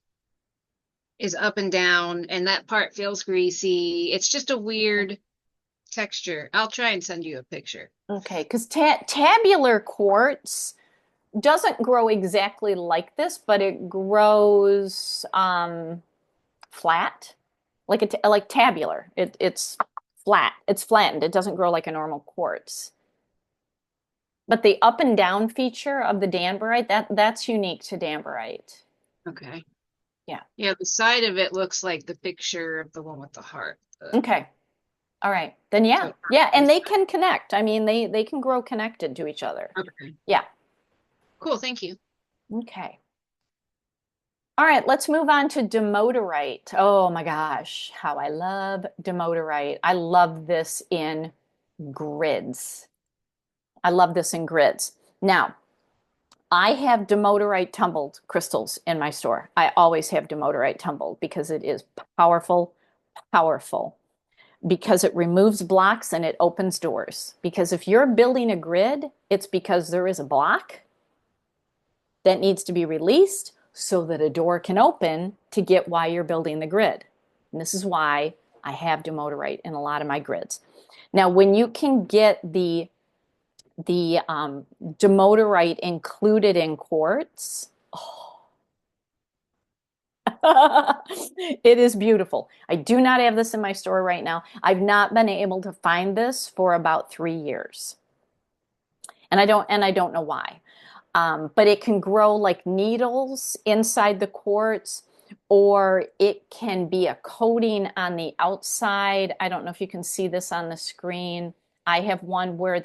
is up and down, and that part feels greasy. It's just a weird texture. I'll try and send you a picture. Okay, because tabular quartz doesn't grow exactly like this, but it grows flat, like tabular. It's flat. It's flattened. It doesn't grow like a normal quartz. But the up and down feature of the danburite, that's unique to danburite. Okay. Yeah. Yeah, the side of it looks like the picture of the one with the heart. Okay. All right. Then yeah. So Yeah, and this they can connect. I mean, they can grow connected to each other. okay. Yeah. Cool, thank you. Okay. All right, let's move on to demoderite. Oh my gosh, how I love demoderite. I love this in grids. I love this in grids. Now, I have demoderite tumbled crystals in my store. I always have demoderite tumbled because it is powerful, powerful. Because it removes blocks and it opens doors. Because if you're building a grid, it's because there is a block that needs to be released so that a door can open to get why you're building the grid. And this is why I have demoderite in a lot of my grids. Now, when you can get the demoderite included in quartz, it is beautiful. I do not have this in my store right now. I've not been able to find this for about 3 years. And I don't know why. But it can grow like needles inside the quartz, or it can be a coating on the outside. I don't know if you can see this on the screen. I have one where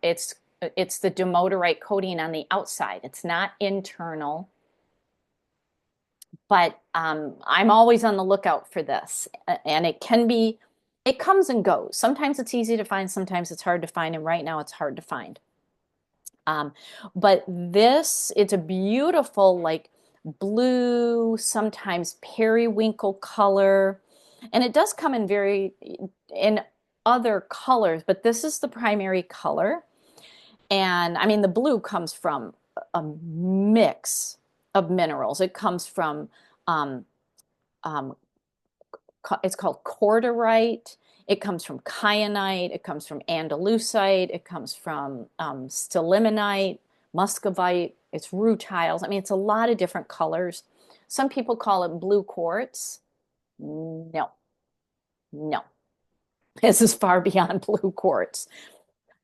it's the demoderite coating on the outside. It's not internal, but I'm always on the lookout for this. And it comes and goes. Sometimes it's easy to find, sometimes it's hard to find, and right now it's hard to find. Um, but this, it's a beautiful, like blue, sometimes periwinkle color. And it does come in other colors, but this is the primary color. And I mean, the blue comes from a mix of minerals. It comes from, um, um, it's called corderite. It comes from kyanite. It comes from andalusite. It comes from stalagmite, muscovite. It's rutiles. I mean, it's a lot of different colors. Some people call it blue quartz. No, no. This is far beyond blue quartz.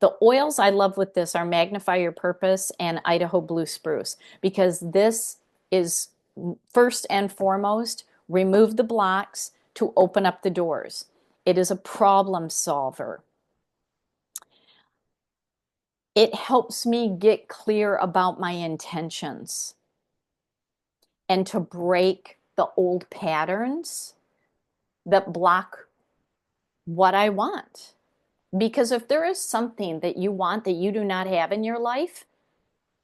The oils I love with this are Magnify Your Purpose and Idaho Blue Spruce because this is first and foremost remove the blocks to open up the doors. It is a problem solver. It helps me get clear about my intentions and to break the old patterns that block what I want. Because if there is something that you want that you do not have in your life,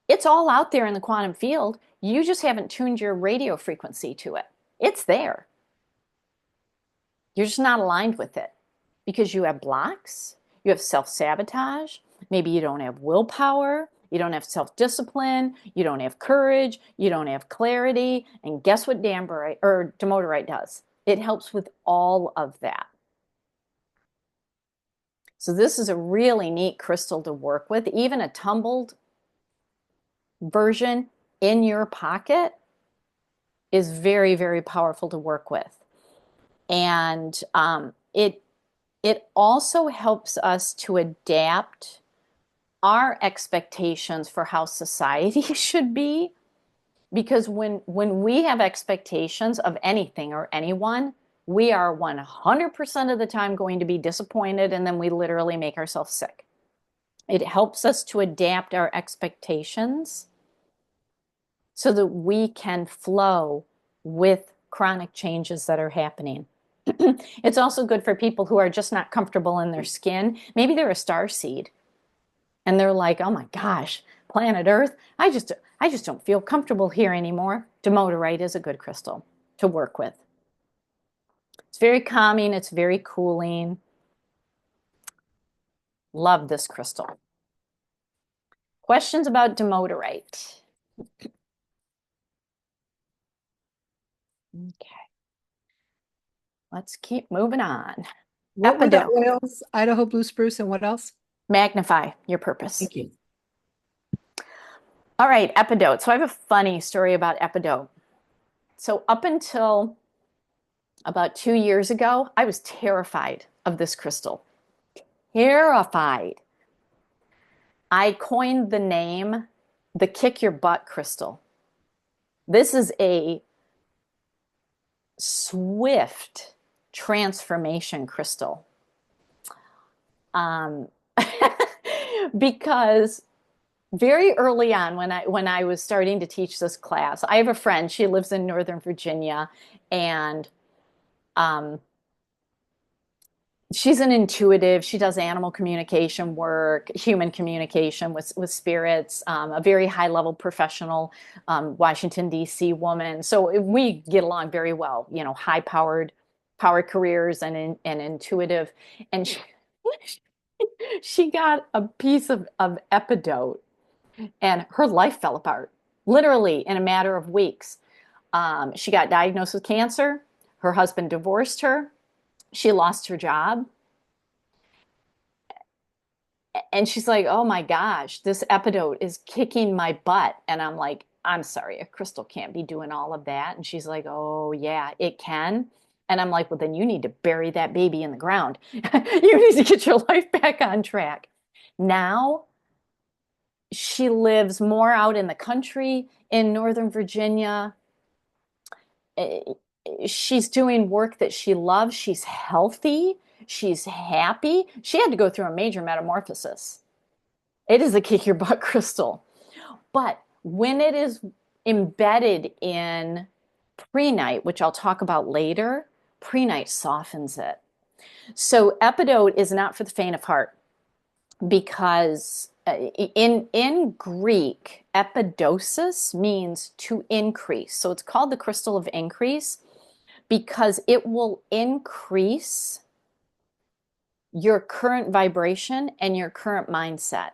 it's all out there in the quantum field. You just haven't tuned your radio frequency to it. It's there. You're just not aligned with it because you have blocks, you have self sabotage, maybe you don't have willpower, you don't have self discipline, you don't have courage, you don't have clarity. And guess what Danburite or Demoderite does? It helps with all of that. So this is a really neat crystal to work with. Even a tumbled version in your pocket is very, very powerful to work with. And it also helps us to adapt our expectations for how society should be. Because when we have expectations of anything or anyone, we are 100% of the time going to be disappointed, and then we literally make ourselves sick. It helps us to adapt our expectations so that we can flow with chronic changes that are happening. It's also good for people who are just not comfortable in their skin. Maybe they're a star seed and they're like, oh my gosh, planet Earth, I just don't feel comfortable here anymore. Demodorite is a good crystal to work with. It's very calming, it's very cooling. Love this crystal. Questions about demodorite? Okay. Let's keep moving on. What were the Epidote. oils? Idaho blue spruce and what else? Magnify your purpose. Thank you. All right, epidote. So I have a funny story about epidote. So up until about 2 years ago, I was terrified of this crystal. Terrified. I coined the name the kick your butt crystal. This is a swift transformation crystal. Because very early on when I was starting to teach this class, I have a friend, she lives in Northern Virginia, and she's an intuitive. She does animal communication work, human communication with spirits, a very high level professional Washington, D.C. woman. So we get along very well, you know, high power careers and intuitive. And she got a piece of epidote and her life fell apart literally in a matter of weeks. She got diagnosed with cancer. Her husband divorced her. She lost her job. And she's like, oh my gosh, this epidote is kicking my butt. And I'm like, I'm sorry, a crystal can't be doing all of that. And she's like, oh yeah, it can. And I'm like, well, then you need to bury that baby in the ground. You need to get your life back on track. Now she lives more out in the country in Northern Virginia. She's doing work that she loves. She's healthy. She's happy. She had to go through a major metamorphosis. It is a kick your butt crystal. But when it is embedded in prehnite, which I'll talk about later, prehnite softens it. So epidote is not for the faint of heart because in Greek, epidosis means to increase. So it's called the crystal of increase because it will increase your current vibration and your current mindset.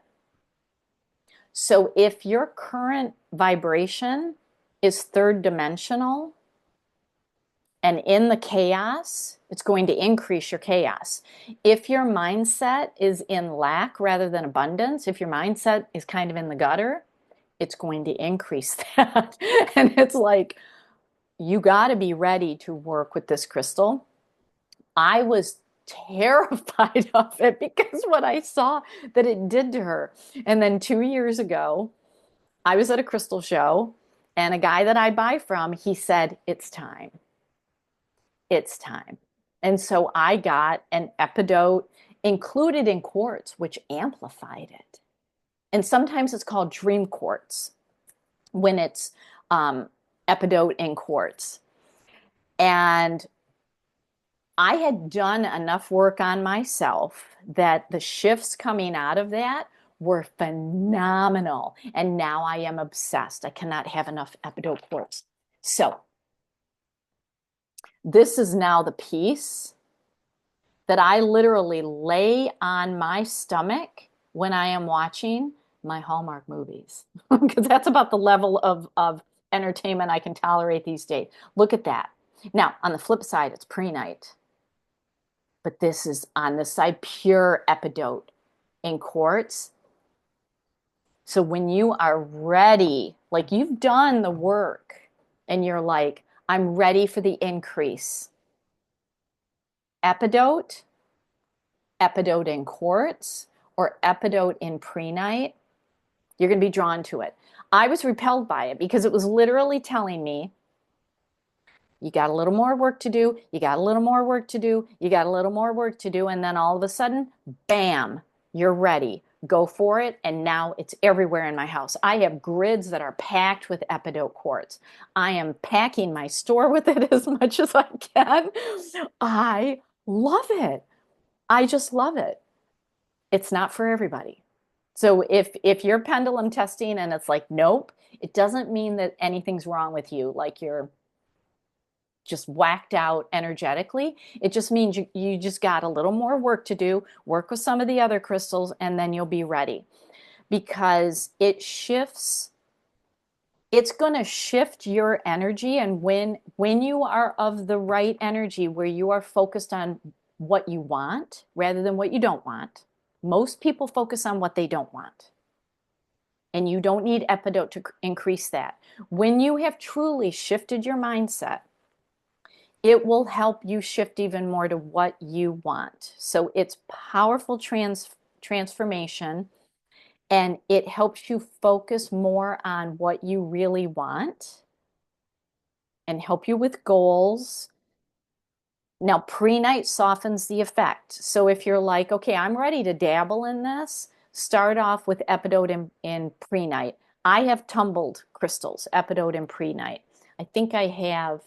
So if your current vibration is third dimensional and in the chaos, it's going to increase your chaos. If your mindset is in lack rather than abundance, if your mindset is kind of in the gutter, it's going to increase that. And it's like, you got to be ready to work with this crystal. I was terrified of it because what I saw that it did to her. And then 2 years ago, I was at a crystal show and a guy that I buy from, he said, it's time. It's time. And so I got an epidote included in quartz, which amplified it. And sometimes it's called dream quartz when it's epidote in quartz. And I had done enough work on myself that the shifts coming out of that were phenomenal. And now I am obsessed. I cannot have enough epidote quartz. So this is now the piece that I literally lay on my stomach when I am watching my Hallmark movies, because that's about the level of entertainment I can tolerate these days. Look at that. Now, on the flip side, it's prehnite. But this is on this side, pure epidote in quartz. So when you are ready, Like you've done the work and you're like, I'm ready for the increase. Epidote, epidote in quartz, or epidote in prehnite, you're going to be drawn to it. I was repelled by it because it was literally telling me, you got a little more work to do, you got a little more work to do, you got a little more work to do, and then all of a sudden, bam, you're ready. Go for it, and now it's everywhere in my house. I have grids that are packed with epidote quartz. I am packing my store with it as much as I can. I love it. I just love it. It's not for everybody. So if you're pendulum testing and it's like, nope, it doesn't mean that anything's wrong with you, like you're just whacked out energetically. It just means you just got a little more work to do, work with some of the other crystals, and then you'll be ready. Because it shifts, it's going to shift your energy. And when you are of the right energy, where you are focused on what you want rather than what you don't want, most people focus on what they don't want. And you don't need epidote to increase that. When you have truly shifted your mindset, it will help you shift even more to what you want. So it's powerful transformation, and it helps you focus more on what you really want and help you with goals. Now, prehnite softens the effect. So if you're like, okay, I'm ready to dabble in this, start off with epidote in prehnite. I have tumbled crystals, epidote and prehnite. I think I have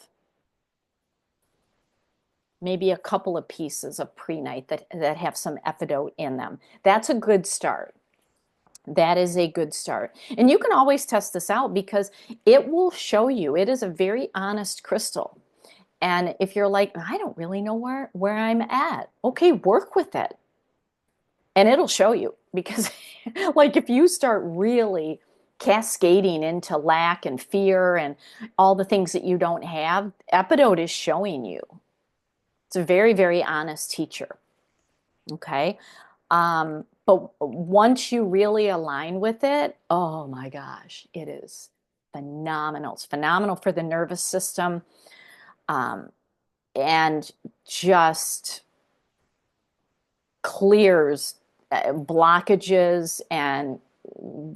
maybe a couple of pieces of prehnite that have some epidote in them. That's a good start. That is a good start. And you can always test this out because it will show you. It is a very honest crystal. And if you're like, I don't really know where I'm at, okay, work with it. And it'll show you because like if you start really cascading into lack and fear and all the things that you don't have, epidote is showing you. It's a very, very honest teacher. Okay. But once you really align with it, oh my gosh, it is phenomenal. It's phenomenal for the nervous system, and just clears blockages and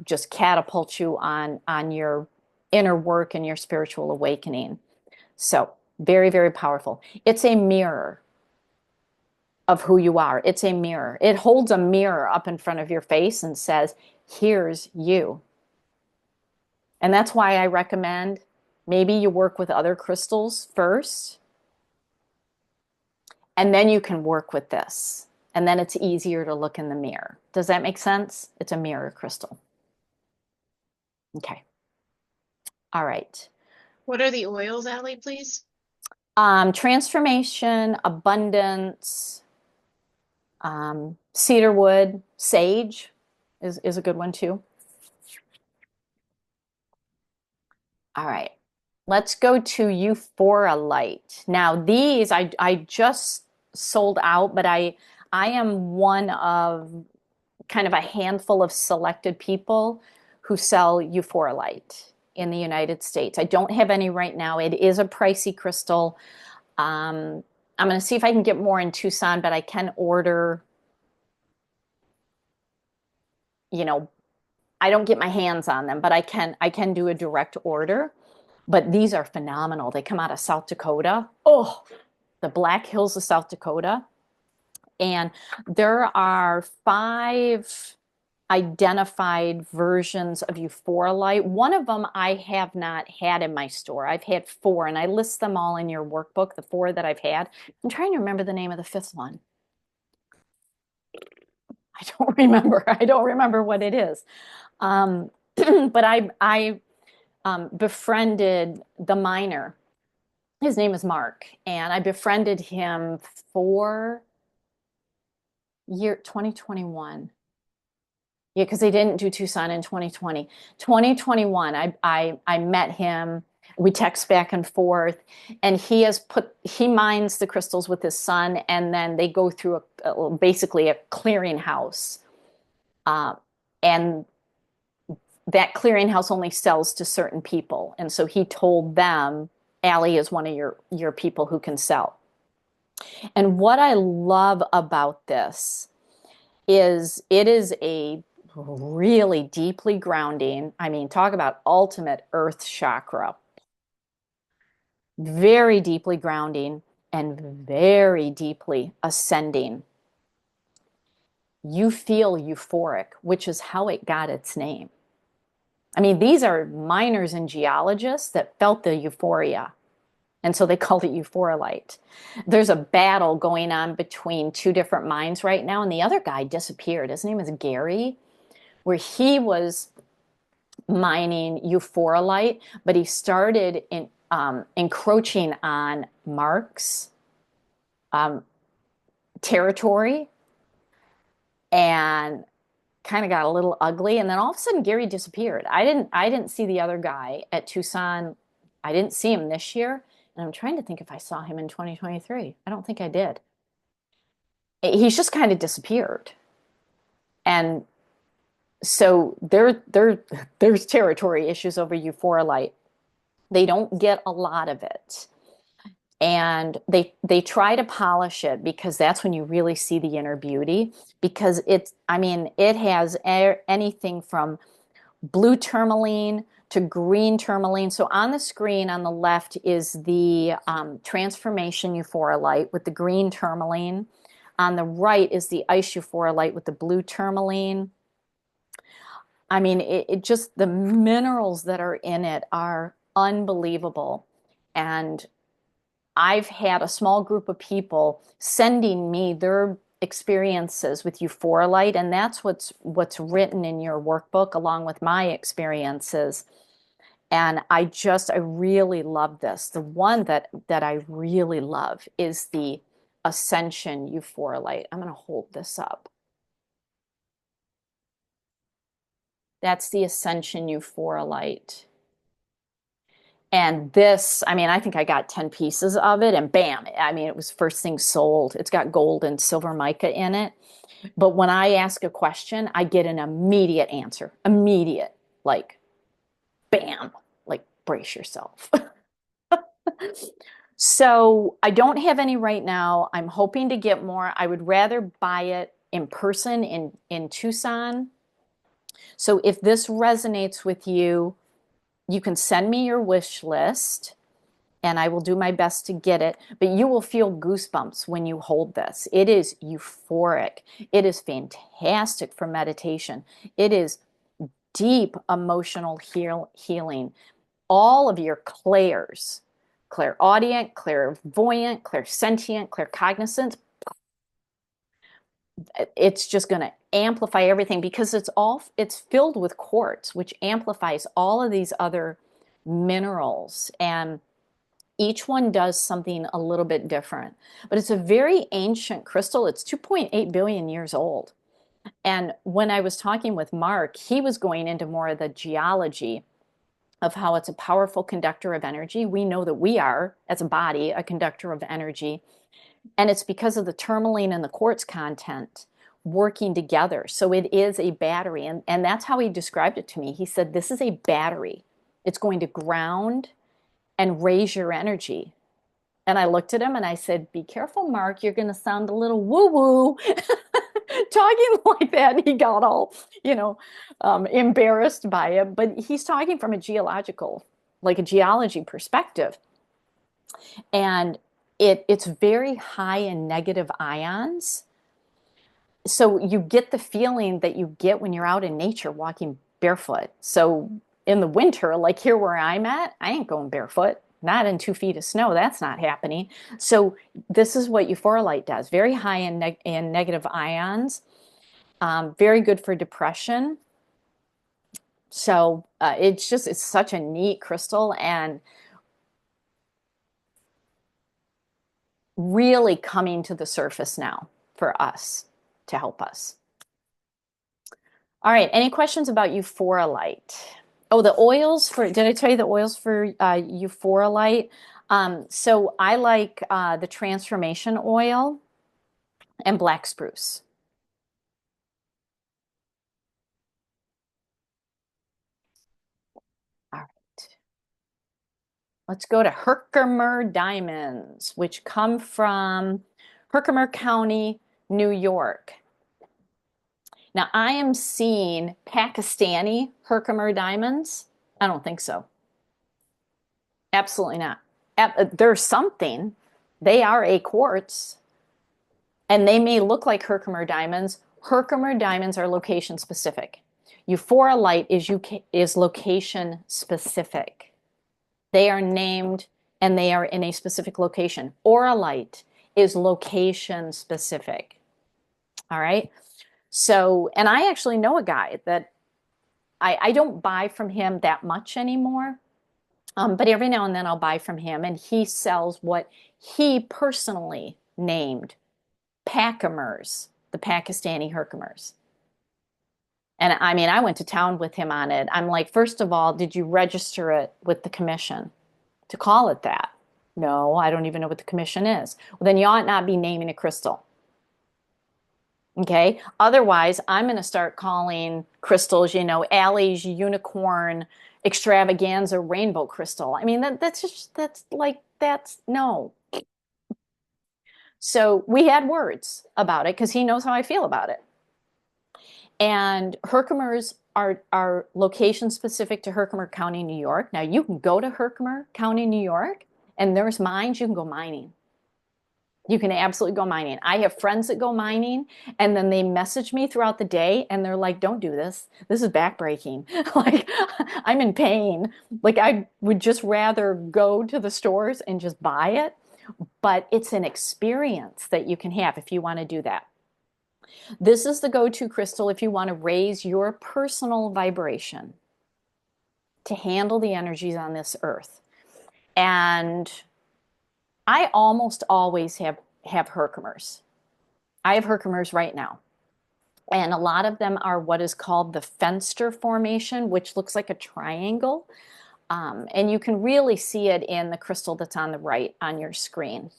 just catapults you on your inner work and your spiritual awakening. So very, very powerful. It's a mirror of who you are. It's a mirror. It holds a mirror up in front of your face and says, here's you. And that's why I recommend maybe you work with other crystals first, and then you can work with this. And then it's easier to look in the mirror. Does that make sense? It's a mirror crystal. Okay. All right. What are the oils, Allie, please? Transformation, abundance, cedarwood, sage is a good one too. All right, let's go to Euphora Light. Now these I just sold out, but I am one of kind of a handful of selected people who sell Euphora Light in the United States. I don't have any right now. It is a pricey crystal. I'm going to see if I can get more in Tucson, but I can order, you know, I don't get my hands on them, but I can do a direct order. But these are phenomenal. They come out of South Dakota. Oh, the Black Hills of South Dakota. And there are 5 identified versions of Euphora Light. One of them I have not had in my store. I've had 4, and I list them all in your workbook, the 4 that I've had. I'm trying to remember the name of the 5th one. I don't remember. I don't remember what it is. But I befriended the miner. His name is Mark, and I befriended him for year 2021. Yeah, because they didn't do Tucson in 2020. 2021, I met him. We text back and forth, and he mines the crystals with his son, and then they go through basically a clearinghouse. And that clearinghouse only sells to certain people. And so he told them, Allie is one of your people who can sell. And what I love about this is it is a really deeply grounding, I mean, talk about ultimate earth chakra, very deeply grounding and very deeply ascending. You feel euphoric, which is how it got its name. I mean, these are miners and geologists that felt the euphoria. And so they called it euphorolite. There's a battle going on between two different mines right now, and the other guy disappeared. His name is Gary, where he was mining euphorolite, but he started encroaching on Mark's territory and kind of got a little ugly. And then all of a sudden Gary disappeared. I didn't see the other guy at Tucson. I didn't see him this year. And I'm trying to think if I saw him in 2023. I don't think I did. He's just kind of disappeared. And so there's territory issues over euphorolite. They don't get a lot of it. And they try to polish it because that's when you really see the inner beauty, because it has anything from blue tourmaline to green tourmaline. So on the screen on the left is the transformation euphorolite with the green tourmaline. On the right is the ice euphorolite with the blue tourmaline. I mean, it just, the minerals that are in it are unbelievable. And I've had a small group of people sending me their experiences with euphorolite, and that's what's written in your workbook along with my experiences. And I really love this. The one that I really love is the Ascension euphorolite. I'm going to hold this up. That's the Ascension euphorolite. And this, I mean, I think I got 10 pieces of it and bam, I mean, it was first thing sold. It's got gold and silver mica in it. But when I ask a question, I get an immediate answer. Immediate, like, bam, like, brace yourself. So I don't have any right now. I'm hoping to get more. I would rather buy it in person in Tucson. So if this resonates with you, you can send me your wish list and I will do my best to get it. But you will feel goosebumps when you hold this. It is euphoric. It is fantastic for meditation. It is deep emotional healing. All of your clairs, clairaudient, clairvoyant, clairsentient, claircognizant, it's just going to amplify everything because it's filled with quartz, which amplifies all of these other minerals, and each one does something a little bit different. But it's a very ancient crystal. It's 2.8 billion years old. And when I was talking with Mark, he was going into more of the geology of how it's a powerful conductor of energy. We know that we are, as a body, a conductor of energy. And it's because of the tourmaline and the quartz content working together. So it is a battery. And that's how he described it to me. He said, this is a battery. It's going to ground and raise your energy. And I looked at him and I said, be careful, Mark. You're going to sound a little woo-woo talking like that. And he got all, embarrassed by it. But he's talking from a geology perspective. And it's very high in negative ions. So you get the feeling that you get when you're out in nature walking barefoot. So in the winter, like here where I'm at, I ain't going barefoot. Not in 2 feet of snow. That's not happening. So this is what euphorolite does. Very high in negative ions. Very good for depression. So it's such a neat crystal and really coming to the surface now for us to help us. All right. Any questions about euphorolite? Oh, the oils did I tell you the oils for euphorolite? So I like the transformation oil and black spruce. Let's go to Herkimer diamonds, which come from Herkimer County, New York. Now, I am seeing Pakistani Herkimer diamonds. I don't think so. Absolutely not. There's something. They are a quartz, and they may look like Herkimer diamonds. Herkimer diamonds are location specific. Euphorolite is location specific. They are named and they are in a specific location. Auralite is location specific. All right. So, and I actually know a guy that I don't buy from him that much anymore, but every now and then I'll buy from him, and he sells what he personally named Pakimers, the Pakistani Herkimers. And I mean, I went to town with him on it. I'm like, first of all, did you register it with the commission to call it that? No, I don't even know what the commission is. Well, then you ought not be naming a crystal. Okay. Otherwise, I'm going to start calling crystals, you know, Allie's unicorn extravaganza rainbow crystal. I mean, that's no. So we had words about it because he knows how I feel about it. And Herkimers are location specific to Herkimer County, New York. Now you can go to Herkimer County, New York, and there's mines, you can go mining. You can absolutely go mining. I have friends that go mining, and then they message me throughout the day, and they're like, don't do this. This is backbreaking. Like, I'm in pain. Like, I would just rather go to the stores and just buy it. But it's an experience that you can have if you want to do that. This is the go-to crystal if you want to raise your personal vibration to handle the energies on this earth. And I almost always have Herkimers. I have Herkimers right now. And a lot of them are what is called the Fenster formation, which looks like a triangle. And you can really see it in the crystal that's on the right on your screen.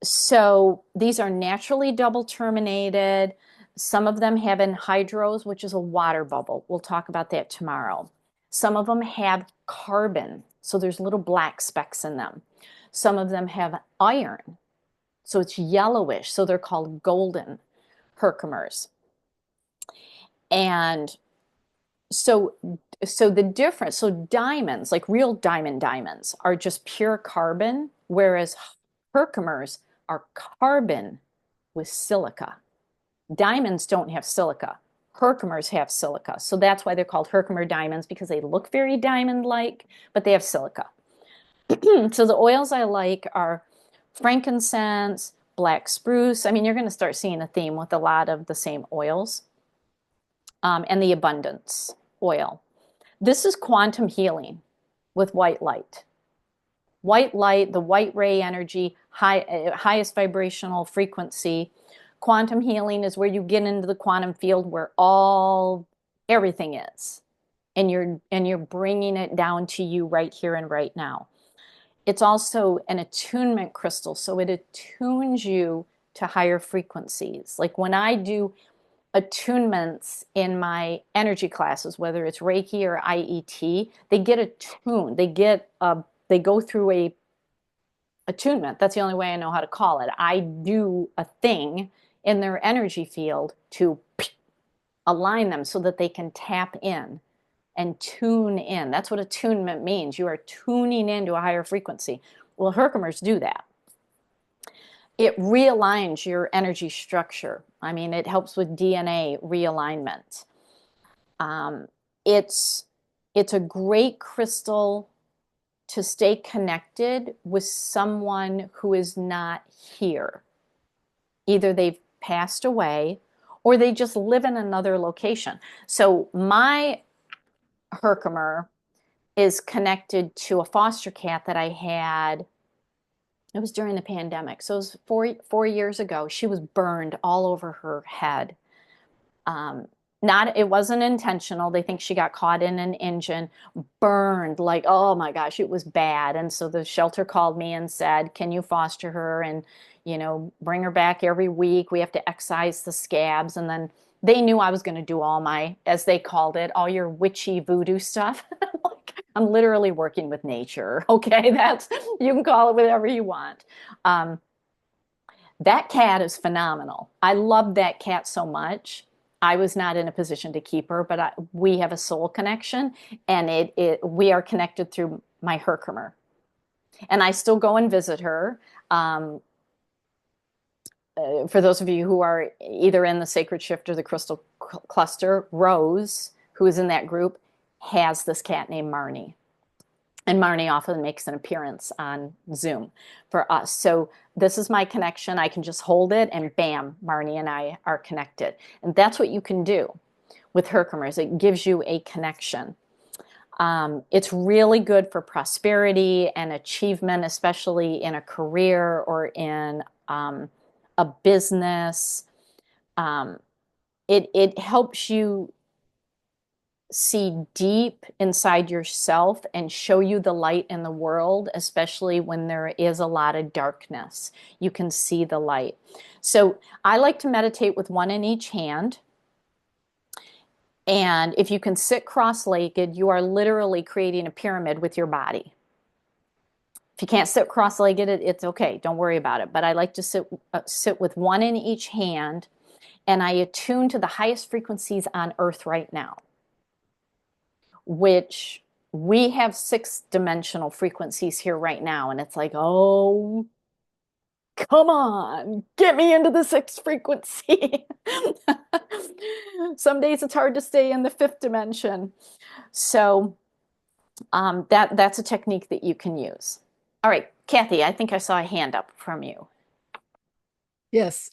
So these are naturally double terminated. Some of them have anhydrous, which is a water bubble. We'll talk about that tomorrow. Some of them have carbon, so there's little black specks in them. Some of them have iron, so it's yellowish, so they're called golden Herkimers. And so the difference, so diamonds, like real diamonds, are just pure carbon, whereas Herkimers are carbon with silica. Diamonds don't have silica. Herkimers have silica. So that's why they're called Herkimer diamonds, because they look very diamond-like, but they have silica. So the oils I like are frankincense, black spruce. I mean, you're going to start seeing a theme with a lot of the same oils. And the abundance oil. This is quantum healing with white light. White light, the white ray energy, highest vibrational frequency. Quantum healing is where you get into the quantum field where everything is, and you're bringing it down to you right here and right now. It's also an attunement crystal, so it attunes you to higher frequencies. Like when I do attunements in my energy classes, whether it's Reiki or IET, they get attuned. They go through a attunement. That's the only way I know how to call it. I do a thing in their energy field to align them so that they can tap in and tune in. That's what attunement means. You are tuning into a higher frequency. Well, Herkimers do that. It realigns your energy structure. I mean, it helps with DNA realignment. It's a great crystal to stay connected with someone who is not here. Either they've passed away or they just live in another location. So my Herkimer is connected to a foster cat that I had. It was during the pandemic. So it was four years ago. She was burned all over her head. It wasn't intentional. They think she got caught in an engine, burned like, oh my gosh, it was bad. And so the shelter called me and said, can you foster her and, bring her back every week? We have to excise the scabs. And then they knew I was going to do all my, as they called it, all your witchy voodoo stuff. Like, I'm literally working with nature. Okay, you can call it whatever you want. Um, that cat is phenomenal. I love that cat so much. I was not in a position to keep her, but we have a soul connection, and we are connected through my Herkimer. And I still go and visit her. Um, for those of you who are either in the Sacred Shift or the Crystal Cluster, Rose, who is in that group, has this cat named Marnie. And Marnie often makes an appearance on Zoom for us. So this is my connection. I can just hold it and bam, Marnie and I are connected. And that's what you can do with Herkimers. It gives you a connection. It's really good for prosperity and achievement, especially in a career or in a business. It helps you see deep inside yourself and show you the light in the world, especially when there is a lot of darkness. You can see the light. So I like to meditate with one in each hand. And if you can sit cross-legged, you are literally creating a pyramid with your body. If you can't sit cross-legged, it's okay. Don't worry about it. But I like to sit with one in each hand, and I attune to the highest frequencies on earth right now, which we have 6-dimensional frequencies here right now. And it's like, oh, come on, get me into the 6th frequency. Some days it's hard to stay in the 5th dimension. So that's a technique that you can use. All right, Kathy, I think I saw a hand up from you. Yes.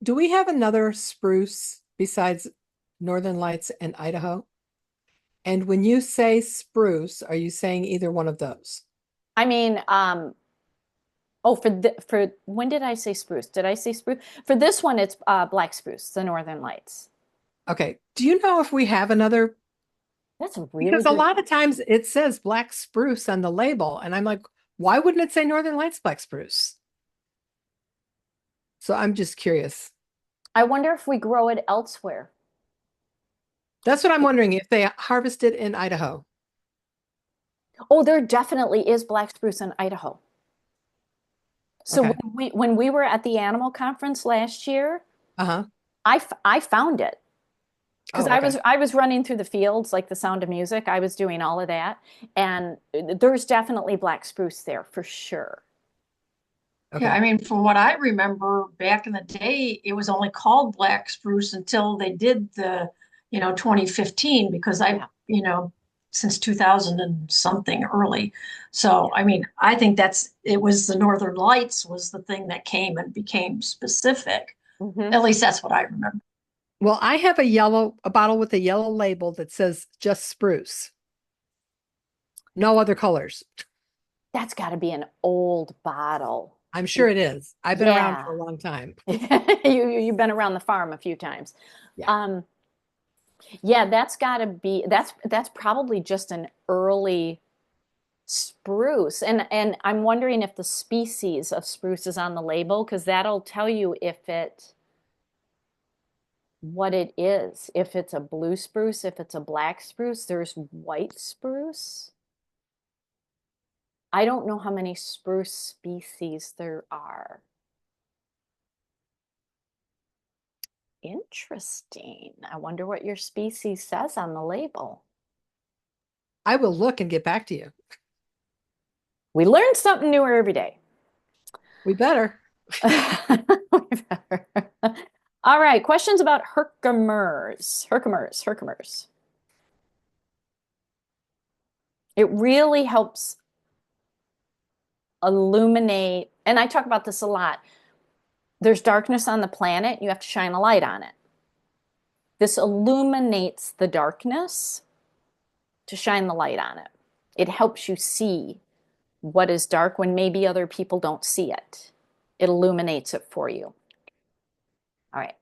Do we have another spruce besides Northern Lights and Idaho? And when you say spruce, are you saying either one of those? I mean, for when did I say spruce? Did I say spruce? For this one, it's black spruce, the Northern Lights. Okay. Do you know if we have another? That's a really Because a good. lot of times it says black spruce on the label, and I'm like, why wouldn't it say Northern Lights black spruce? So I'm just curious. I wonder if we grow it elsewhere. That's what I'm wondering, if they harvest it in Idaho. Oh, there definitely is black spruce in Idaho. So Okay. when we were at the animal conference last year, Uh-huh. I found it because Oh, okay. I was running through the fields like the Sound of Music. I was doing all of that, and there's definitely black spruce there for sure. Okay. Yeah, I mean, from what I remember back in the day, it was only called black spruce until they did the, 2015, because Yeah. since 2000 and something early. So, I mean, I think it was the Northern Lights was the thing that came and became specific. Mhm. At least that's what I remember. Well, I have a bottle with a yellow label that says just spruce. No other colors. That's got to be an old bottle. I'm sure it is. I've been around for Yeah. a long time. You've been around the farm a few times. Yeah. Yeah, that's got to be that's probably just an early spruce. And I'm wondering if the species of spruce is on the label because that'll tell you what it is. If it's a blue spruce, if it's a black spruce, there's white spruce. I don't know how many spruce species there are. Interesting. I wonder what your species says on the label. I will look and get back to you. We learn something new every day. We better. We better. All right, questions about Herkimers. Herkimers. It really helps illuminate, and I talk about this a lot. There's darkness on the planet, you have to shine a light on it. This illuminates the darkness to shine the light on it. It helps you see what is dark when maybe other people don't see it. It illuminates it for you. All right.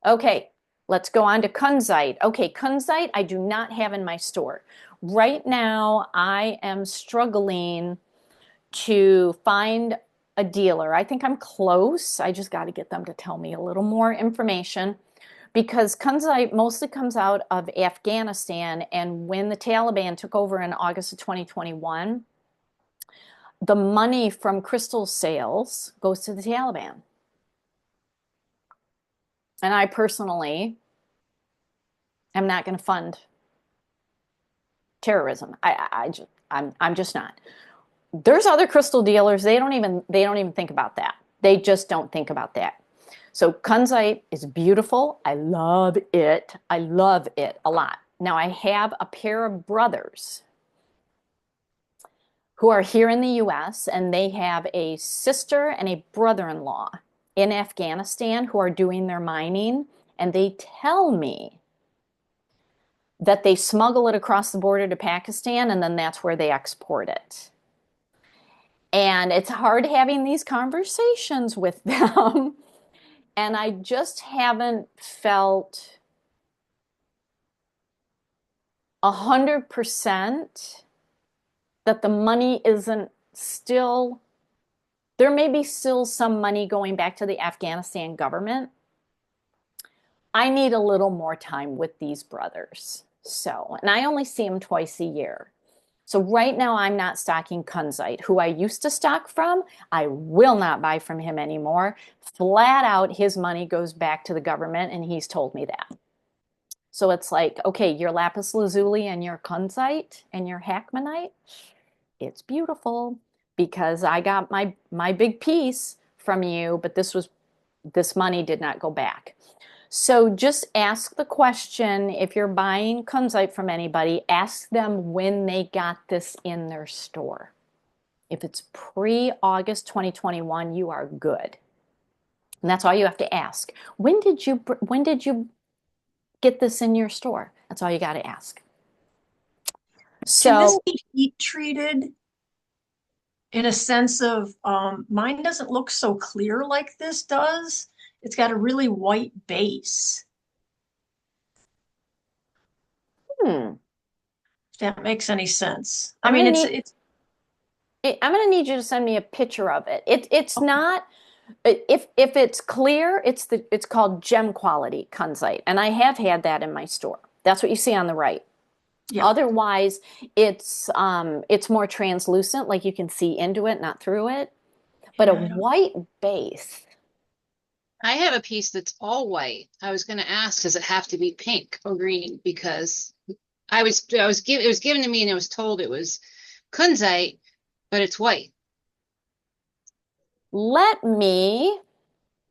Okay, let's go on to kunzite. Okay, kunzite I do not have in my store. Right now, I am struggling to find a dealer. I think I'm close. I just got to get them to tell me a little more information. because kunzite mostly comes out of Afghanistan. And when the Taliban took over in August of 2021, the money from crystal sales goes to the Taliban. And I personally am not going to fund terrorism. I'm just not. There's other crystal dealers. They don't even think about that. They just don't think about that. So kunzite is beautiful. I love it. I love it a lot. Now I have a pair of brothers who are here in the US, and they have a sister and a brother-in-law in Afghanistan who are doing their mining, and they tell me that they smuggle it across the border to Pakistan, and then that's where they export it. And it's hard having these conversations with them. And I just haven't felt 100% that the money isn't still, there may be still some money going back to the Afghanistan government. I need a little more time with these brothers. So, and I only see them twice a year. So right now I'm not stocking kunzite, who I used to stock from. I will not buy from him anymore. Flat out, his money goes back to the government, and he's told me that. So it's like, okay, your lapis lazuli and your kunzite and your hackmanite, it's beautiful because I got my big piece from you, but this money did not go back. So just ask the question, if you're buying kunzite from anybody, ask them when they got this in their store. If it's pre-August 2021, you are good. And that's all you have to ask. When did you get this in your store? That's all you got to ask. Can this So be heat treated in a sense of mine doesn't look so clear like this does. It's got a really white base. hmm, If that makes any sense. I I'm mean, gonna it's need it's I'm gonna need you to send me a picture of it. It's not, if it's clear, it's called gem quality kunzite, and I have had that in my store. That's what you see on the right. yeah. Otherwise, it's more translucent, like you can see into it, not through it. But a Yeah, I don't. white base. I have a piece that's all white. I was going to ask, does it have to be pink or green? Because it was given to me and I was told it was kunzite, but it's white. Let me.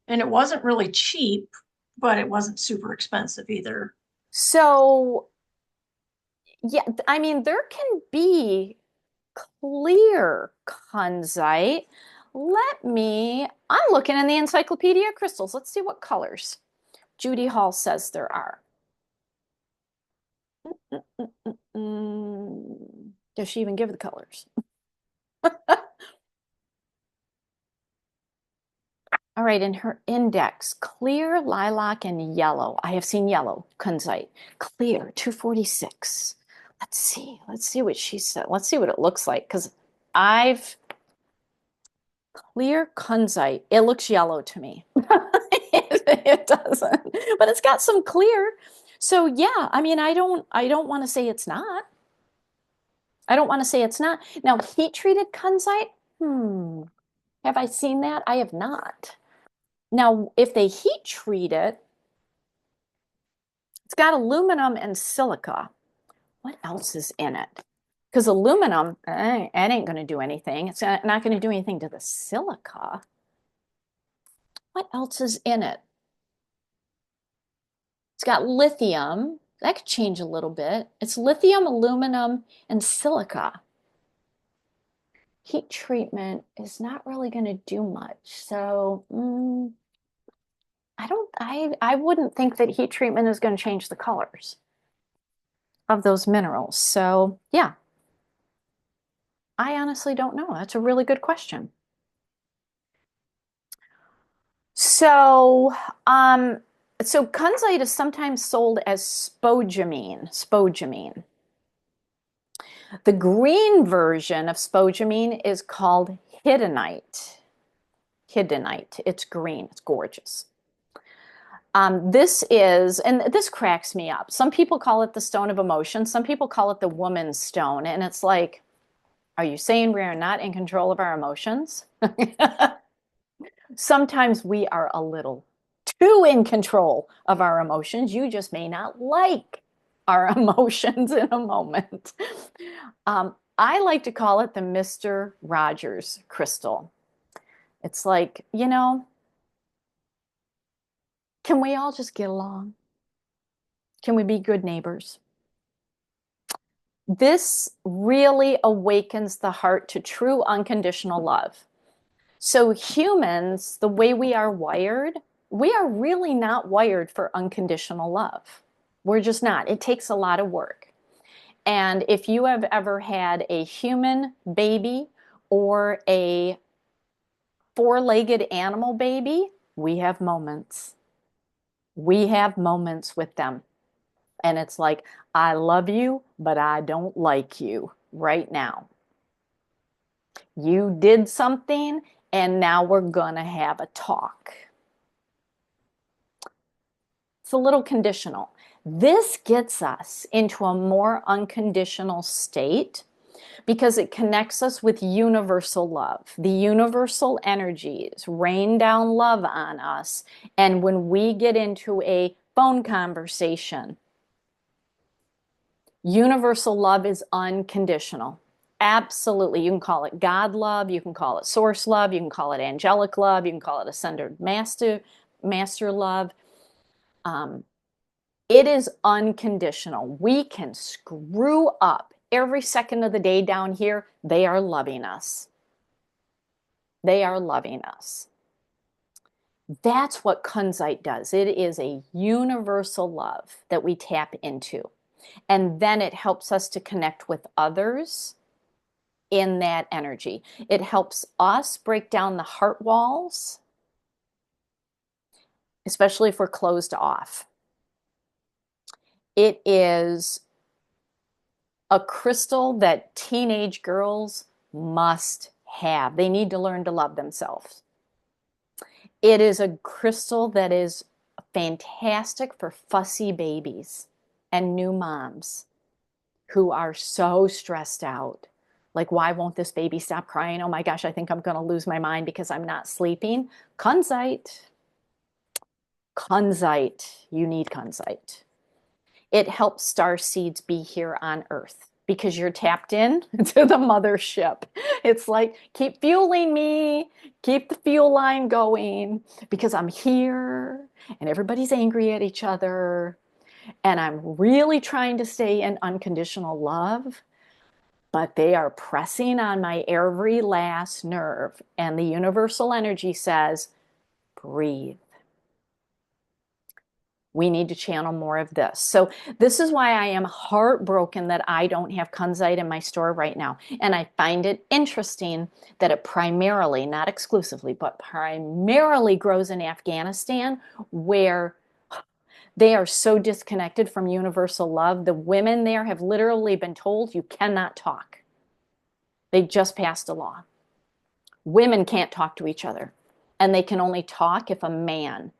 And it wasn't really cheap, but it wasn't super expensive either. So yeah, I mean, there can be clear kunzite. I'm looking in the Encyclopedia of Crystals. Let's see what colors Judy Hall says there are. Does she even give the colors? All right, in her index, clear, lilac, and yellow. I have seen yellow kunzite. Clear, 246. Let's see. Let's see what she said. Let's see what it looks like, because I've clear kunzite. It looks yellow to me. It doesn't, but it's got some clear. So yeah, I mean, I don't want to say it's not. I don't want to say it's not. Now, heat treated kunzite. Have I seen that? I have not. Now, if they heat treat it, it's got aluminum and silica. What else is in it? Because aluminum, it ain't going to do anything. It's not going to do anything to the silica. What else is in it? It's got lithium. That could change a little bit. It's lithium, aluminum, and silica. Heat treatment is not really going to do much. So I wouldn't think that heat treatment is going to change the colors of those minerals. So yeah, I honestly don't know. That's a really good question. So, so kunzite is sometimes sold as spodumene. The green version of spodumene is called hiddenite. Hiddenite. It's green. It's gorgeous. This is, and this cracks me up. Some people call it the stone of emotion. Some people call it the woman's stone. And it's like, are you saying we are not in control of our emotions? Sometimes we are a little too in control of our emotions. You just may not like our emotions in a moment. I like to call it the Mr. Rogers crystal. It's like, can we all just get along? Can we be good neighbors? This really awakens the heart to true unconditional love. So, humans, the way we are wired, we are really not wired for unconditional love. We're just not. It takes a lot of work. And if you have ever had a human baby or a four-legged animal baby, we have moments. We have moments with them. And it's like, I love you, but I don't like you right now. You did something, and now we're going to have a talk. It's a little conditional. This gets us into a more unconditional state because it connects us with universal love. The universal energies rain down love on us. And when we get into a phone conversation, universal love is unconditional. Absolutely. You can call it God love, you can call it source love, you can call it angelic love, you can call it ascended master love. It is unconditional. We can screw up every second of the day down here. They are loving us. They are loving us. That's what kunzite does. It is a universal love that we tap into. And then it helps us to connect with others in that energy. It helps us break down the heart walls, especially if we're closed off. It is a crystal that teenage girls must have. They need to learn to love themselves. It is a crystal that is fantastic for fussy babies and new moms who are so stressed out. Like, why won't this baby stop crying? Oh my gosh, I think I'm going to lose my mind because I'm not sleeping. Kunzite. Kunzite. You need kunzite. It helps star seeds be here on Earth because you're tapped in to the mothership. It's like, keep fueling me, keep the fuel line going because I'm here and everybody's angry at each other. And I'm really trying to stay in unconditional love, but they are pressing on my every last nerve. And the universal energy says, breathe. We need to channel more of this. So this is why I am heartbroken that I don't have kunzite in my store right now. And I find it interesting that it primarily, not exclusively, but primarily grows in Afghanistan, where they are so disconnected from universal love. The women there have literally been told you cannot talk. They just passed a law. Women can't talk to each other, and they can only talk if a man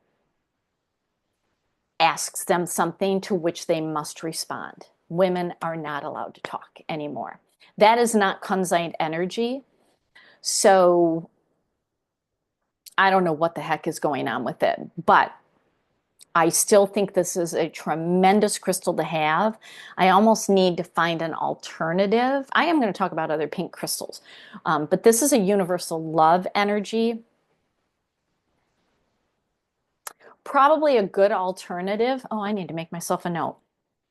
asks them something to which they must respond. Women are not allowed to talk anymore. That is not kunzite energy. So I don't know what the heck is going on with it, but I still think this is a tremendous crystal to have. I almost need to find an alternative. I am going to talk about other pink crystals, but this is a universal love energy. Probably a good alternative. Oh, I need to make myself a note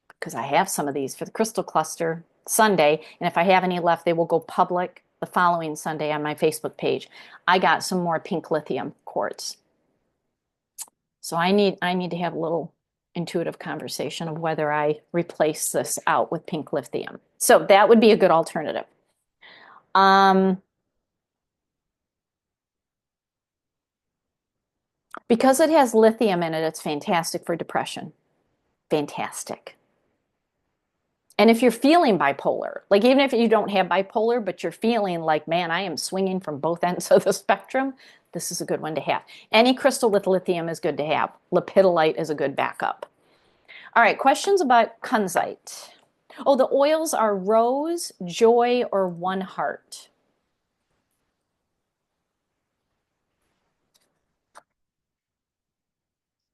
because I have some of these for the crystal cluster Sunday. And if I have any left, they will go public the following Sunday on my Facebook page. I got some more pink lithium quartz. So I need to have a little intuitive conversation of whether I replace this out with pink lithium. So that would be a good alternative. Because it has lithium in it, it's fantastic for depression. Fantastic. And if you're feeling bipolar, like even if you don't have bipolar, but you're feeling like, man, I am swinging from both ends of the spectrum, this is a good one to have. Any crystal with lithium is good to have. Lepidolite is a good backup. All right, questions about kunzite. Oh, the oils are rose, joy, or one heart.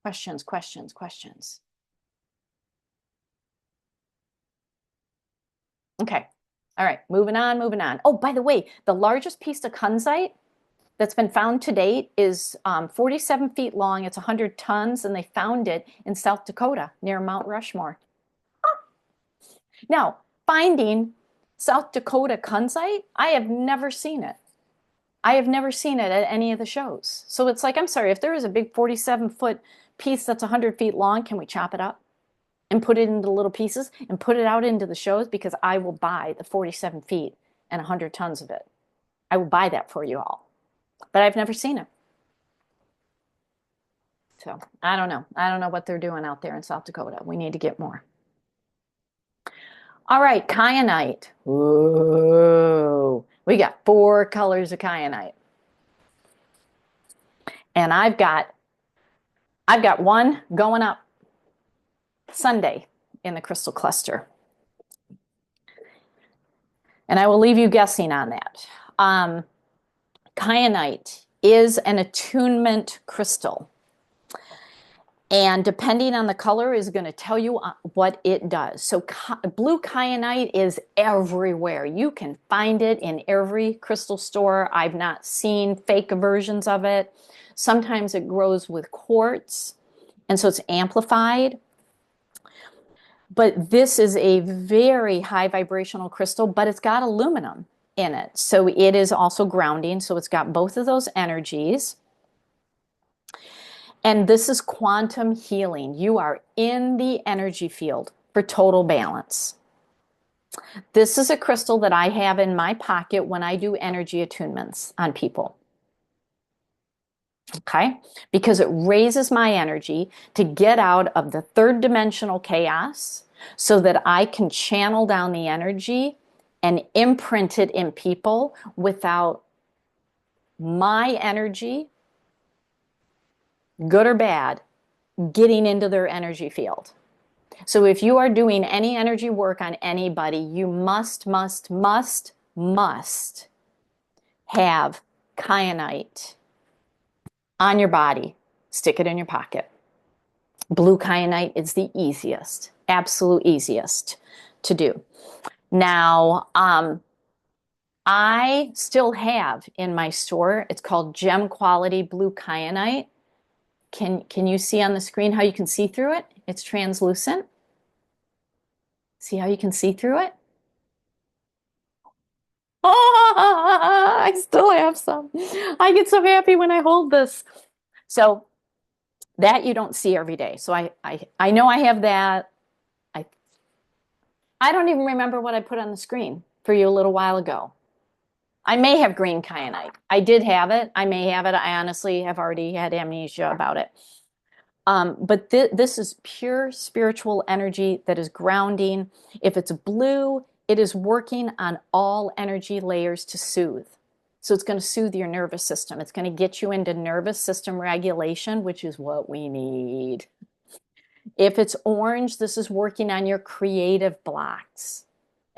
Questions, questions, questions. Okay. All right, moving on, moving on. Oh, by the way, the largest piece of kunzite that's been found to date is 47 feet long. It's 100 tons, and they found it in South Dakota near Mount Rushmore. Now, finding South Dakota kunzite, I have never seen it. I have never seen it at any of the shows. So it's like, I'm sorry, if there is a big 47-foot piece that's 100 feet long, can we chop it up and put it into little pieces and put it out into the shows? Because I will buy the 47 feet and 100 tons of it. I will buy that for you all. But I've never seen it. So I don't know. I don't know what they're doing out there in South Dakota. We need to get more. All right, kyanite. Whoa. We got 4 colors of kyanite. And I've got one going up Sunday in the crystal cluster. And I will leave you guessing on that. Kyanite is an attunement crystal. And depending on the color is going to tell you what it does. So blue kyanite is everywhere. You can find it in every crystal store. I've not seen fake versions of it. Sometimes it grows with quartz, and so it's amplified. But this is a very high vibrational crystal, but it's got aluminum in it. So it is also grounding. So it's got both of those energies. And this is quantum healing. You are in the energy field for total balance. This is a crystal that I have in my pocket when I do energy attunements on people. Okay? Because it raises my energy to get out of the third dimensional chaos so that I can channel down the energy and imprint it in people without my energy, good or bad, getting into their energy field. So if you are doing any energy work on anybody, you must have kyanite on your body. Stick it in your pocket. Blue kyanite is the easiest, absolute easiest to do. Now, I still have in my store, it's called Gem Quality Blue Kyanite. Can you see on the screen how you can see through it? It's translucent. See how you can see through it? Oh, I still have some. I get so happy when I hold this. So that you don't see every day. So I know I have that. I don't even remember what I put on the screen for you a little while ago. I may have green kyanite. I did have it. I may have it. I honestly have already had amnesia about it. But this is pure spiritual energy that is grounding. If it's blue, it is working on all energy layers to soothe. So it's going to soothe your nervous system. It's going to get you into nervous system regulation, which is what we need. If it's orange, this is working on your creative blocks.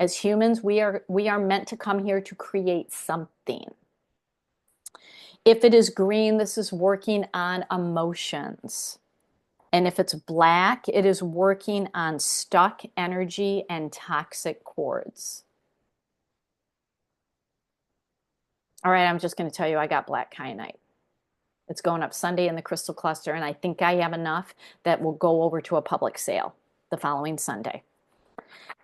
As humans, we are meant to come here to create something. If it is green, this is working on emotions. And if it's black, it is working on stuck energy and toxic cords. All right, I'm just going to tell you I got black kyanite. It's going up Sunday in the crystal cluster, and I think I have enough that will go over to a public sale the following Sunday.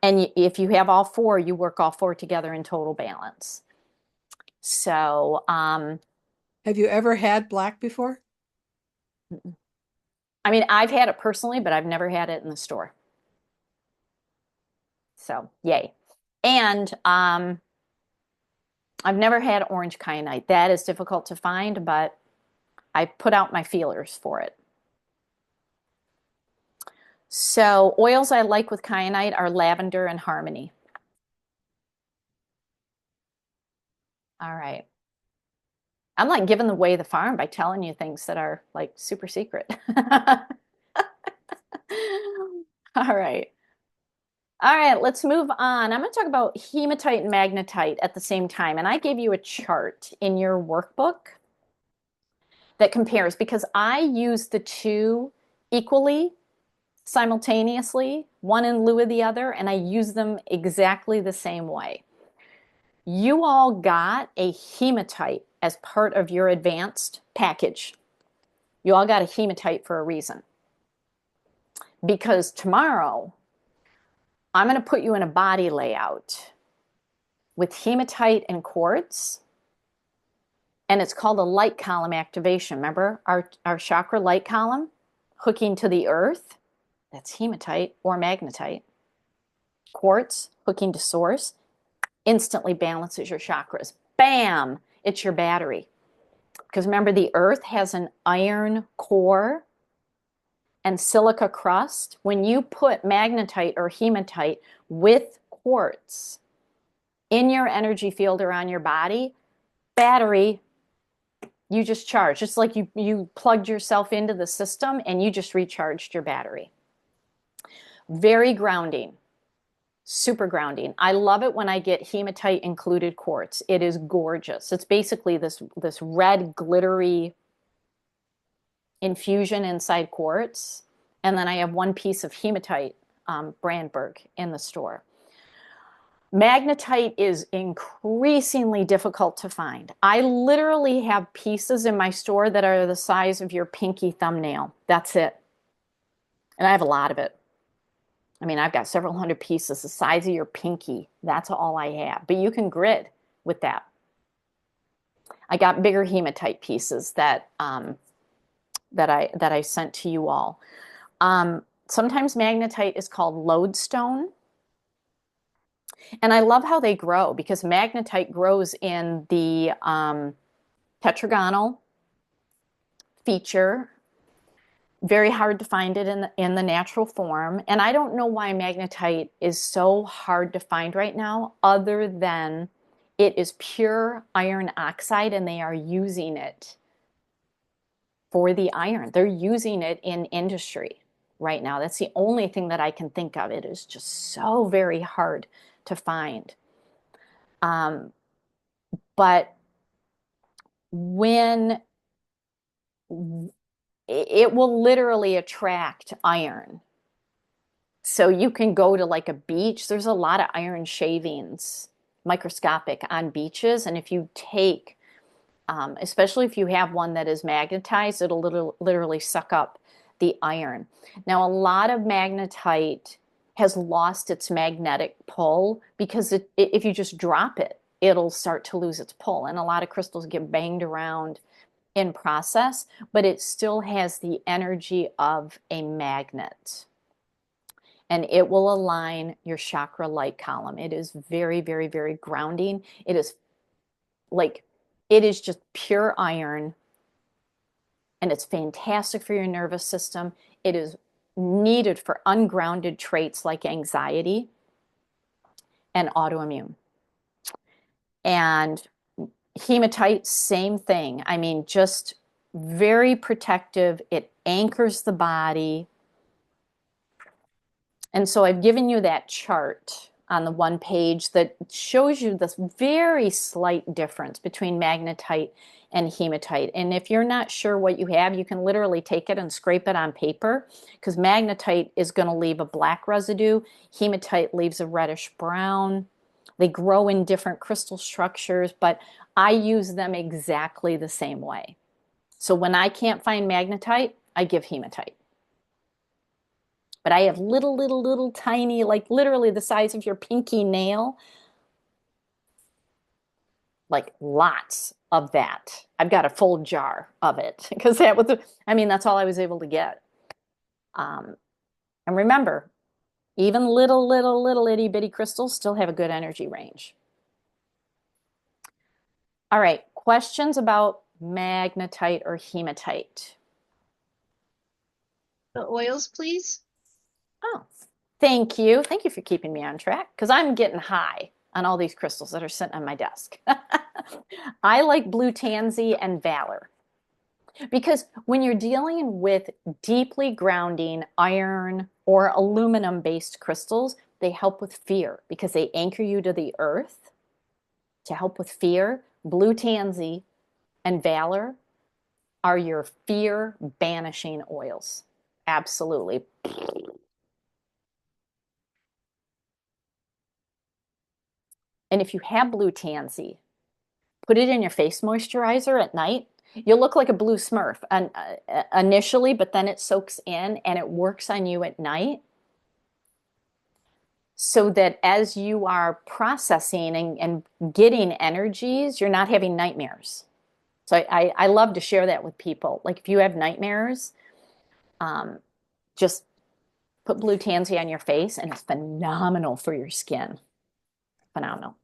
And if you have all 4, you work all 4 together in total balance. So, have you ever had black before? I mean, I've had it personally, but I've never had it in the store. So, yay. And I've never had orange kyanite. That is difficult to find, but I put out my feelers for it. So oils I like with kyanite are lavender and harmony. All right. I'm like giving away the farm by telling you things that are like super secret. All right. All right, let's move on. I'm going to talk about hematite and magnetite at the same time. And I gave you a chart in your workbook that compares because I use the two equally simultaneously, one in lieu of the other, and I use them exactly the same way. You all got a hematite as part of your advanced package. You all got a hematite for a reason. Because tomorrow, I'm going to put you in a body layout with hematite and quartz, and it's called a light column activation. Remember our chakra light column hooking to the earth? That's hematite or magnetite. Quartz hooking to source instantly balances your chakras. Bam! It's your battery. Because remember, the earth has an iron core and silica crust. When you put magnetite or hematite with quartz in your energy field or on your body, battery, you just charge. Just like you plugged yourself into the system and you just recharged your battery. Very grounding. Super grounding. I love it when I get hematite included quartz. It is gorgeous. It's basically this red glittery infusion inside quartz. And then I have one piece of hematite Brandberg in the store. Magnetite is increasingly difficult to find. I literally have pieces in my store that are the size of your pinky thumbnail. That's it. And I have a lot of it. I mean, I've got several hundred pieces the size of your pinky. That's all I have. But you can grid with that. I got bigger hematite pieces that that I sent to you all. Sometimes magnetite is called lodestone. And I love how they grow because magnetite grows in the tetragonal feature. Very hard to find it in the natural form. And I don't know why magnetite is so hard to find right now, other than it is pure iron oxide and they are using it for the iron. They're using it in industry right now. That's the only thing that I can think of. It is just so very hard to find. But when it will literally attract iron. So you can go to like a beach. There's a lot of iron shavings, microscopic, on beaches. And if you take, especially if you have one that is magnetized, it'll literally suck up the iron. Now, a lot of magnetite has lost its magnetic pull because if you just drop it, it'll start to lose its pull. And a lot of crystals get banged around in process, but it still has the energy of a magnet. And it will align your chakra light column. It is very, very, very grounding. It is like, it is just pure iron, and it's fantastic for your nervous system. It is needed for ungrounded traits like anxiety and autoimmune. And hematite, same thing. I mean, just very protective. It anchors the body. And so I've given you that chart on the one page that shows you this very slight difference between magnetite and hematite. And if you're not sure what you have, you can literally take it and scrape it on paper, because magnetite is going to leave a black residue. Hematite leaves a reddish brown. They grow in different crystal structures, but I use them exactly the same way. So when I can't find magnetite, I give hematite. But I have little tiny, like literally the size of your pinky nail, like lots of that. I've got a full jar of it because that was, I mean, that's all I was able to get. And remember, even little itty bitty crystals still have a good energy range. All right, questions about magnetite or hematite? The oils, please. Oh, thank you. Thank you for keeping me on track because I'm getting high on all these crystals that are sitting on my desk. I like blue tansy and valor because when you're dealing with deeply grounding iron or aluminum based crystals, they help with fear because they anchor you to the earth to help with fear. Blue tansy and valor are your fear banishing oils. Absolutely. And if you have blue tansy, put it in your face moisturizer at night. You'll look like a blue smurf initially, but then it soaks in and it works on you at night so that as you are processing and getting energies, you're not having nightmares. So I love to share that with people. Like if you have nightmares, um, just put blue tansy on your face and it's phenomenal for your skin. Phenomenal.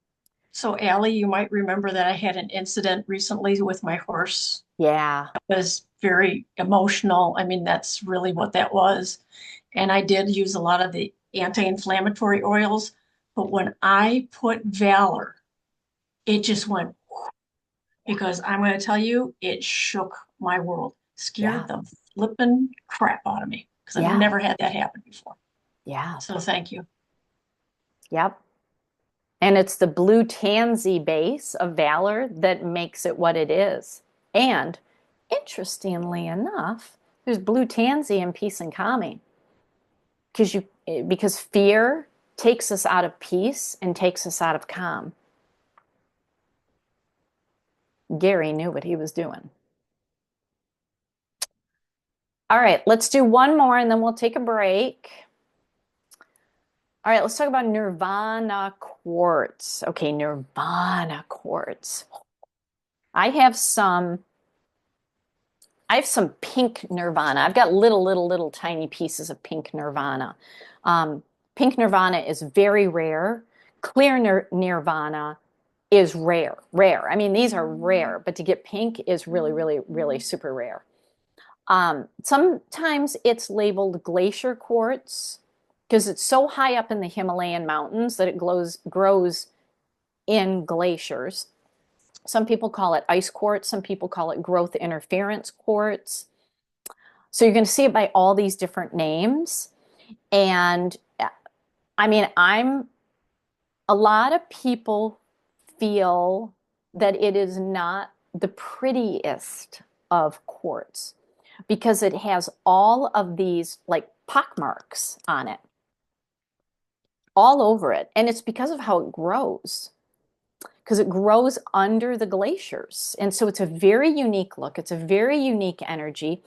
So Allie, you might remember that I had an incident recently with my horse. Yeah. It was very emotional. I mean, that's really what that was. And I did use a lot of the anti-inflammatory oils, but when I put Valor, it just went because I'm going to tell you, it shook my world, Yeah. scared the flippin' crap out of me because I've Yeah. never had that happen before. Yeah. So thank you. Yep. And it's the blue tansy base of valor that makes it what it is. And interestingly enough, there's blue tansy in peace and calming because fear takes us out of peace and takes us out of calm. Gary knew what he was doing. All right, let's do one more and then we'll take a break. All right, let's talk about Nirvana quartz. Okay, Nirvana quartz. I have some pink Nirvana. I've got little tiny pieces of pink Nirvana. Pink Nirvana is very rare. Clear Nirvana is rare. I mean, these are rare, but to get pink is really super rare. Sometimes it's labeled glacier quartz because it's so high up in the Himalayan mountains that it grows in glaciers. Some people call it ice quartz. Some people call it growth interference quartz. So you're going to see it by all these different names. And I mean, a lot of people feel that it is not the prettiest of quartz because it has all of these like pock marks on it, all over it. And it's because of how it grows, because it grows under the glaciers. And so it's a very unique look. It's a very unique energy.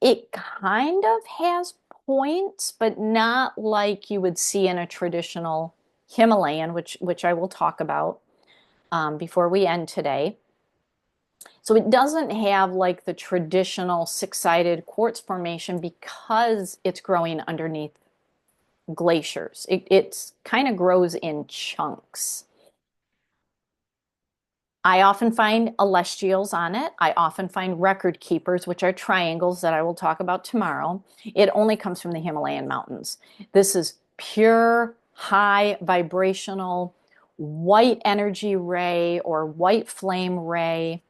It kind of has points, but not like you would see in a traditional Himalayan, which I will talk about before we end today. So it doesn't have like the traditional six-sided quartz formation because it's growing underneath glaciers. It kind of grows in chunks. I often find celestials on it. I often find record keepers, which are triangles that I will talk about tomorrow. It only comes from the Himalayan mountains. This is pure, high vibrational, white energy ray or white flame ray.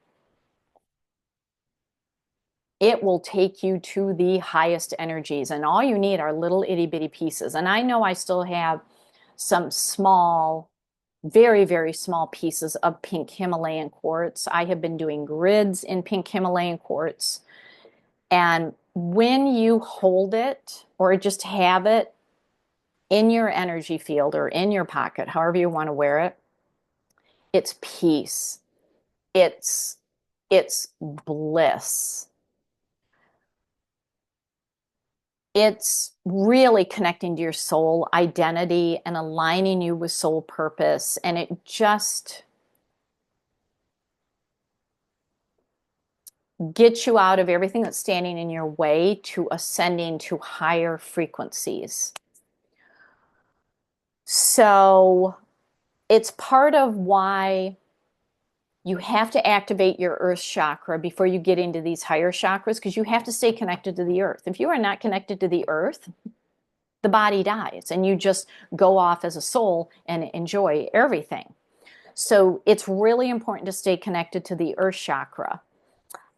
It will take you to the highest energies, and all you need are little itty bitty pieces. And I know I still have some small, very small pieces of pink Himalayan quartz. I have been doing grids in pink Himalayan quartz. And when you hold it or just have it in your energy field or in your pocket, however you want to wear it, it's peace. It's bliss. It's really connecting to your soul identity and aligning you with soul purpose. And it just gets you out of everything that's standing in your way to ascending to higher frequencies. So it's part of why you have to activate your earth chakra before you get into these higher chakras because you have to stay connected to the earth. If you are not connected to the earth, the body dies and you just go off as a soul and enjoy everything. So it's really important to stay connected to the earth chakra.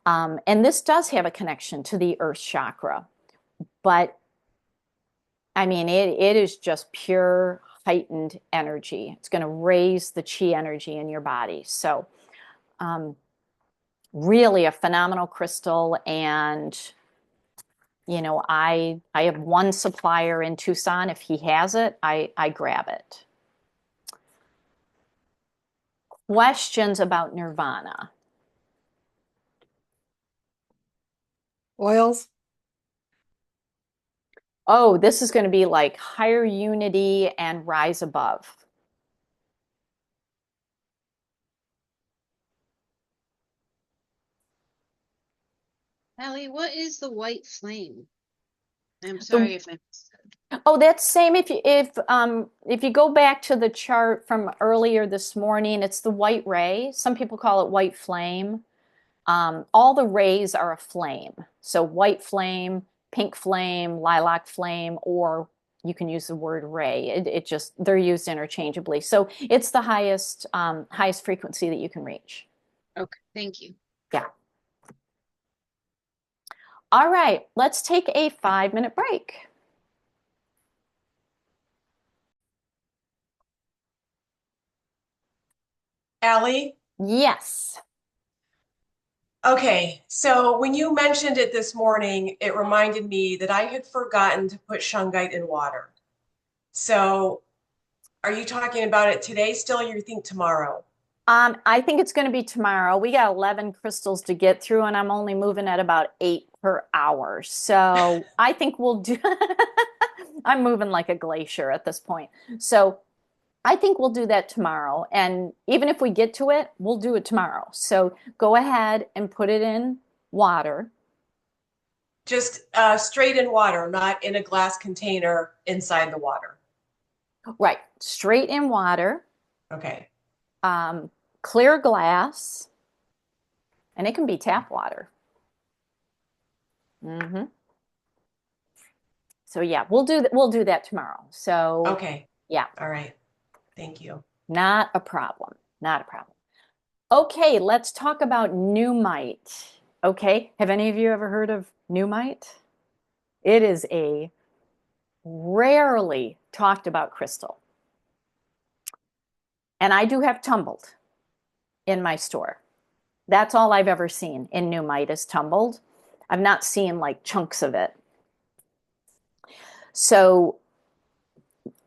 And this does have a connection to the earth chakra, but I mean, it is just pure heightened energy. It's going to raise the chi energy in your body. So, really a phenomenal crystal. And, you know, I have one supplier in Tucson. If he has it, I grab it. Questions about nirvana? Oils? Oh, this is going to be like higher unity and rise above. Allie, what is the white flame? I'm The sorry if I missed it. Oh, that's same if you go back to the chart from earlier this morning, it's the white ray. Some people call it white flame. All the rays are a flame. So white flame, pink flame, lilac flame, or you can use the word ray. It just they're used interchangeably. So it's the highest frequency that you can reach. Okay, thank you. Yeah. All right, let's take a 5-minute break. Allie? Yes. Okay, so when you mentioned it this morning, it reminded me that I had forgotten to put shungite in water. So are you talking about it today still, or you think tomorrow? I think it's going to be tomorrow. We got 11 crystals to get through, and I'm only moving at about 8 per hour. So I think we'll do, I'm moving like a glacier at this point. So I think we'll do that tomorrow. And even if we get to it, we'll do it tomorrow. So go ahead and put it in water. Just straight in water, not in a glass container inside the water. Right, straight in water, Okay. clear glass, and it can be tap water. Mm-hmm. So yeah, we'll do that tomorrow. So Okay. yeah, All right. Thank you. not a problem. Not a problem. Okay, let's talk about Numite. Okay, have any of you ever heard of Numite? It is a rarely talked about crystal. And I do have tumbled in my store. That's all I've ever seen in Numite is tumbled. I've not seen like chunks of it. So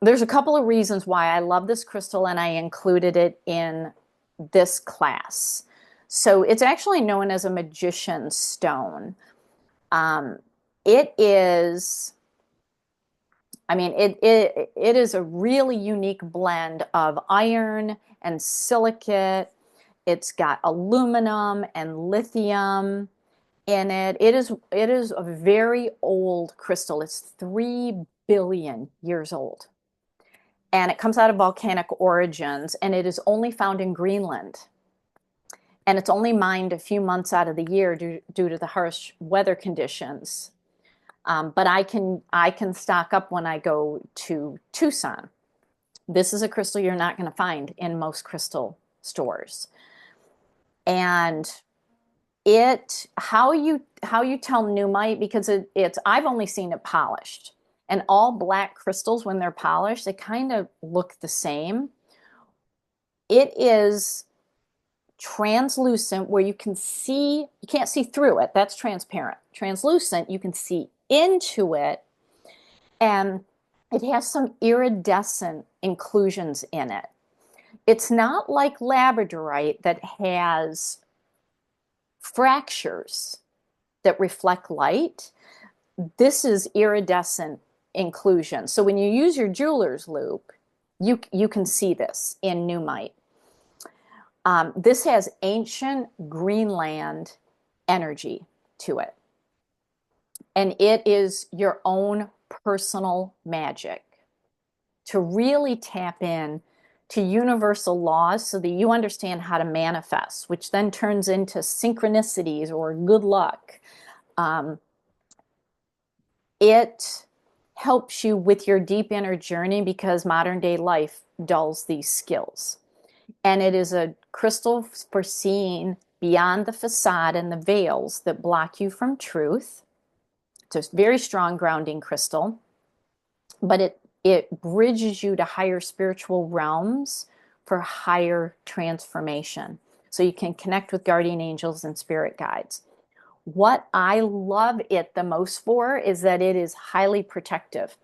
there's a couple of reasons why I love this crystal and I included it in this class. So it's actually known as a magician's stone. It is, I mean, it is a really unique blend of iron and silicate. It's got aluminum and lithium in it. It is a very old crystal. It's 3 billion years old. And it comes out of volcanic origins, and it is only found in Greenland. And it's only mined a few months out of the year due to the harsh weather conditions. But I can stock up when I go to Tucson. This is a crystal you're not going to find in most crystal stores. And how you tell Numite, because it's I've only seen it polished. And all black crystals, when they're polished, they kind of look the same. It is translucent where you can't see through it. That's transparent. Translucent, you can see into it, and it has some iridescent inclusions in it. It's not like labradorite that has fractures that reflect light. This is iridescent inclusion. So when you use your jeweler's loupe, you can see this in Numite. This has ancient Greenland energy to it. And it is your own personal magic to really tap in to universal laws so that you understand how to manifest, which then turns into synchronicities or good luck. It helps you with your deep inner journey because modern day life dulls these skills. And it is a crystal for seeing beyond the facade and the veils that block you from truth. It's a very strong grounding crystal, but it bridges you to higher spiritual realms for higher transformation. So you can connect with guardian angels and spirit guides. What I love it the most for is that it is highly protective.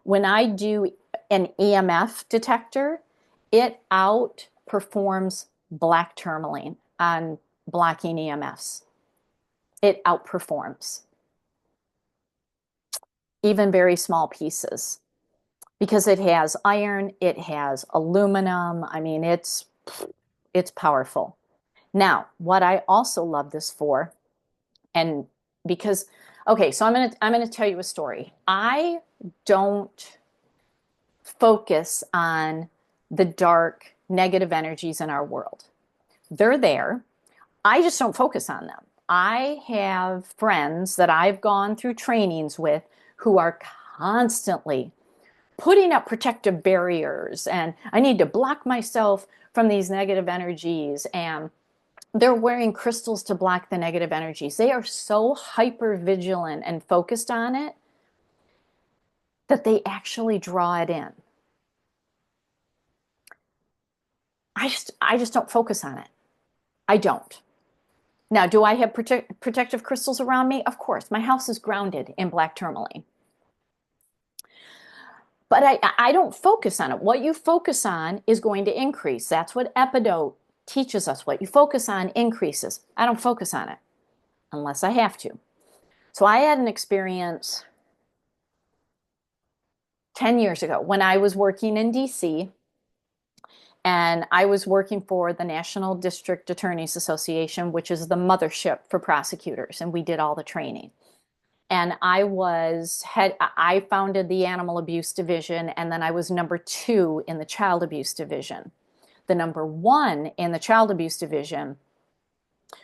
When I do an EMF detector, it outperforms black tourmaline on blocking EMFs. It outperforms even very small pieces because it has iron, it has aluminum. I mean, it's powerful. Now, what I also love this for, and because, okay, so I'm gonna tell you a story. I don't focus on the dark negative energies in our world. They're there. I just don't focus on them. I have friends that I've gone through trainings with who are constantly putting up protective barriers, and I need to block myself from these negative energies, and they're wearing crystals to block the negative energies. They are so hyper vigilant and focused on it that they actually draw it in. I just don't focus on it. I don't. Now, do I have protective crystals around me? Of course. My house is grounded in black tourmaline. But I don't focus on it. What you focus on is going to increase. That's what Epidote teaches us. What you focus on increases. I don't focus on it unless I have to. So I had an experience 10 years ago when I was working in DC, and I was working for the National District Attorneys Association, which is the mothership for prosecutors, and we did all the training. And I founded the animal abuse division, and then I was number 2 in the child abuse division. The number 1 in the child abuse division,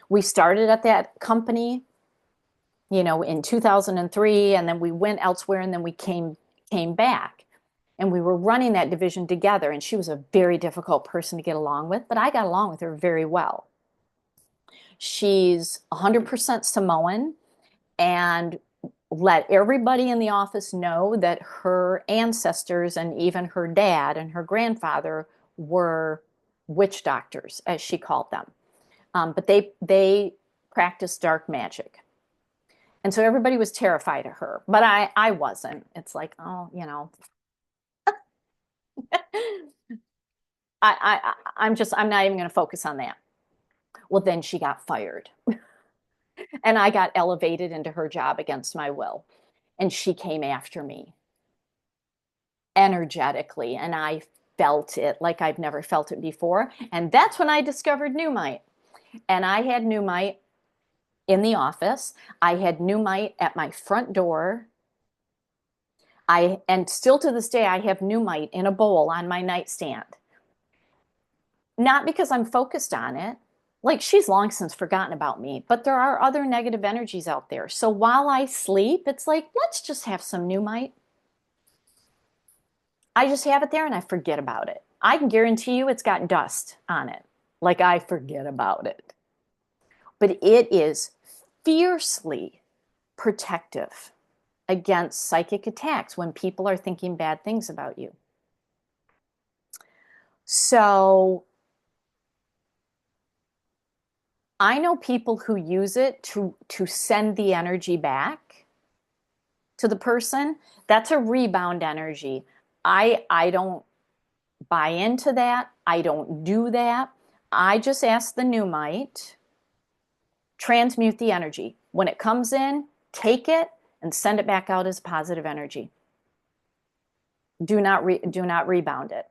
we started at that company, in 2003, and then we went elsewhere, and then we came back. And we were running that division together, and she was a very difficult person to get along with, but I got along with her very well. She's 100% Samoan and let everybody in the office know that her ancestors and even her dad and her grandfather were witch doctors, as she called them. But they practiced dark magic. And so everybody was terrified of her, but I wasn't. It's like, oh, I'm not even going to focus on that. Well, then she got fired. And I got elevated into her job against my will. And she came after me energetically. And I felt it like I've never felt it before. And that's when I discovered Pneumite. And I had Pneumite in the office. I had Pneumite at my front door. And still to this day, I have Pneumite in a bowl on my nightstand. Not because I'm focused on it. Like, she's long since forgotten about me, but there are other negative energies out there. So while I sleep, it's like, let's just have some Pneumite. I just have it there and I forget about it. I can guarantee you it's got dust on it. Like, I forget about it. But it is fiercely protective against psychic attacks when people are thinking bad things about you. So I know people who use it to send the energy back to the person. That's a rebound energy. I don't buy into that. I don't do that. I just ask the Pneumite, transmute the energy. When it comes in, take it and send it back out as positive energy. Do not rebound it.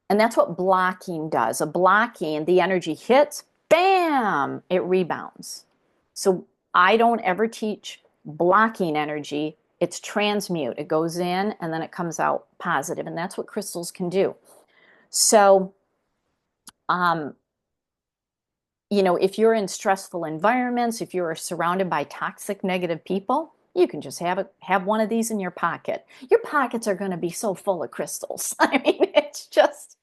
And that's what blocking does. A blocking, the energy hits, bam, it rebounds. So I don't ever teach blocking energy. It's transmute. It goes in and then it comes out positive. And that's what crystals can do. So, if you're in stressful environments, if you're surrounded by toxic negative people, You can just have one of these in your pocket. Your pockets are going to be so full of crystals. I mean, it's just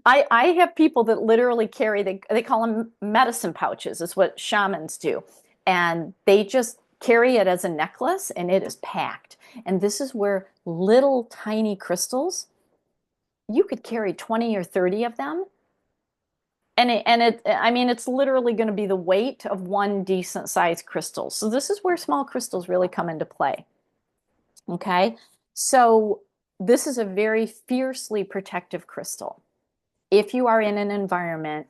I have people that literally carry they call them medicine pouches, is what shamans do. And they just carry it as a necklace and it is packed. And this is where little tiny crystals, you could carry 20 or 30 of them. I mean, it's literally going to be the weight of one decent sized crystal. So this is where small crystals really come into play. Okay. So this is a very fiercely protective crystal. If you are in an environment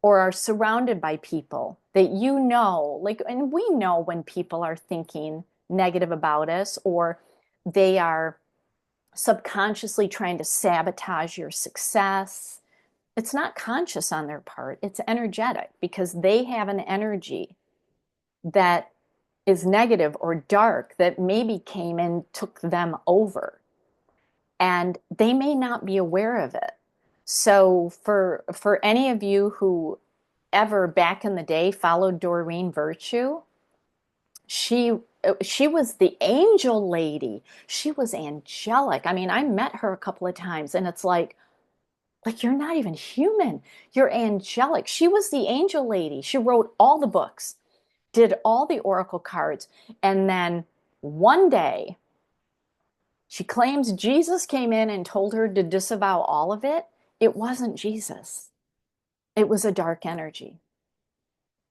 or are surrounded by people that you know, like, and we know when people are thinking negative about us or they are subconsciously trying to sabotage your success. It's not conscious on their part, it's energetic because they have an energy that is negative or dark that maybe came and took them over. And they may not be aware of it. So for any of you who ever back in the day followed Doreen Virtue, she she was the angel lady. She was angelic. I mean, I met her a couple of times and it's like you're not even human. You're angelic. She was the angel lady. She wrote all the books, did all the oracle cards, and then one day she claims Jesus came in and told her to disavow all of it. It wasn't Jesus. It was a dark energy.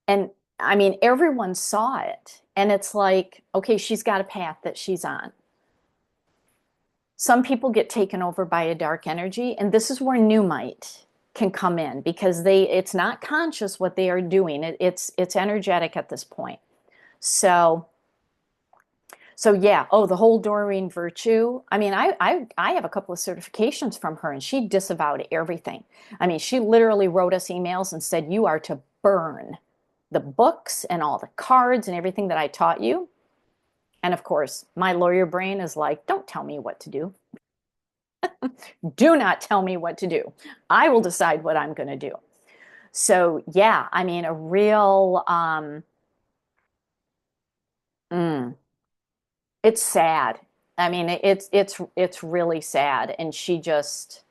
And I mean, everyone saw it. And it's like, okay, she's got a path that she's on. Some people get taken over by a dark energy, and this is where new might can come in because it's not conscious what they are doing. It's energetic at this point. So yeah. Oh, the whole Doreen Virtue. I mean, I have a couple of certifications from her, and she disavowed everything. I mean, she literally wrote us emails and said, "You are to burn the books and all the cards and everything that I taught you." And of course, my lawyer brain is like, "Don't tell me what to do. Do not tell me what to do. I will decide what I'm going to do." So yeah, I mean, a real mm, it's sad. I mean, it's really sad. And she just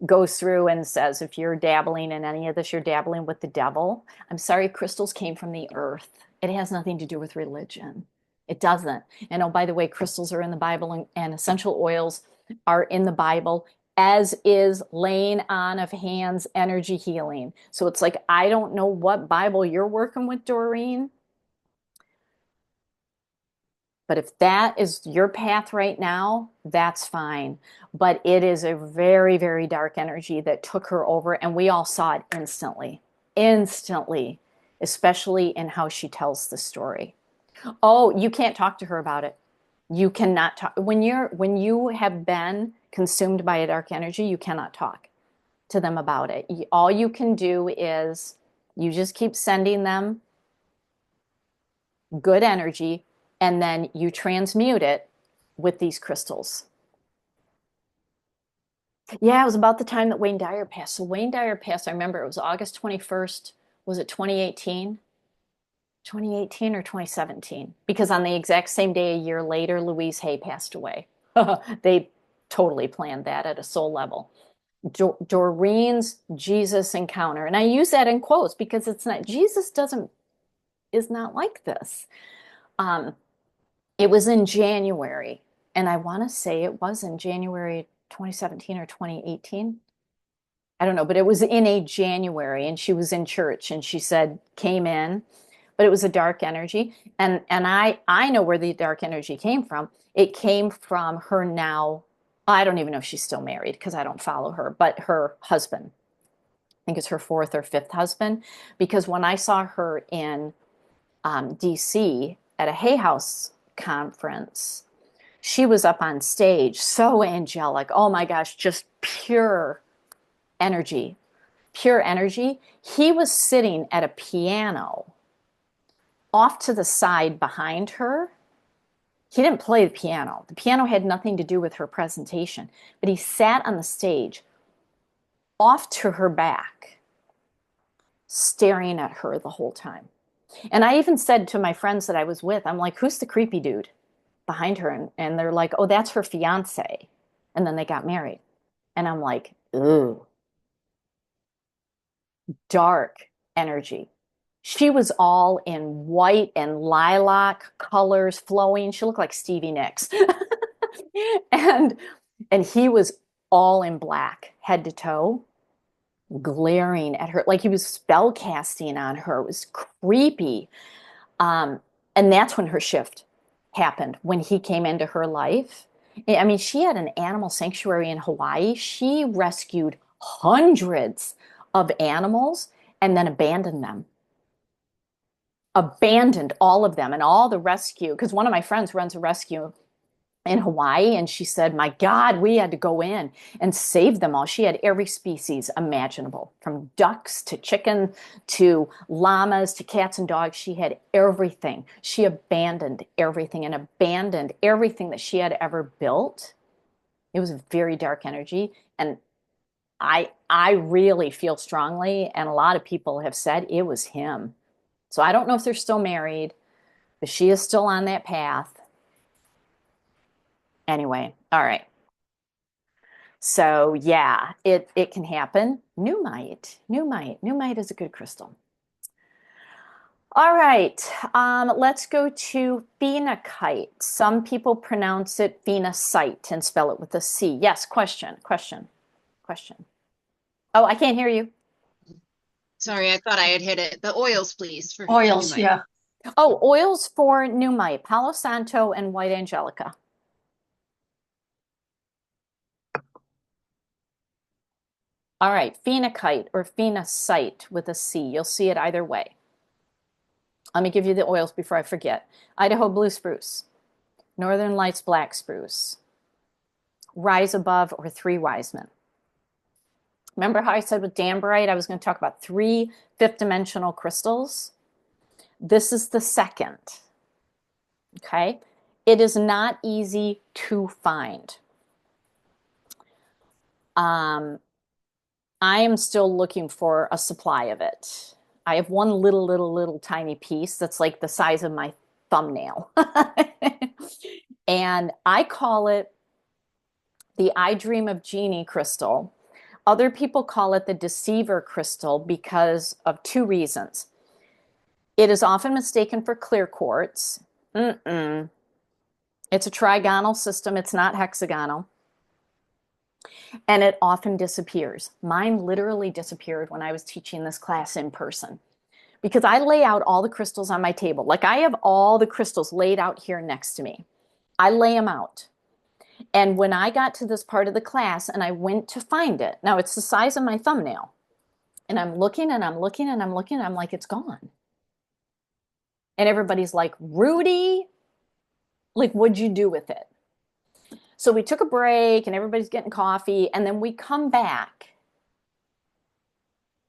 goes through and says, if you're dabbling in any of this, you're dabbling with the devil. I'm sorry, crystals came from the earth. It has nothing to do with religion. It doesn't. And oh, by the way, crystals are in the Bible and essential oils are in the Bible, as is laying on of hands, energy healing. So it's like, I don't know what Bible you're working with, Doreen. But if that is your path right now, that's fine. But it is a very, very dark energy that took her over, and we all saw it instantly. Instantly, especially in how she tells the story. Oh, you can't talk to her about it. You cannot talk when you have been consumed by a dark energy, you cannot talk to them about it. All you can do is you just keep sending them good energy, and then you transmute it with these crystals. Yeah, it was about the time that Wayne Dyer passed. So Wayne Dyer passed, I remember it was August 21st. Was it 2018? 2018 or 2017? Because on the exact same day, a year later, Louise Hay passed away. They totally planned that at a soul level. Doreen's Jesus encounter. And I use that in quotes because it's not, Jesus is not like this. Um, It was in January, and I want to say it was in January 2017 or 2018. I don't know, but it was in a January, and she was in church, and she said came in, but it was a dark energy, and I know where the dark energy came from. It came from her now. I don't even know if she's still married because I don't follow her, but her husband. I think it's her fourth or fifth husband, because when I saw her in DC at a Hay House conference, she was up on stage, so angelic. Oh my gosh, just pure energy, pure energy. He was sitting at a piano off to the side behind her. He didn't play the piano. The piano had nothing to do with her presentation, but he sat on the stage off to her back, staring at her the whole time. And I even said to my friends that I was with, I'm like, who's the creepy dude behind her? And they're like, oh, that's her fiance. And then they got married. And I'm like, ooh, dark energy. She was all in white and lilac colors flowing. She looked like Stevie Nicks. and and he was all in black, head to toe, glaring at her like he was spell casting on her. It was creepy. Um, and that's when her shift happened, when he came into her life. I mean, she had an animal sanctuary in Hawaii. She rescued hundreds of animals and then abandoned them. Abandoned all of them and all the rescue. Because one of my friends runs a rescue in Hawaii, and she said, my God, we had to go in and save them all. She had every species imaginable, from ducks to chicken to llamas to cats and dogs. She had everything. She abandoned everything and abandoned everything that she had ever built. It was a very dark energy. And I really feel strongly, and a lot of people have said it was him. So I don't know if they're still married, but she is still on that path. Anyway, all right. So yeah, it can happen. Newmite is a good crystal. All right, let's go to phenakite. Some people pronounce it phenacite and spell it with a C. Yes, question. Oh, I can't hear you. Sorry, I thought I had hit it. The oils, please, for Oils, Newmite. yeah. Oh, oils for newmite, Palo Santo and white angelica. All right, phenakite or phenacite with a C. You'll see it either way. Let me give you the oils before I forget. Idaho blue spruce, Northern Lights black spruce, Rise Above or Three Wise Men. Remember how I said with Danburite, I was going to talk about three fifth dimensional crystals? This is the second. Okay? It is not easy to find. I am still looking for a supply of it. I have one little tiny piece that's like the size of my thumbnail. And I call it the I Dream of Jeannie crystal. Other people call it the Deceiver crystal because of two reasons. It is often mistaken for clear quartz. Mm-mm. It's a trigonal system, it's not hexagonal. And it often disappears. Mine literally disappeared when I was teaching this class in person because I lay out all the crystals on my table. Like I have all the crystals laid out here next to me. I lay them out. And when I got to this part of the class and I went to find it, now it's the size of my thumbnail. And I'm looking and I'm looking and I'm looking and I'm like, it's gone. And everybody's like, Rudy, like, what'd you do with it? So we took a break and everybody's getting coffee. And then we come back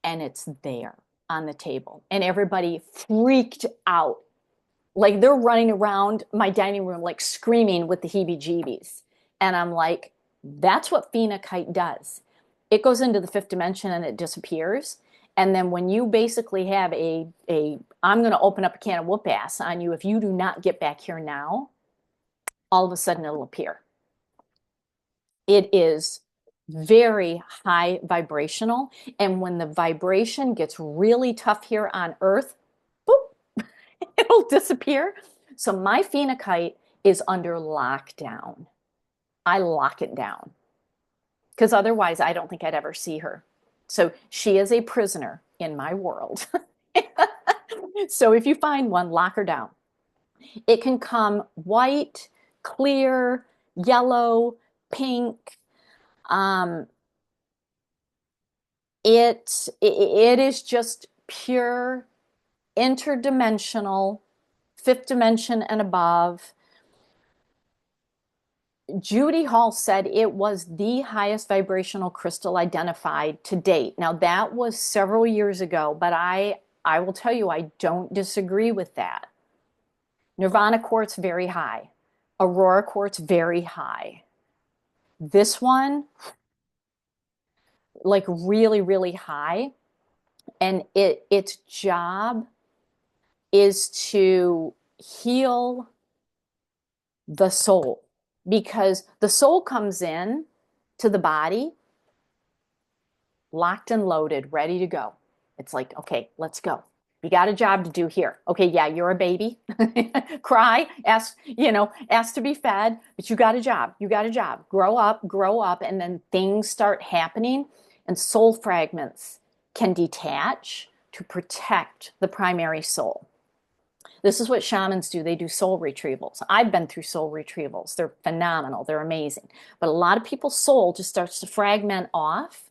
and it's there on the table. And everybody freaked out. Like they're running around my dining room, like screaming with the heebie-jeebies. And I'm like, that's what phenakite does. It goes into the fifth dimension and it disappears. And then when you basically have I'm going to open up a can of whoop ass on you if you do not get back here now, all of a sudden it'll appear. It is very high vibrational. And when the vibration gets really tough here on Earth, boop, it'll disappear. So my phenakite is under lockdown. I lock it down because otherwise I don't think I'd ever see her. So she is a prisoner in my world. So if you find one, lock her down. It can come white, clear, yellow, pink. Um, it is just pure interdimensional, fifth dimension and above. Judy Hall said it was the highest vibrational crystal identified to date. Now that was several years ago, but I will tell you I don't disagree with that. Nirvana quartz very high. Aurora quartz very high. This one like really high, and its job is to heal the soul, because the soul comes in to the body locked and loaded, ready to go. It's like, okay, let's go. You got a job to do here. Okay, yeah, you're a baby. Cry, ask to be fed, but you got a job. You got a job. Grow up, and then things start happening, and soul fragments can detach to protect the primary soul. This is what shamans do. They do soul retrievals. I've been through soul retrievals. They're phenomenal. They're amazing. But a lot of people's soul just starts to fragment off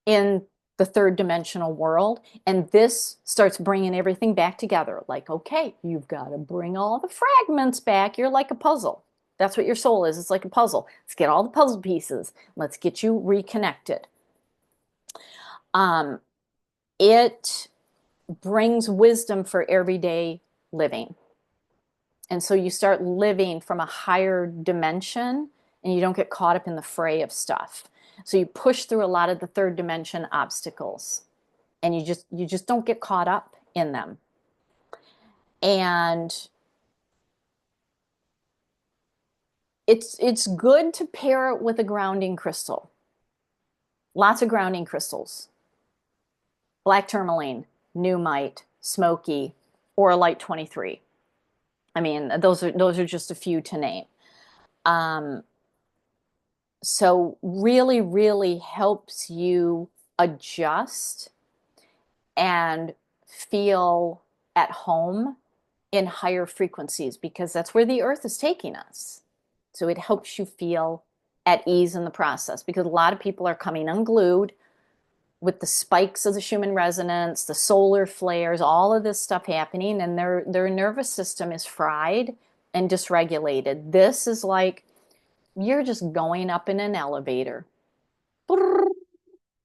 in the third dimensional world. And this starts bringing everything back together. Like, okay, you've got to bring all the fragments back. You're like a puzzle. That's what your soul is. It's like a puzzle. Let's get all the puzzle pieces. Let's get you reconnected. It brings wisdom for everyday living. And so you start living from a higher dimension, and you don't get caught up in the fray of stuff. So you push through a lot of the third dimension obstacles, and you just don't get caught up in them. And it's good to pair it with a grounding crystal. Lots of grounding crystals. Black tourmaline, Numite, Smoky, or Light 23. I mean, those are just a few to name. So really, really helps you adjust and feel at home in higher frequencies, because that's where the earth is taking us. So it helps you feel at ease in the process, because a lot of people are coming unglued with the spikes of the Schumann resonance, the solar flares, all of this stuff happening, and their nervous system is fried and dysregulated. This is like you're just going up in an elevator.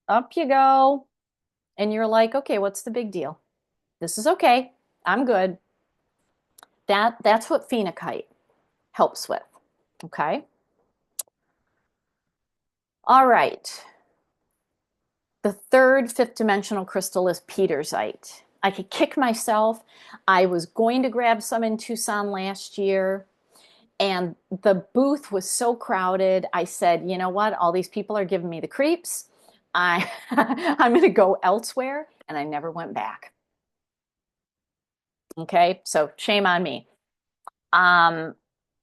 Up you go. And you're like, okay, what's the big deal? This is okay. I'm good. That's what phenakite helps with. Okay. All right. The third fifth dimensional crystal is Petersite. I could kick myself. I was going to grab some in Tucson last year, and the booth was so crowded. I said, you know what? All these people are giving me the creeps. I'm going to go elsewhere, and I never went back. Okay, so shame on me.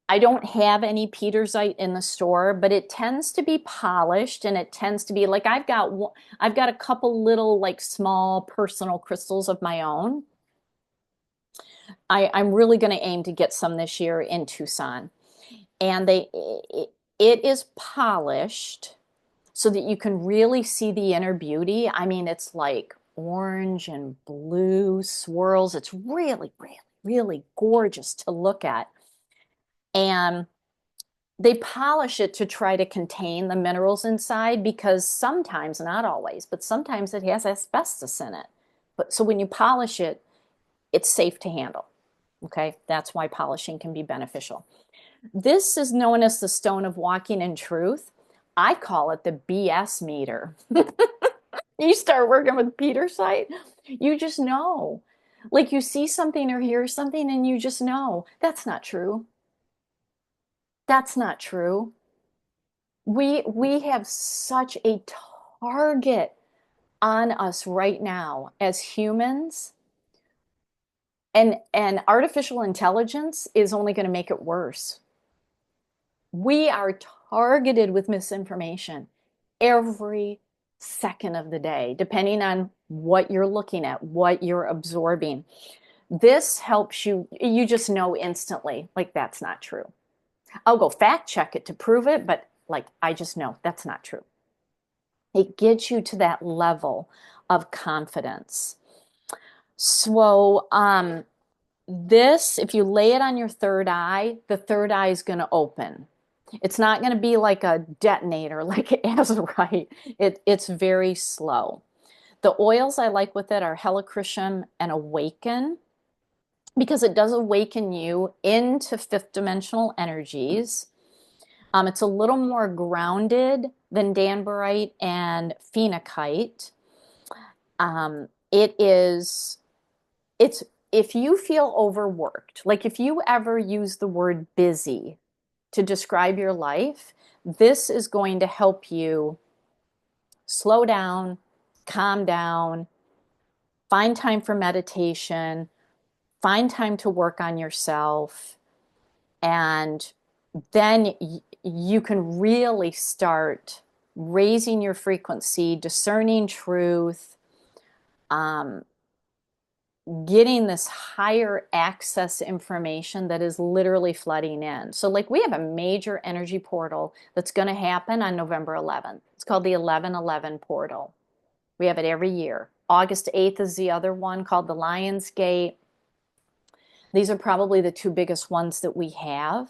I don't have any Petersite in the store, but it tends to be polished, and it tends to be like I've got a couple little like small personal crystals of my own. I'm really going to aim to get some this year in Tucson, and it is polished so that you can really see the inner beauty. I mean, it's like orange and blue swirls. It's really, really, really gorgeous to look at. And they polish it to try to contain the minerals inside, because sometimes, not always, but sometimes it has asbestos in it. But so when you polish it, it's safe to handle. Okay, that's why polishing can be beneficial. This is known as the stone of walking in truth. I call it the BS meter. You start working with Petersite, you just know. Like you see something or hear something, and you just know that's not true. That's not true. We have such a target on us right now as humans, and artificial intelligence is only going to make it worse. We are targeted with misinformation every second of the day, depending on what you're looking at, what you're absorbing. This helps you just know instantly, like that's not true. I'll go fact check it to prove it, but like I just know that's not true. It gets you to that level of confidence. So, this, if you lay it on your third eye, the third eye is going to open. It's not going to be like a detonator, like azurite. It's very slow. The oils I like with it are helichrysum and awaken, because it does awaken you into fifth dimensional energies. It's a little more grounded than danbarite and phenakite. It's if you feel overworked, like if you ever use the word busy to describe your life, this is going to help you slow down, calm down, find time for meditation, find time to work on yourself, and then you can really start raising your frequency, discerning truth, um, getting this higher access information that is literally flooding in. So, like, we have a major energy portal that's going to happen on November 11th. It's called the 1111 portal. We have it every year. August 8th is the other one called the Lion's Gate. These are probably the two biggest ones that we have.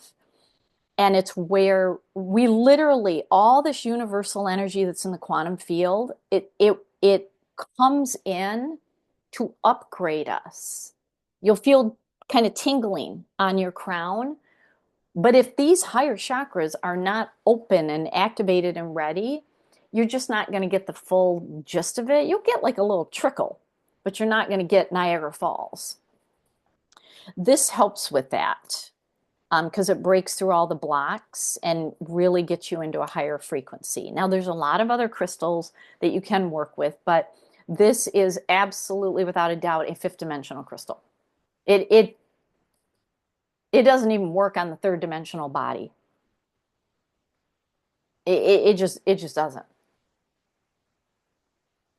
And it's where we literally, all this universal energy that's in the quantum field, it comes in to upgrade us. You'll feel kind of tingling on your crown. But if these higher chakras are not open and activated and ready, you're just not going to get the full gist of it. You'll get like a little trickle, but you're not going to get Niagara Falls. This helps with that because it breaks through all the blocks and really gets you into a higher frequency. Now, there's a lot of other crystals that you can work with, but this is absolutely, without a doubt, a fifth dimensional crystal. It doesn't even work on the third dimensional body. It just doesn't.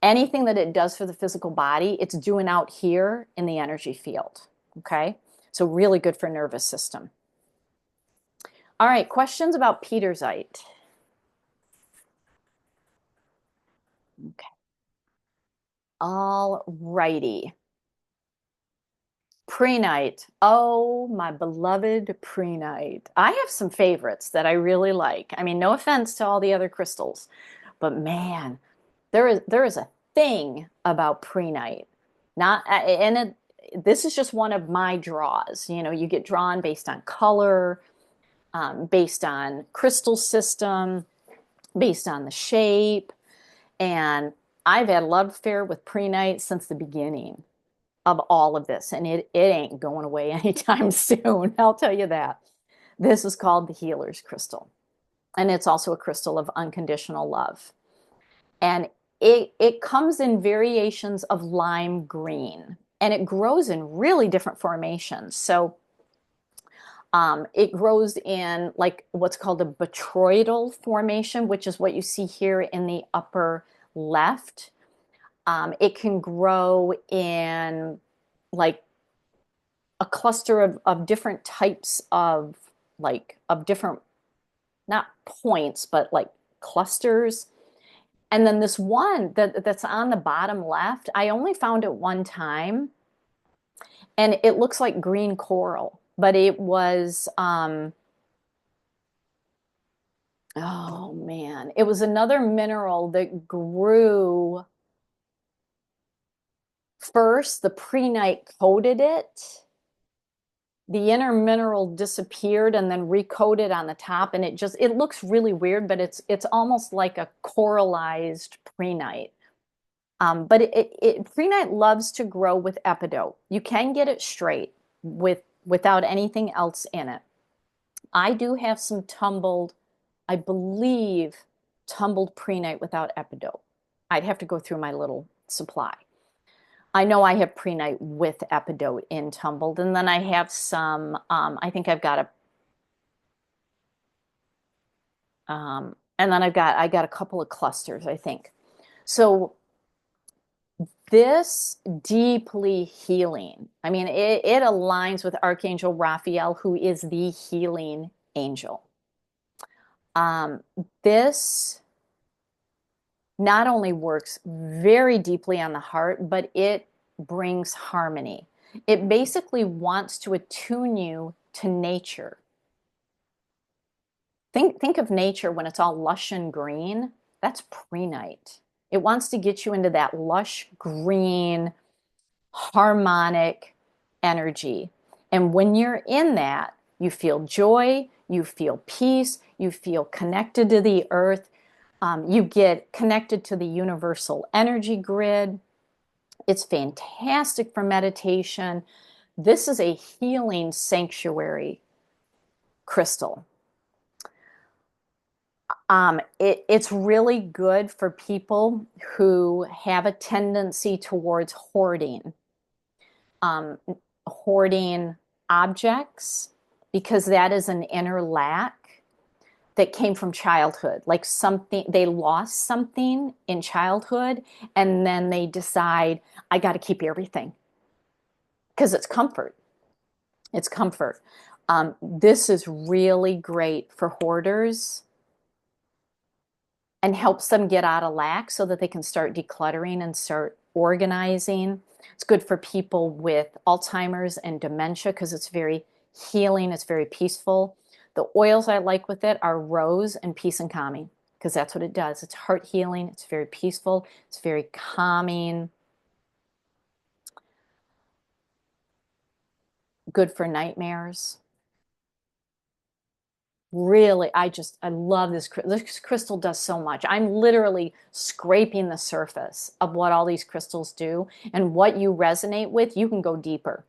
Anything that it does for the physical body, it's doing out here in the energy field. Okay, so really good for nervous system. All right, questions about Petersite. Okay. All righty. Prehnite. Oh, my beloved prehnite. I have some favorites that I really like. I mean, no offense to all the other crystals, but man, there is a thing about prehnite. Not and it, this is just one of my draws. You know, you get drawn based on color, based on crystal system, based on the shape, and I've had a love affair with prehnite since the beginning of all of this, and it ain't going away anytime soon. I'll tell you that. This is called the healer's crystal, and it's also a crystal of unconditional love. And it comes in variations of lime green, and it grows in really different formations. So it grows in like what's called a botryoidal formation, which is what you see here in the upper left. It can grow in like a cluster of different types of different, not points, but like clusters. And then this one that's on the bottom left, I only found it one time, and it looks like green coral, but it was, oh man, it was another mineral that grew first. The prehnite coated it. The inner mineral disappeared and then recoated on the top, and it looks really weird, but it's almost like a coralized prehnite. But prehnite loves to grow with epidote. You can get it straight without anything else in it. I do have some tumbled, I believe, tumbled prehnite without epidote. I'd have to go through my little supply. I know I have prehnite with epidote in tumbled, and then I have some. I think I've got and then I got a couple of clusters, I think. So this deeply healing. I mean, it aligns with Archangel Raphael, who is the healing angel. This not only works very deeply on the heart, but it brings harmony. It basically wants to attune you to nature. Think of nature when it's all lush and green. That's prehnite. It wants to get you into that lush green, harmonic energy. And when you're in that, you feel joy, you feel peace, you feel connected to the earth. You get connected to the universal energy grid. It's fantastic for meditation. This is a healing sanctuary crystal. It's really good for people who have a tendency towards um, hoarding objects, because that is an inner lack that came from childhood. Like something, they lost something in childhood, and then they decide, I got to keep everything because it's comfort. It's comfort. This is really great for hoarders and helps them get out of lack so that they can start decluttering and start organizing. It's good for people with Alzheimer's and dementia because it's very healing, it's very peaceful. The oils I like with it are rose and peace and calming, because that's what it does. It's heart healing, it's very peaceful, it's very calming, good for nightmares. Really, I love this. This crystal does so much. I'm literally scraping the surface of what all these crystals do, and what you resonate with, you can go deeper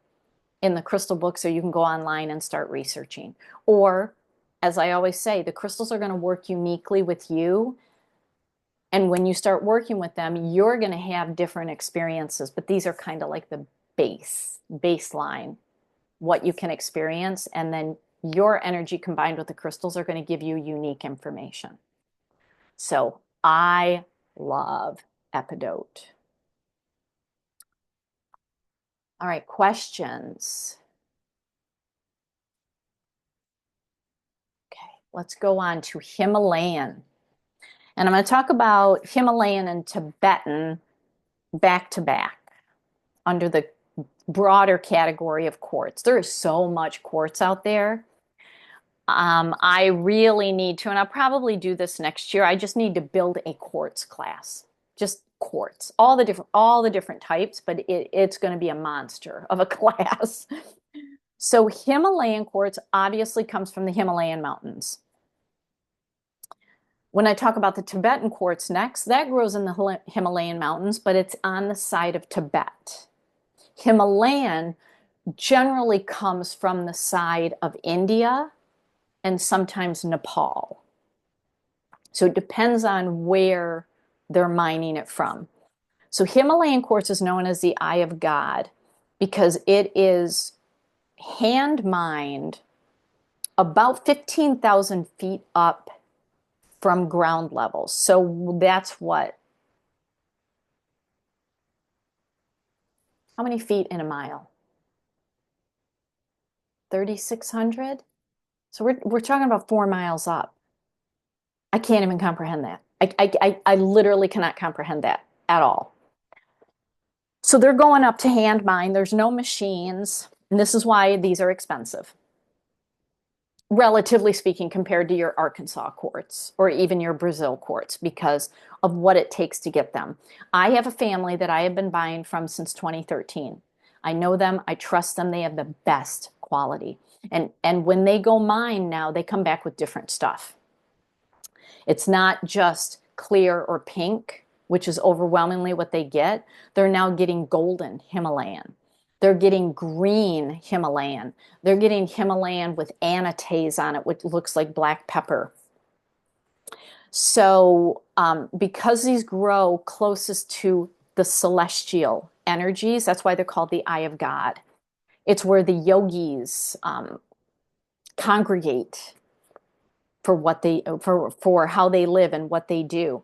in the crystal books, or you can go online and start researching. Or, as I always say, the crystals are going to work uniquely with you. And when you start working with them, you're going to have different experiences, but these are kind of like the baseline, what you can experience, and then your energy combined with the crystals are going to give you unique information. So I love Epidote. All right, questions. Okay, let's go on to Himalayan. And I'm going to talk about Himalayan and Tibetan back to back under the broader category of quartz. There is so much quartz out there. I really need to, and I'll probably do this next year. I just need to build a quartz class, just quartz, all the different types, but it's going to be a monster of a class. So Himalayan quartz obviously comes from the Himalayan mountains. When I talk about the Tibetan quartz next, that grows in the Himalayan mountains, but it's on the side of Tibet. Himalayan generally comes from the side of India and sometimes Nepal. So it depends on where they're mining it from. So Himalayan quartz is known as the Eye of God because it is hand mined about 15,000 feet up from ground level. So that's what? How many feet in a mile? 3,600? So we're talking about 4 miles up. I can't even comprehend that. I literally cannot comprehend that at all. So they're going up to hand mine. There's no machines. And this is why these are expensive, relatively speaking, compared to your Arkansas quartz or even your Brazil quartz, because of what it takes to get them. I have a family that I have been buying from since 2013. I know them. I trust them. They have the best quality. And when they go mine now, they come back with different stuff. It's not just clear or pink, which is overwhelmingly what they get. They're now getting golden Himalayan. They're getting green Himalayan. They're getting Himalayan with anatase on it, which looks like black pepper. So because these grow closest to the celestial energies, that's why they're called the Eye of God. It's where the yogis congregate for what they for how they live and what they do.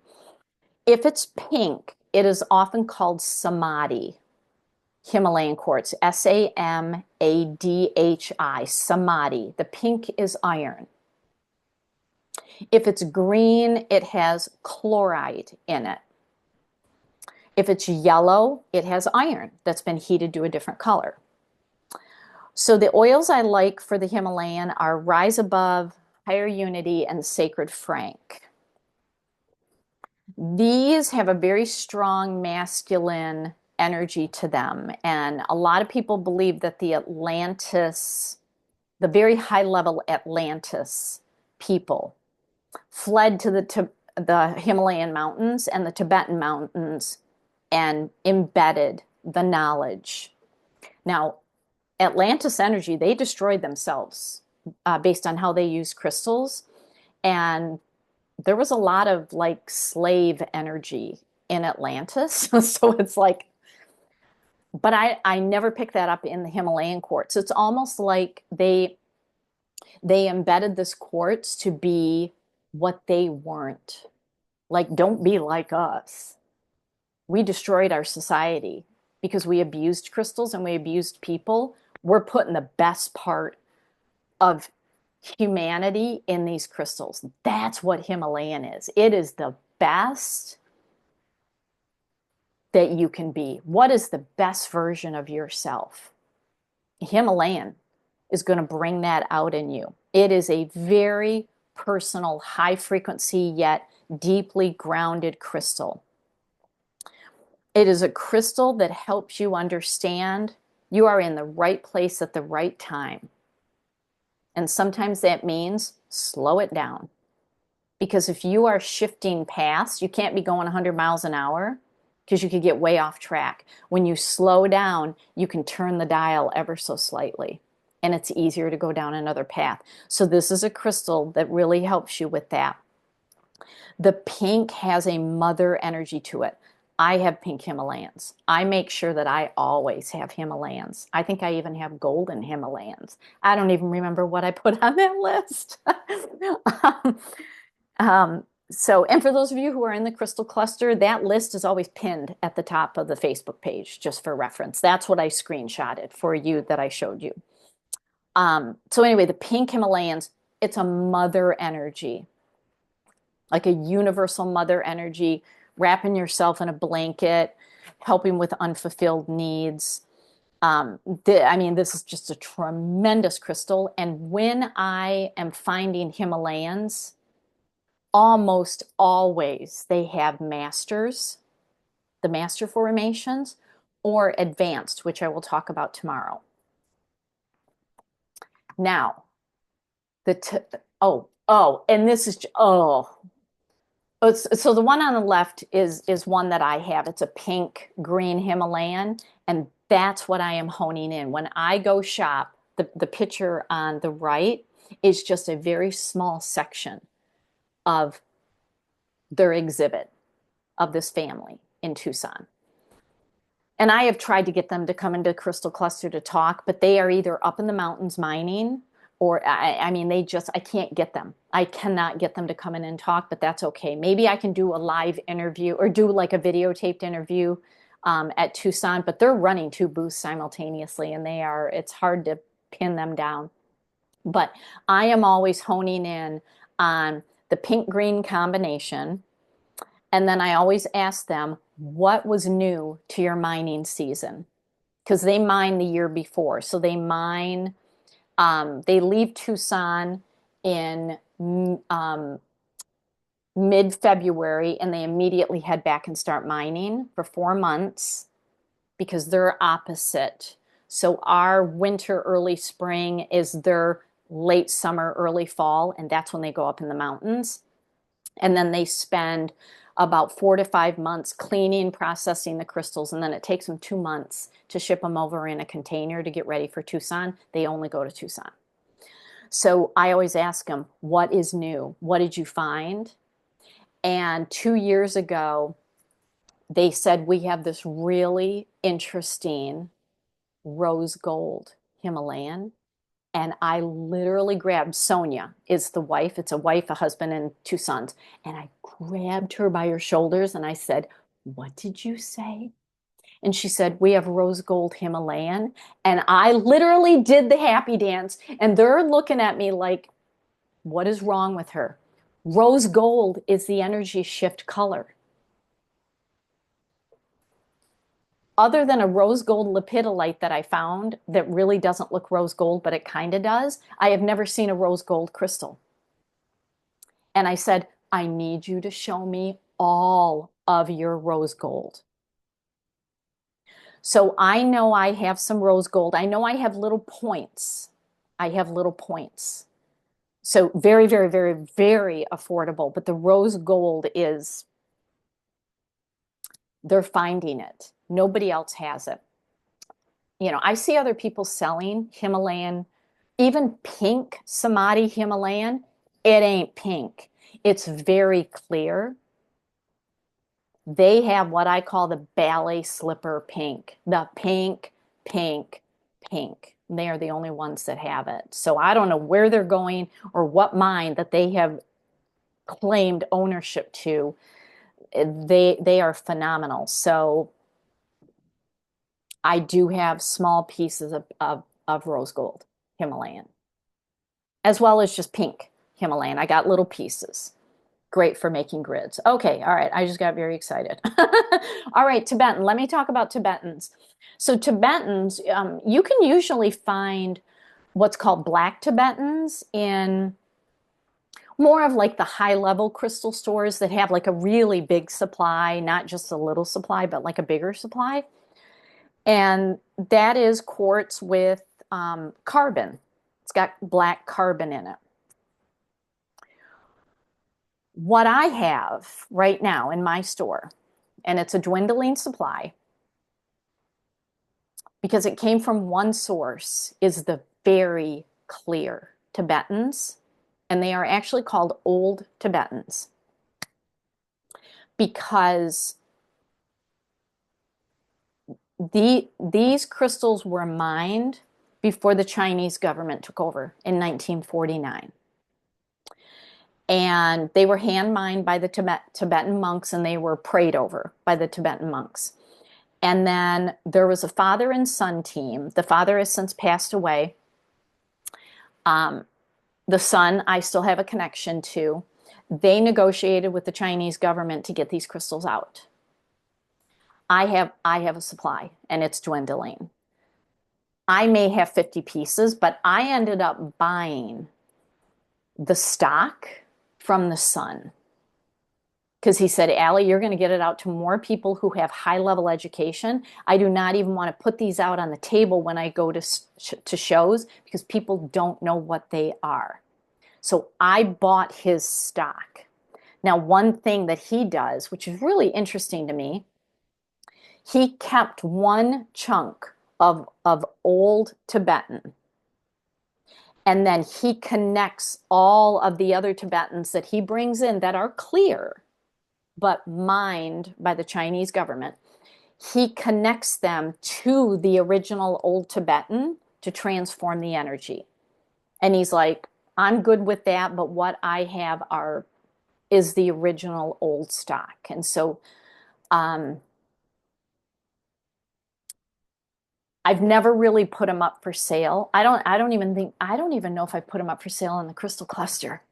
If it's pink, it is often called samadhi. Himalayan quartz, Samadhi, samadhi. The pink is iron. If it's green, it has chloride in it. If it's yellow, it has iron that's been heated to a different color. So the oils I like for the Himalayan are Rise Above, Higher Unity, and Sacred Frank. These have a very strong masculine energy to them. And a lot of people believe that the Atlantis, the very high level Atlantis people, fled to the Himalayan mountains and the Tibetan mountains and embedded the knowledge. Now, Atlantis Energy, they destroyed themselves based on how they use crystals. And there was a lot of like slave energy in Atlantis. So it's like, but I never picked that up in the Himalayan quartz. It's almost like they embedded this quartz to be what they weren't. Like, don't be like us. We destroyed our society because we abused crystals and we abused people. We're putting the best part of humanity in these crystals. That's what Himalayan is. It is the best that you can be. What is the best version of yourself? Himalayan is going to bring that out in you. It is a very personal, high frequency, yet deeply grounded crystal. It is a crystal that helps you understand you are in the right place at the right time. And sometimes that means slow it down. Because if you are shifting past, you can't be going 100 miles an hour because you could get way off track. When you slow down, you can turn the dial ever so slightly, and it's easier to go down another path. So this is a crystal that really helps you with that. The pink has a mother energy to it. I have pink Himalayans. I make sure that I always have Himalayans. I think I even have golden Himalayans. I don't even remember what I put on that list. And for those of you who are in the crystal cluster, that list is always pinned at the top of the Facebook page, just for reference. That's what I screenshotted for you that I showed you. So anyway, the pink Himalayans, it's a mother energy, like a universal mother energy, wrapping yourself in a blanket, helping with unfulfilled needs. This is just a tremendous crystal. And when I am finding Himalayans, almost always they have masters, the master formations, or advanced, which I will talk about tomorrow. Now, and this is, so the one on the left is one that I have. It's a pink green Himalayan, and that's what I am honing in. When I go shop, the picture on the right is just a very small section of their exhibit of this family in Tucson. And I have tried to get them to come into Crystal Cluster to talk, but they are either up in the mountains mining, or I can't get them. I cannot get them to come in and talk, but that's okay. Maybe I can do a live interview or do like a videotaped interview at Tucson, but they're running two booths simultaneously, and it's hard to pin them down. But I am always honing in on the pink-green combination. And then I always ask them, what was new to your mining season? Because they mine the year before. So they leave Tucson in mid-February, and they immediately head back and start mining for 4 months because they're opposite. So our winter, early spring is their late summer, early fall, and that's when they go up in the mountains. And then they spend about 4 to 5 months cleaning, processing the crystals, and then it takes them 2 months to ship them over in a container to get ready for Tucson. They only go to Tucson. So I always ask them, what is new? What did you find? And 2 years ago, they said, we have this really interesting rose gold Himalayan. And I literally grabbed Sonia, is the wife. It's a wife, a husband, and 2 sons. And I grabbed her by her shoulders and I said, what did you say? And she said, we have rose gold Himalayan. And I literally did the happy dance. And they're looking at me like, what is wrong with her? Rose gold is the energy shift color. Other than a rose gold lepidolite that I found that really doesn't look rose gold, but it kind of does, I have never seen a rose gold crystal. And I said, I need you to show me all of your rose gold. So I know I have some rose gold. I know I have little points. I have little points. So very, very, very, very affordable. But the rose gold is, they're finding it. Nobody else has it. I see other people selling Himalayan, even pink Samadhi Himalayan. It ain't pink. It's very clear. They have what I call the ballet slipper pink, the pink, pink, pink. They are the only ones that have it. So I don't know where they're going or what mine that they have claimed ownership to. They are phenomenal. So I do have small pieces of rose gold Himalayan, as well as just pink Himalayan. I got little pieces. Great for making grids. Okay, all right. I just got very excited. All right, Tibetan. Let me talk about Tibetans. So Tibetans, you can usually find what's called black Tibetans in more of like the high level crystal stores that have like a really big supply, not just a little supply, but like a bigger supply. And that is quartz with carbon. It's got black carbon in it. What I have right now in my store, and it's a dwindling supply because it came from one source, is the very clear Tibetans. And they are actually called old Tibetans because these crystals were mined before the Chinese government took over in 1949. And they were hand mined by the Tibetan monks, and they were prayed over by the Tibetan monks. And then there was a father and son team. The father has since passed away. The son, I still have a connection to. They negotiated with the Chinese government to get these crystals out. I have a supply, and it's dwindling. I may have 50 pieces, but I ended up buying the stock from the son because he said, Allie, you're going to get it out to more people who have high level education. I do not even want to put these out on the table when I go to shows because people don't know what they are. So I bought his stock. Now, one thing that he does, which is really interesting to me, he kept one chunk of old Tibetan. And then he connects all of the other Tibetans that he brings in that are clear, but mined by the Chinese government. He connects them to the original old Tibetan to transform the energy. And he's like, I'm good with that, but what I have is the original old stock. And so I've never really put them up for sale. I don't even know if I put them up for sale in the crystal cluster.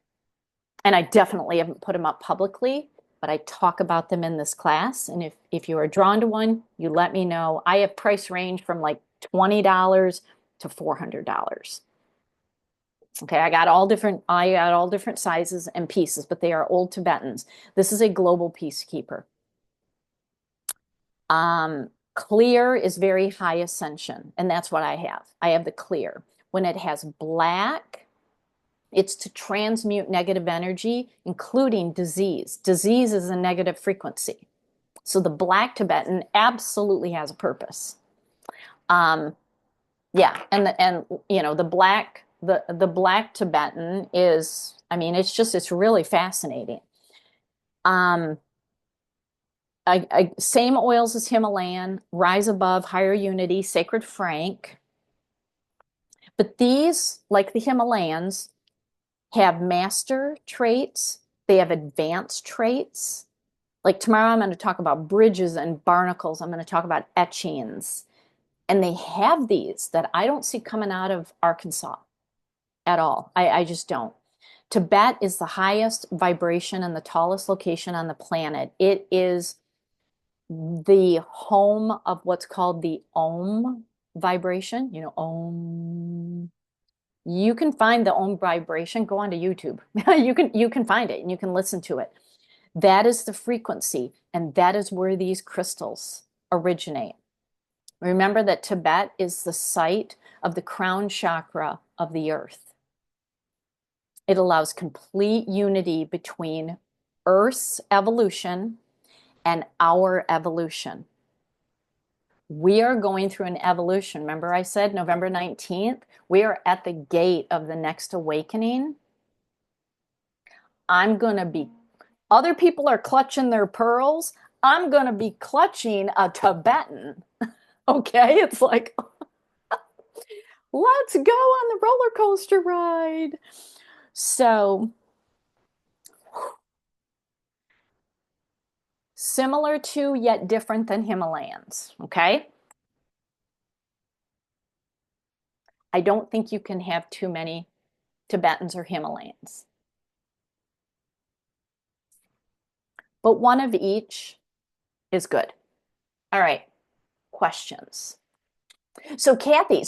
And I definitely haven't put them up publicly, but I talk about them in this class. And if you are drawn to one, you let me know. I have price range from like $20 to $400. Okay, I got all different sizes and pieces, but they are old Tibetans. This is a global peacekeeper. Clear is very high ascension, and that's what I have. I have the clear. When it has black, it's to transmute negative energy, including disease. Disease is a negative frequency. So the black Tibetan absolutely has a purpose. Yeah, and the black Tibetan is, I mean, it's really fascinating. Same oils as Himalayan, rise above, higher unity, sacred frank. But these, like the Himalayans, have master traits. They have advanced traits. Like tomorrow, I'm going to talk about bridges and barnacles. I'm going to talk about etchings. And they have these that I don't see coming out of Arkansas at all. I just don't. Tibet is the highest vibration and the tallest location on the planet. It is the home of what's called the Om vibration. Om. You can find the Om vibration. Go onto YouTube. You can find it and you can listen to it. That is the frequency, and that is where these crystals originate. Remember that Tibet is the site of the crown chakra of the earth. It allows complete unity between Earth's evolution and our evolution. We are going through an evolution. Remember I said November 19th? We are at the gate of the next awakening. I'm going to be, other people are clutching their pearls. I'm going to be clutching a Tibetan. Okay? It's like, let's go on the roller coaster ride. So, similar to yet different than Himalayans. Okay? I don't think you can have too many Tibetans or Himalayans. But one of each is good. All right, questions. So Kathy,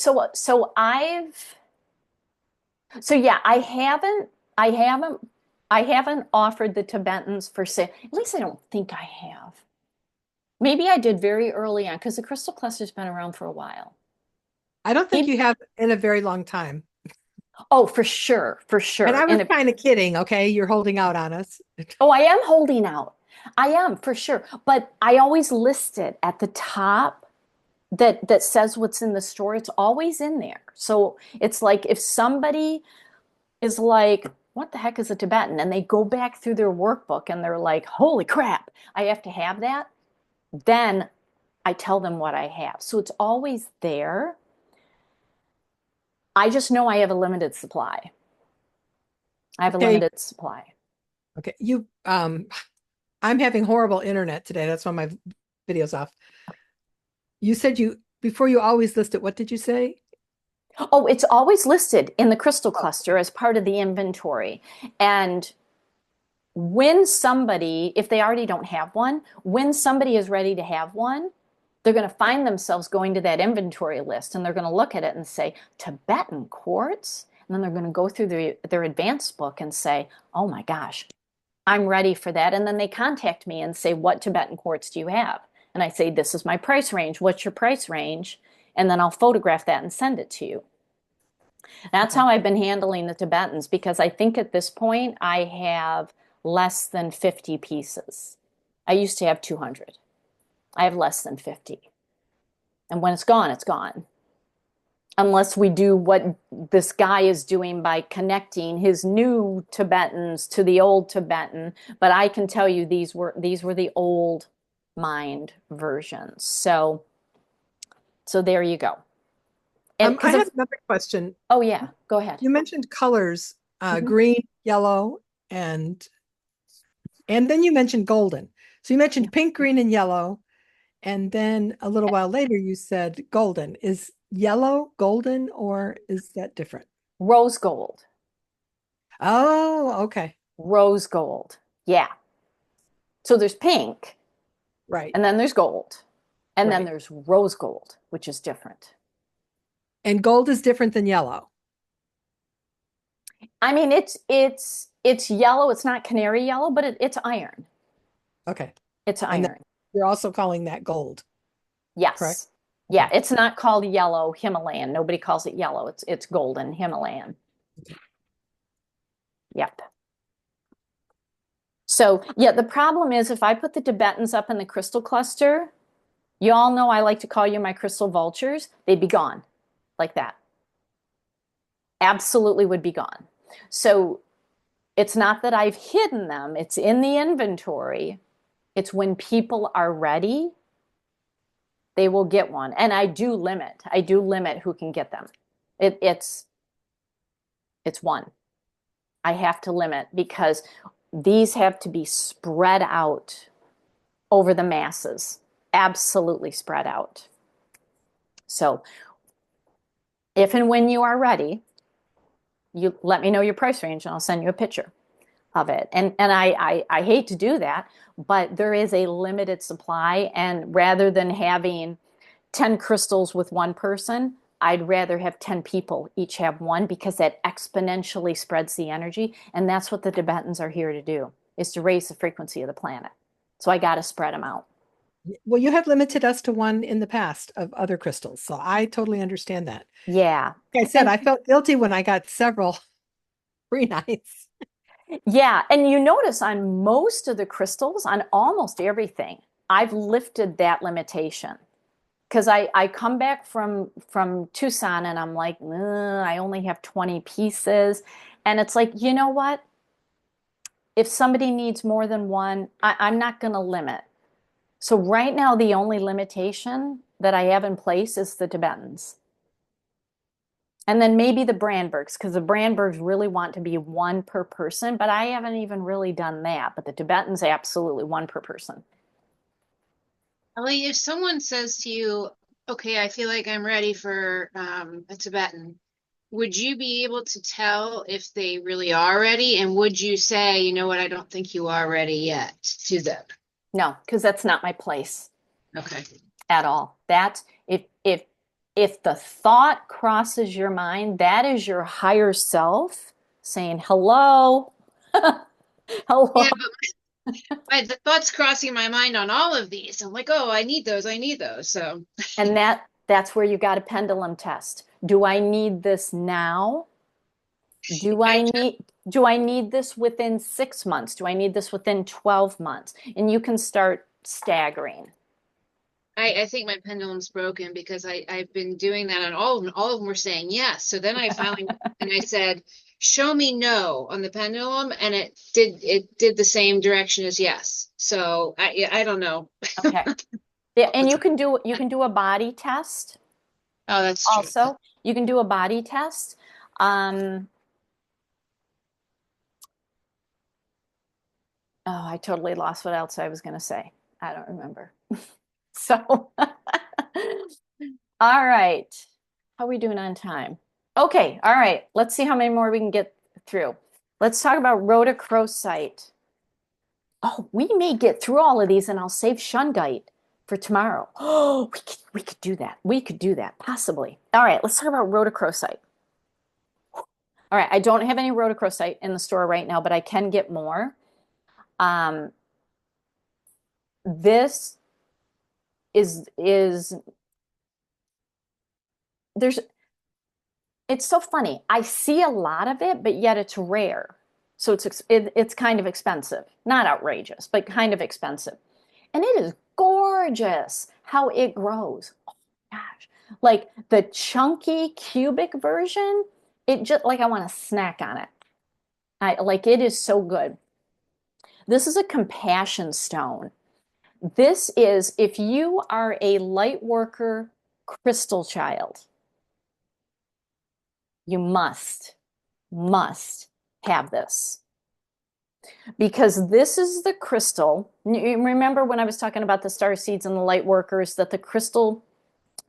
yeah, I haven't offered the Tibetans for sale. At least I don't think I have. Maybe I did very early on because the Crystal Cluster's been around for a while. I don't think you have in a very long time. Oh, for sure, for sure. And I was kind of kidding, okay? You're holding out on us. Oh, I am holding out. I am for sure. But I always list it at the top that says what's in the store. It's always in there. So it's like if somebody is like, what the heck is a Tibetan? And they go back through their workbook and they're like, holy crap, I have to have that. Then I tell them what I have. So it's always there. I just know I have a limited supply. I have a limited supply. Okay. I'm having horrible internet today. That's why my video's off. You said before you always list it, what did you say? Oh, it's always listed in the crystal cluster as part of the inventory. And when somebody, if they already don't have one, when somebody is ready to have one, they're going to find themselves going to that inventory list and they're going to look at it and say, Tibetan quartz? And then they're going to go through their advanced book and say, oh my gosh, I'm ready for that. And then they contact me and say, what Tibetan quartz do you have? And I say, this is my price range. What's your price range? And then I'll photograph that and send it to you. That's how I've been handling the Tibetans because I think at this point I have less than 50 pieces. I used to have 200. I have less than 50. And when it's gone, it's gone. Unless we do what this guy is doing by connecting his new Tibetans to the old Tibetan. But I can tell you these were the old mind versions. So there you go. And I have another question. Oh yeah, go ahead. You mentioned colors, green, yellow, and then you mentioned golden. So you mentioned pink, green, and yellow. And then a little while later, you said golden. Is yellow golden or is that different? Rose gold. Oh, okay. Rose gold. Yeah. So there's pink. Right. And then there's gold. And then there's rose gold, which is different. And gold is different than yellow. I mean, it's yellow. It's not canary yellow, but it's iron. Okay. It's iron. You're also calling that gold. Yes. Correct? Yeah, it's not called yellow Himalayan. Nobody calls it yellow. It's golden Himalayan. Yep. So, yeah, the problem is if I put the Tibetans up in the crystal cluster, you all know I like to call you my crystal vultures, they'd be gone like that. Absolutely would be gone. So it's not that I've hidden them, it's in the inventory. It's when people are ready, they will get one. And I do limit who can get them. It's one. I have to limit because these have to be spread out over the masses, absolutely spread out. So if and when you are ready, you let me know your price range and I'll send you a picture of it. And I hate to do that, but there is a limited supply. And rather than having 10 crystals with one person, I'd rather have 10 people each have one because that exponentially spreads the energy. And that's what the Tibetans are here to do, is to raise the frequency of the planet. So I got to spread them out. Well, you have limited us to one in the past of other crystals. So I totally understand that. Yeah. Like I said, I felt guilty when I got several free nights. Yeah. And you notice on most of the crystals, on almost everything, I've lifted that limitation. Because I come back from Tucson and I'm like, "Ugh, I only have 20 pieces." And it's like, you know what? If somebody needs more than one, I'm not going to limit. So right now, the only limitation that I have in place is the Tibetans. And then maybe the Brandbergs, because the Brandbergs really want to be one per person, but I haven't even really done that. But the Tibetans, absolutely one per person. Ellie, if someone says to you, okay, I feel like I'm ready for a Tibetan, would you be able to tell if they really are ready? And would you say, you know what, I don't think you are ready yet to them? No, because that's not my place Okay. at all. That if the thought crosses your mind, that is your higher self saying, hello, hello. Yeah, the thoughts crossing my mind on all of these. I'm like, oh, I need those. I need those. So, And that's where you got a pendulum test. Do I need this now? Do I, I need do I need this within 6 months? Do I need this within 12 months? And you can start staggering. I think my pendulum's broken because I've been doing that on all of them. All of them were saying yes. So then I finally and I said, show me no on the pendulum, and it did the same direction as yes. So I don't know. Okay. Yeah, and you can do a body test Oh, that's true. also. You can do a body test. Um, oh, I totally lost what else I was going to say. I don't remember. So, all right. How are we doing on time? Okay, all right. Let's see how many more we can get through. Let's talk about rhodochrosite. Oh, we may get through all of these and I'll save shungite for tomorrow. Oh, we could do that. We could do that, possibly. All right, let's talk about rhodochrosite. All right, I don't have any rhodochrosite in the store right now, but I can get more. Um, this is there's it's so funny. I see a lot of it, but yet it's rare. So it's kind of expensive. Not outrageous, but kind of expensive. And it is gorgeous how it grows. Oh gosh. Like the chunky cubic version, it just like I want to snack on it. I like it is so good. This is a compassion stone. This is if you are a light worker crystal child, you must have this because this is the crystal. You remember when I was talking about the star seeds and the light workers that the crystal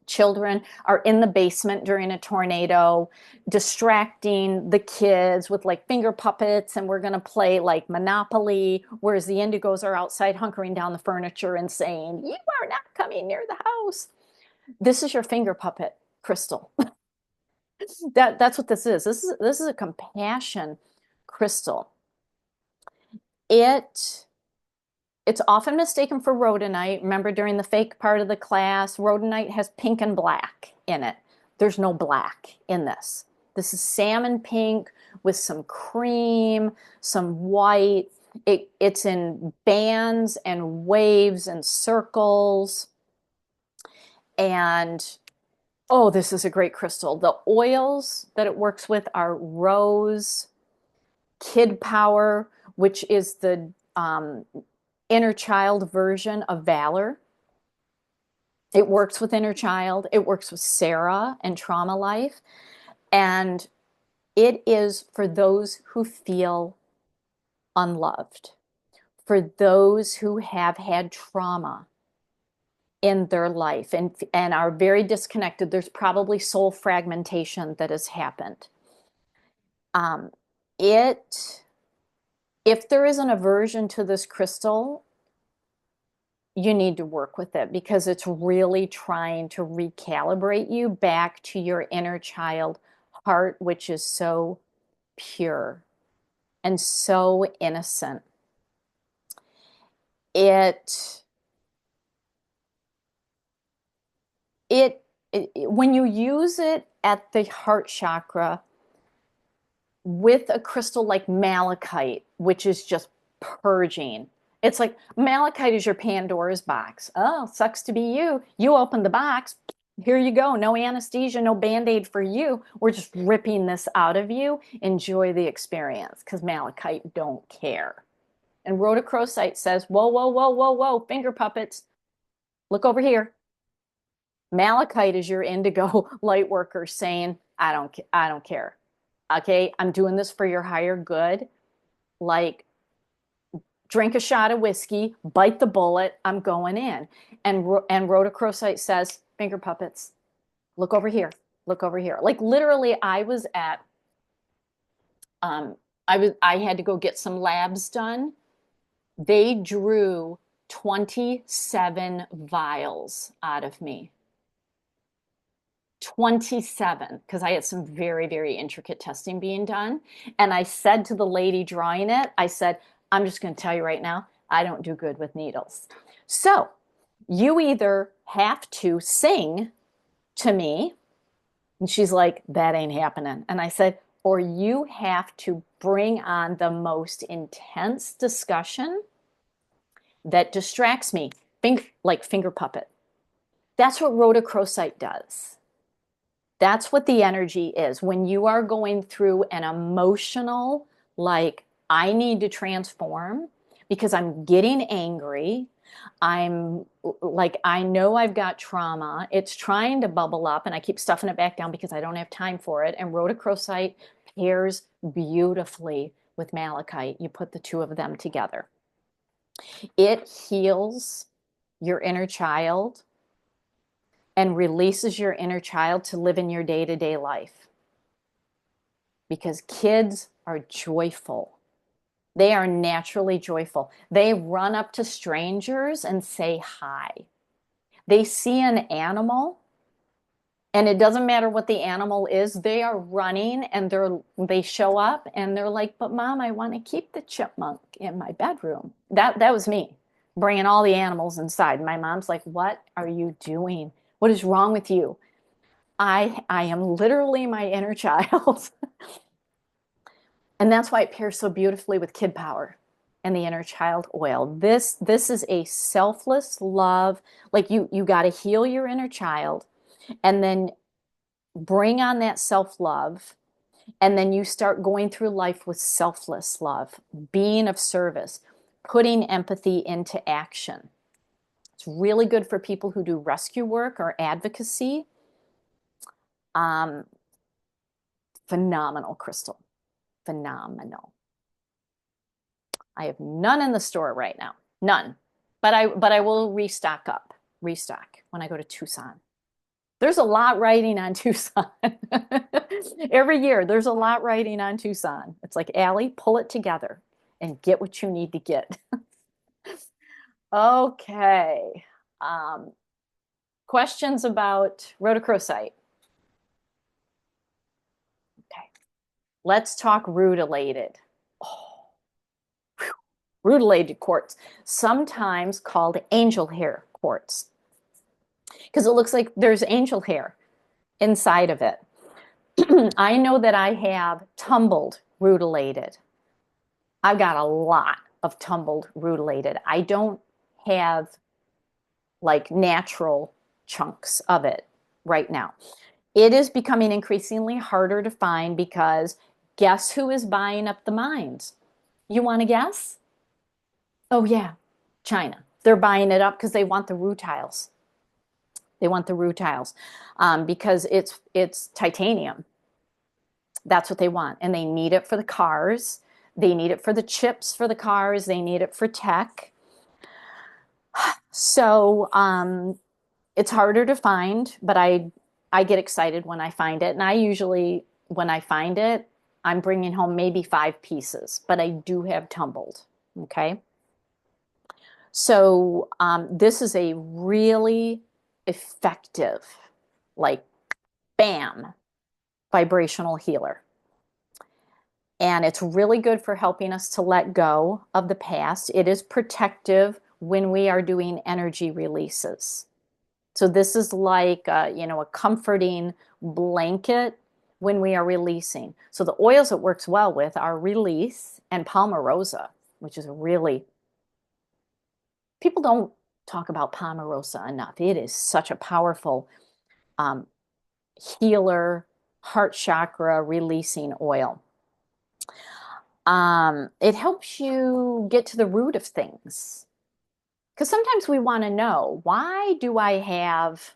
children are in the basement during a tornado distracting the kids with like finger puppets and we're going to play like Monopoly, whereas the indigos are outside hunkering down the furniture and saying, you are not coming near the house. This is your finger puppet crystal. That's what this is. This is a compassion crystal. It's often mistaken for rhodonite. Remember during the fake part of the class, rhodonite has pink and black in it. There's no black in this. This is salmon pink with some cream, some white. It's in bands and waves and circles. And oh, this is a great crystal. The oils that it works with are rose, kid power, which is the inner child version of valor. It works with inner child. It works with Sarah and trauma life. And it is for those who feel unloved, for those who have had trauma in their life and are very disconnected. There's probably soul fragmentation that has happened. Um, it, if there is an aversion to this crystal, you need to work with it because it's really trying to recalibrate you back to your inner child heart, which is so pure and so innocent. It, when you use it at the heart chakra with a crystal like malachite, which is just purging It's like malachite is your Pandora's box. Oh, sucks to be you. You open the box. Here you go. No anesthesia, no band-aid for you. We're just ripping this out of you. Enjoy the experience because malachite don't care. And rhodochrosite says, whoa, whoa, whoa, whoa, whoa, finger puppets. Look over here. Malachite is your indigo light worker saying, I don't care. Okay, I'm doing this for your higher good. Like, drink a shot of whiskey, bite the bullet, I'm going in. And rhodochrosite says, finger puppets, look over here, look over here. Like literally, I was at, I had to go get some labs done. They drew 27 vials out of me. 27, because I had some very, very intricate testing being done. And I said to the lady drawing it, I said, I'm just going to tell you right now, I don't do good with needles. So you either have to sing to me, and she's like, that ain't happening. And I said, or you have to bring on the most intense discussion that distracts me, like finger puppet. That's what rhodochrosite does. That's what the energy is. When you are going through an emotional, like, I need to transform because I'm getting angry. I'm like, I know I've got trauma. It's trying to bubble up and I keep stuffing it back down because I don't have time for it. And rhodochrosite pairs beautifully with malachite. You put the two of them together. It heals your inner child and releases your inner child to live in your day-to-day life. Because kids are joyful. They are naturally joyful. They run up to strangers and say hi. They see an animal, and it doesn't matter what the animal is, they are running and they show up and they're like, but Mom, I want to keep the chipmunk in my bedroom. That was me, bringing all the animals inside. My mom's like, what are you doing? What is wrong with you? I am literally my inner child. And that's why it pairs so beautifully with Kid Power and the inner child oil. This is a selfless love. Like you got to heal your inner child and then bring on that self-love. And then you start going through life with selfless love, being of service, putting empathy into action. It's really good for people who do rescue work or advocacy. Phenomenal crystal. Phenomenal. I have none in the store right now. None. But I will restock when I go to Tucson. There's a lot riding on Tucson. Every year, there's a lot riding on Tucson. It's like, Allie, pull it together and get what you need to get. Okay. Questions about rhodochrosite? Okay. Let's talk rutilated. Oh, rutilated quartz, sometimes called angel hair quartz, because it looks like there's angel hair inside of it. I know that I have tumbled rutilated. I've got a lot of tumbled rutilated. I don't have like natural chunks of it right now. It is becoming increasingly harder to find because guess who is buying up the mines? You want to guess? Oh yeah, China. They're buying it up because they want the rutiles. They want the rutiles because it's titanium. That's what they want, and they need it for the cars. They need it for the chips for the cars. They need it for tech. So it's harder to find, but I get excited when I find it, and I usually when I find it, I'm bringing home maybe 5 pieces, but I do have tumbled. Okay. So this is a really effective, like, bam, vibrational healer. And it's really good for helping us to let go of the past. It is protective when we are doing energy releases. So this is like, a comforting blanket when we are releasing. So the oils it works well with are Release and Palmarosa, which is a really people don't talk about Pomarosa enough. It is such a powerful um, healer, heart chakra releasing oil. It helps you get to the root of things. Because sometimes we want to know, why do I have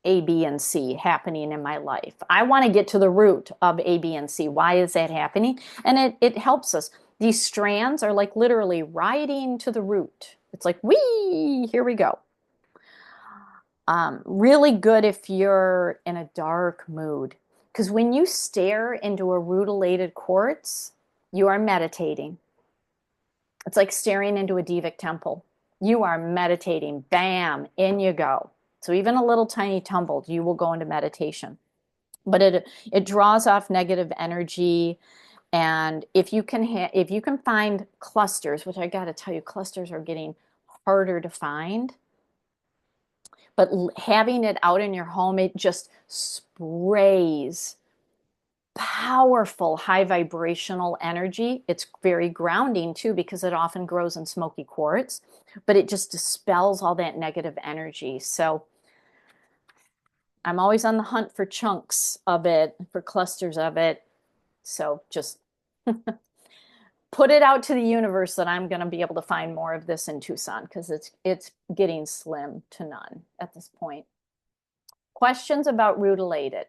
A, B, and C happening in my life? I want to get to the root of A, B, and C. Why is that happening? And it helps us. These strands are like literally riding to the root. It's like, wee, here we go. Really good if you're in a dark mood. Because when you stare into a rutilated quartz, you are meditating. It's like staring into a Divic temple. You are meditating. Bam, in you go. So even a little tiny tumble, you will go into meditation. But it draws off negative energy. And if you can find clusters, which I got to tell you, clusters are getting harder to find. But having it out in your home, it just sprays powerful high vibrational energy. It's very grounding too, because it often grows in smoky quartz, but it just dispels all that negative energy. So I'm always on the hunt for chunks of it, for clusters of it. So just put it out to the universe that I'm going to be able to find more of this in Tucson, because it's getting slim to none at this point. Questions about rutilated?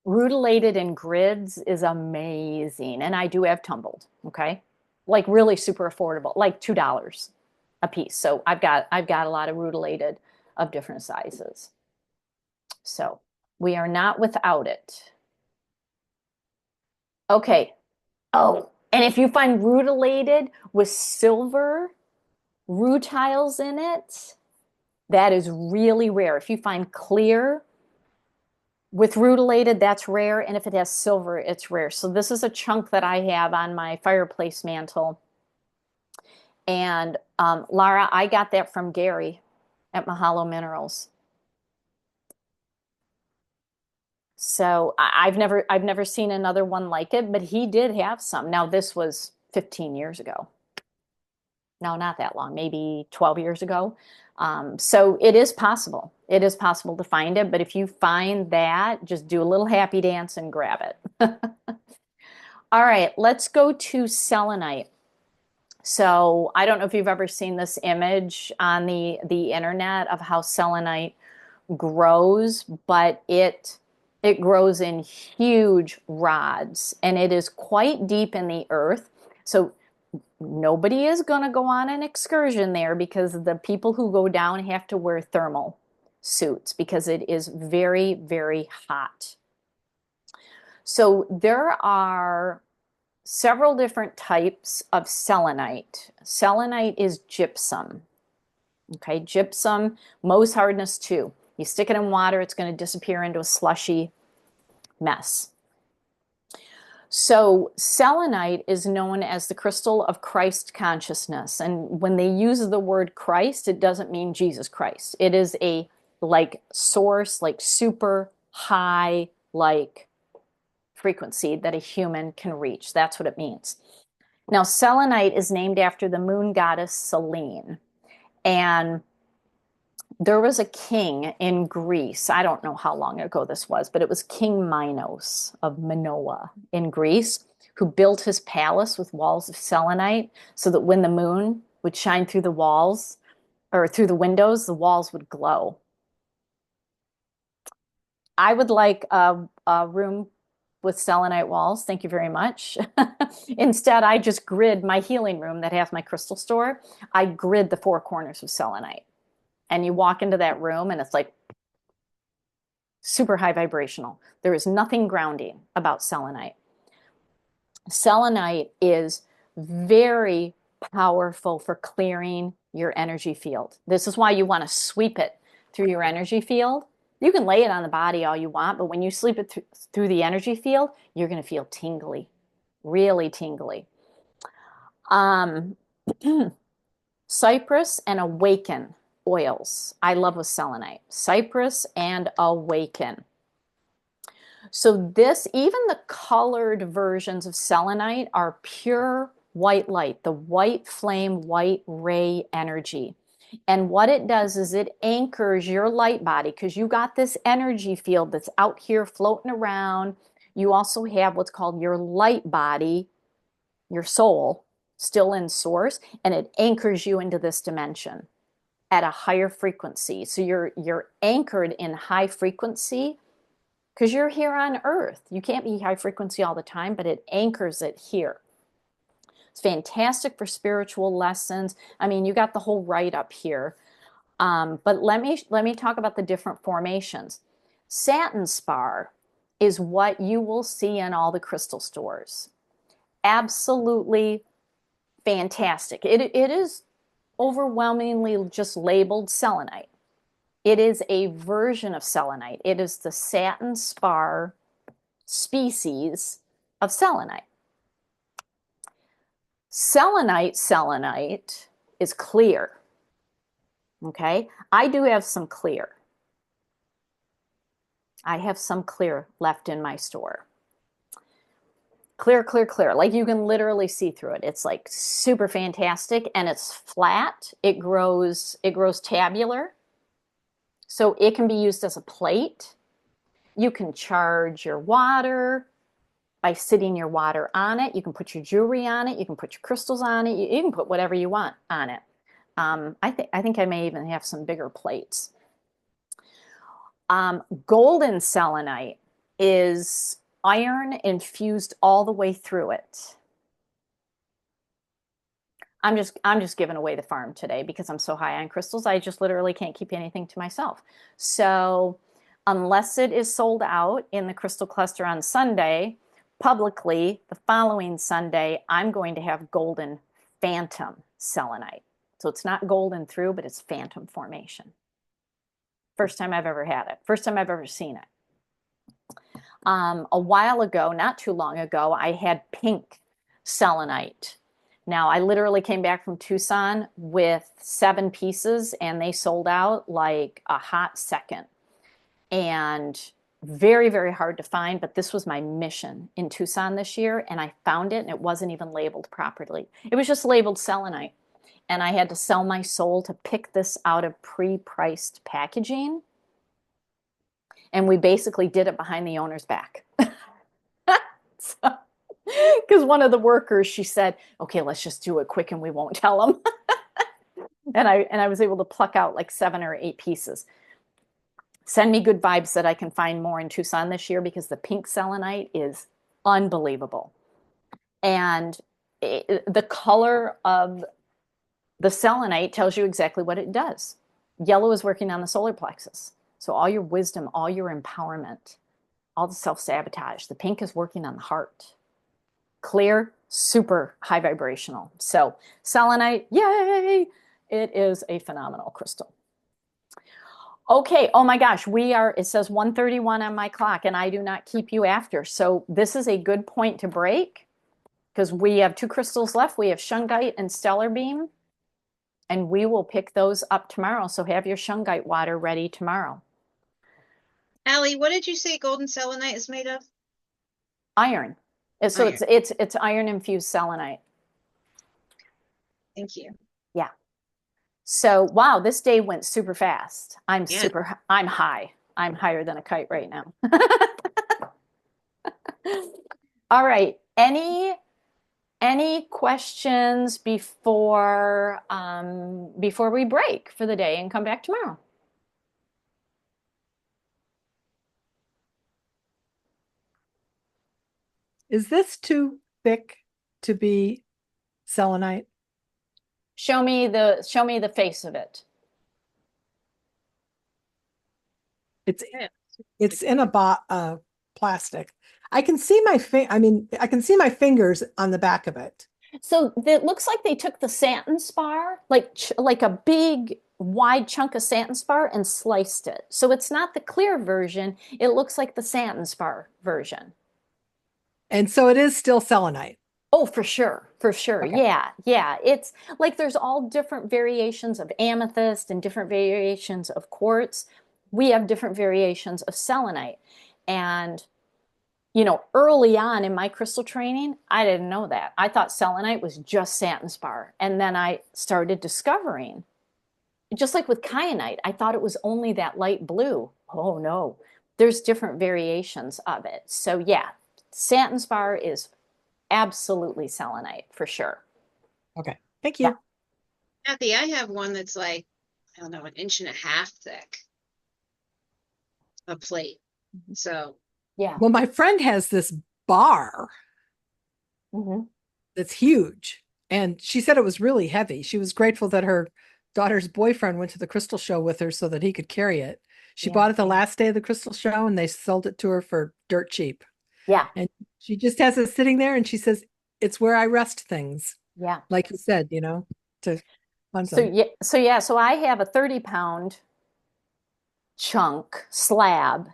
Rutilated in grids is amazing. And I do have tumbled, okay? Like really super affordable, like $2 a piece. So I've got a lot of rutilated of different sizes. So we are not without it. Okay. Oh, and if you find rutilated with silver rutiles in it, that is really rare. If you find clear with rutilated, that's rare. And if it has silver, it's rare. So this is a chunk that I have on my fireplace mantle. And Lara, I got that from Gary at Mahalo Minerals. So I've never seen another one like it, but he did have some. Now this was 15 years ago. No, not that long, maybe 12 years ago. So it is possible. It is possible to find it, but if you find that, just do a little happy dance and grab it. All right, let's go to selenite. So I don't know if you've ever seen this image on the internet of how selenite grows, but it grows in huge rods, and it is quite deep in the earth. So nobody is going to go on an excursion there, because the people who go down have to wear thermal suits because it is very, very hot. So there are several different types of selenite. Selenite is gypsum. Okay, gypsum, Mohs hardness 2. You stick it in water, it's going to disappear into a slushy mess. So selenite is known as the crystal of Christ consciousness. And when they use the word Christ, it doesn't mean Jesus Christ. It is a like source, like super high, like frequency that a human can reach. That's what it means. Now, selenite is named after the moon goddess Selene. And there was a king in Greece. I don't know how long ago this was, but it was King Minos of Minoa in Greece, who built his palace with walls of selenite so that when the moon would shine through the walls or through the windows, the walls would glow. I would like a room with selenite walls. Thank you very much. Instead, I just grid my healing room that has my crystal store. I grid the four corners with selenite. And you walk into that room and it's like super high vibrational. There is nothing grounding about selenite. Selenite is very powerful for clearing your energy field. This is why you want to sweep it through your energy field. You can lay it on the body all you want, but when you sleep it through the energy field, you're going to feel tingly, really tingly. Cypress and awaken oils. I love with selenite. Cypress and awaken. So this, even the colored versions of selenite are pure white light, the white flame, white ray energy. And what it does is it anchors your light body because you got this energy field that's out here floating around. You also have what's called your light body, your soul, still in source, and it anchors you into this dimension at a higher frequency. So you're anchored in high frequency because you're here on earth. You can't be high frequency all the time, but it anchors it here. It's fantastic for spiritual lessons. I mean, you got the whole write up here. But let me talk about the different formations. Satin spar is what you will see in all the crystal stores. Absolutely fantastic. It is overwhelmingly just labeled selenite. It is a version of selenite. It is the satin spar species of selenite. Selenite is clear. Okay, I do have some clear. I have some clear left in my store. Clear, clear, clear. Like you can literally see through it. It's like super fantastic and it's flat. It grows tabular. So it can be used as a plate. You can charge your water by sitting your water on it. You can put your jewelry on it. You can put your crystals on it. You can put whatever you want on it. I think I may even have some bigger plates. Golden selenite is iron infused all the way through it. I'm just giving away the farm today because I'm so high on crystals. I just literally can't keep anything to myself. So unless it is sold out in the crystal cluster on Sunday, publicly the following Sunday, I'm going to have golden phantom selenite. So it's not golden through, but it's phantom formation. First time I've ever had it. First time I've ever seen it. A while ago, not too long ago, I had pink selenite. Now, I literally came back from Tucson with 7 pieces and they sold out like a hot second. And very, very hard to find, but this was my mission in Tucson this year. And I found it and it wasn't even labeled properly. It was just labeled selenite. And I had to sell my soul to pick this out of pre-priced packaging. And we basically did it behind the owner's back. Because one of the workers, she said, okay, let's just do it quick and we won't tell them. and I was able to pluck out like 7 or 8 pieces. Send me good vibes that I can find more in Tucson this year because the pink selenite is unbelievable. And the color of the selenite tells you exactly what it does. Yellow is working on the solar plexus. So all your wisdom, all your empowerment, all the self-sabotage. The pink is working on the heart. Clear, super high vibrational. So selenite, yay! It is a phenomenal crystal. Okay, oh my gosh, it says 1:31 on my clock and I do not keep you after. So this is a good point to break because we have 2 crystals left. We have shungite and stellar beam. And we will pick those up tomorrow. So have your shungite water ready tomorrow. Allie, what did you say golden selenite is made of? Iron. So Iron. it's iron infused selenite. Thank you. Yeah. So wow, this day went super fast. I'm high. I'm higher than a kite right now. All right. Any questions before we break for the day and come back tomorrow? Is this too thick to be selenite? Show me the face of it. It's in a plastic. I can see my I can see my fingers on the back of it. So it looks like they took the satin spar, like a big wide chunk of satin spar and sliced it. So it's not the clear version. It looks like the satin spar version. And so it is still selenite. Oh, for sure. For sure. Okay. Yeah. It's like there's all different variations of amethyst and different variations of quartz. We have different variations of selenite. And early on in my crystal training, I didn't know that. I thought selenite was just satin spar. And then I started discovering, just like with kyanite, I thought it was only that light blue. Oh no, there's different variations of it. So yeah, satin spar is absolutely selenite for sure. Okay. Thank Yeah. you. Kathy, I have one that's like, I don't know, an inch and a half thick, a plate. So Yeah. Well, my friend has this bar Mhm. that's huge. And she said it was really heavy. She was grateful that her daughter's boyfriend went to the crystal show with her so that he could carry it. She Yeah. bought it the last day of the crystal show and they sold it to her for dirt cheap. Yeah. And she just has it sitting there and she says, it's where I rest things. Yeah. Like you said, to fund So them. yeah, so I have a 30-pound chunk slab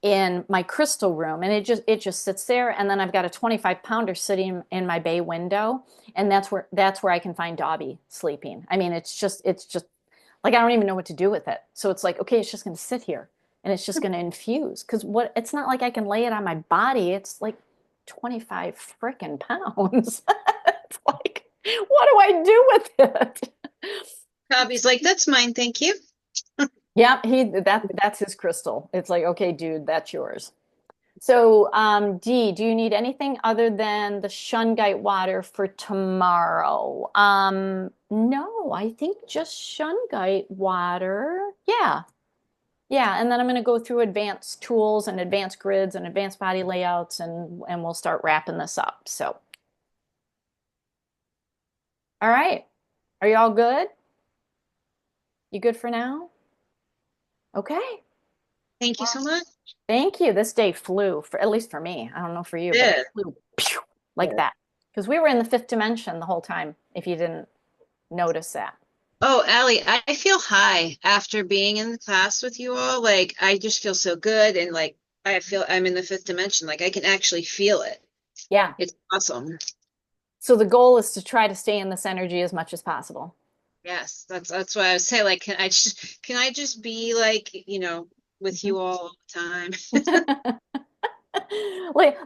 in my crystal room, and it just sits there, and then I've got a 25-pounder sitting in my bay window, and that's where I can find Dobby sleeping. I mean, it's just like I don't even know what to do with it. So it's like, okay, it's just going to sit here and it's just going to infuse, because it's not like I can lay it on my body. It's like 25 freaking pounds. It's like, what do I do with it? Bobby's like, that's mine, thank you. Yeah, that's his crystal. It's like, okay, dude, that's yours. So, Dee, do you need anything other than the shungite water for tomorrow? No, I think just shungite water. Yeah. Yeah, and then I'm going to go through advanced tools and advanced grids and advanced body layouts, and we'll start wrapping this up. So, all right. Are you all good? You good for now? Okay. Thank you so much. Thank you. This day flew, for at least for me. I don't know for you, but Yeah. it flew pew, like that. Because we were in the fifth dimension the whole time, if you didn't notice that. Oh, Allie, I feel high after being in the class with you all. Like, I just feel so good. And like, I feel I'm in the fifth dimension. Like, I can actually feel it. Yeah. It's awesome. So the goal is to try to stay in this energy as much as possible. Yes, that's why I was saying, like, can I just be like, with you all the time? Like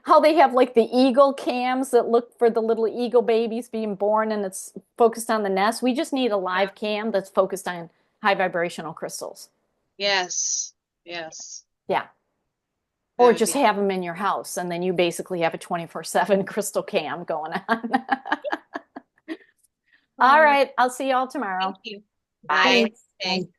how they have like the eagle cams that look for the little eagle babies being born and it's focused on the nest. We just need a live cam that's focused on high vibrational crystals. Yes. Yes. Yeah. That Or would just be have them in your house and then you basically have a 24/7 crystal cam going on. All right. I'll see y'all Thank tomorrow. you. Bye. Bye. Thanks. Thanks.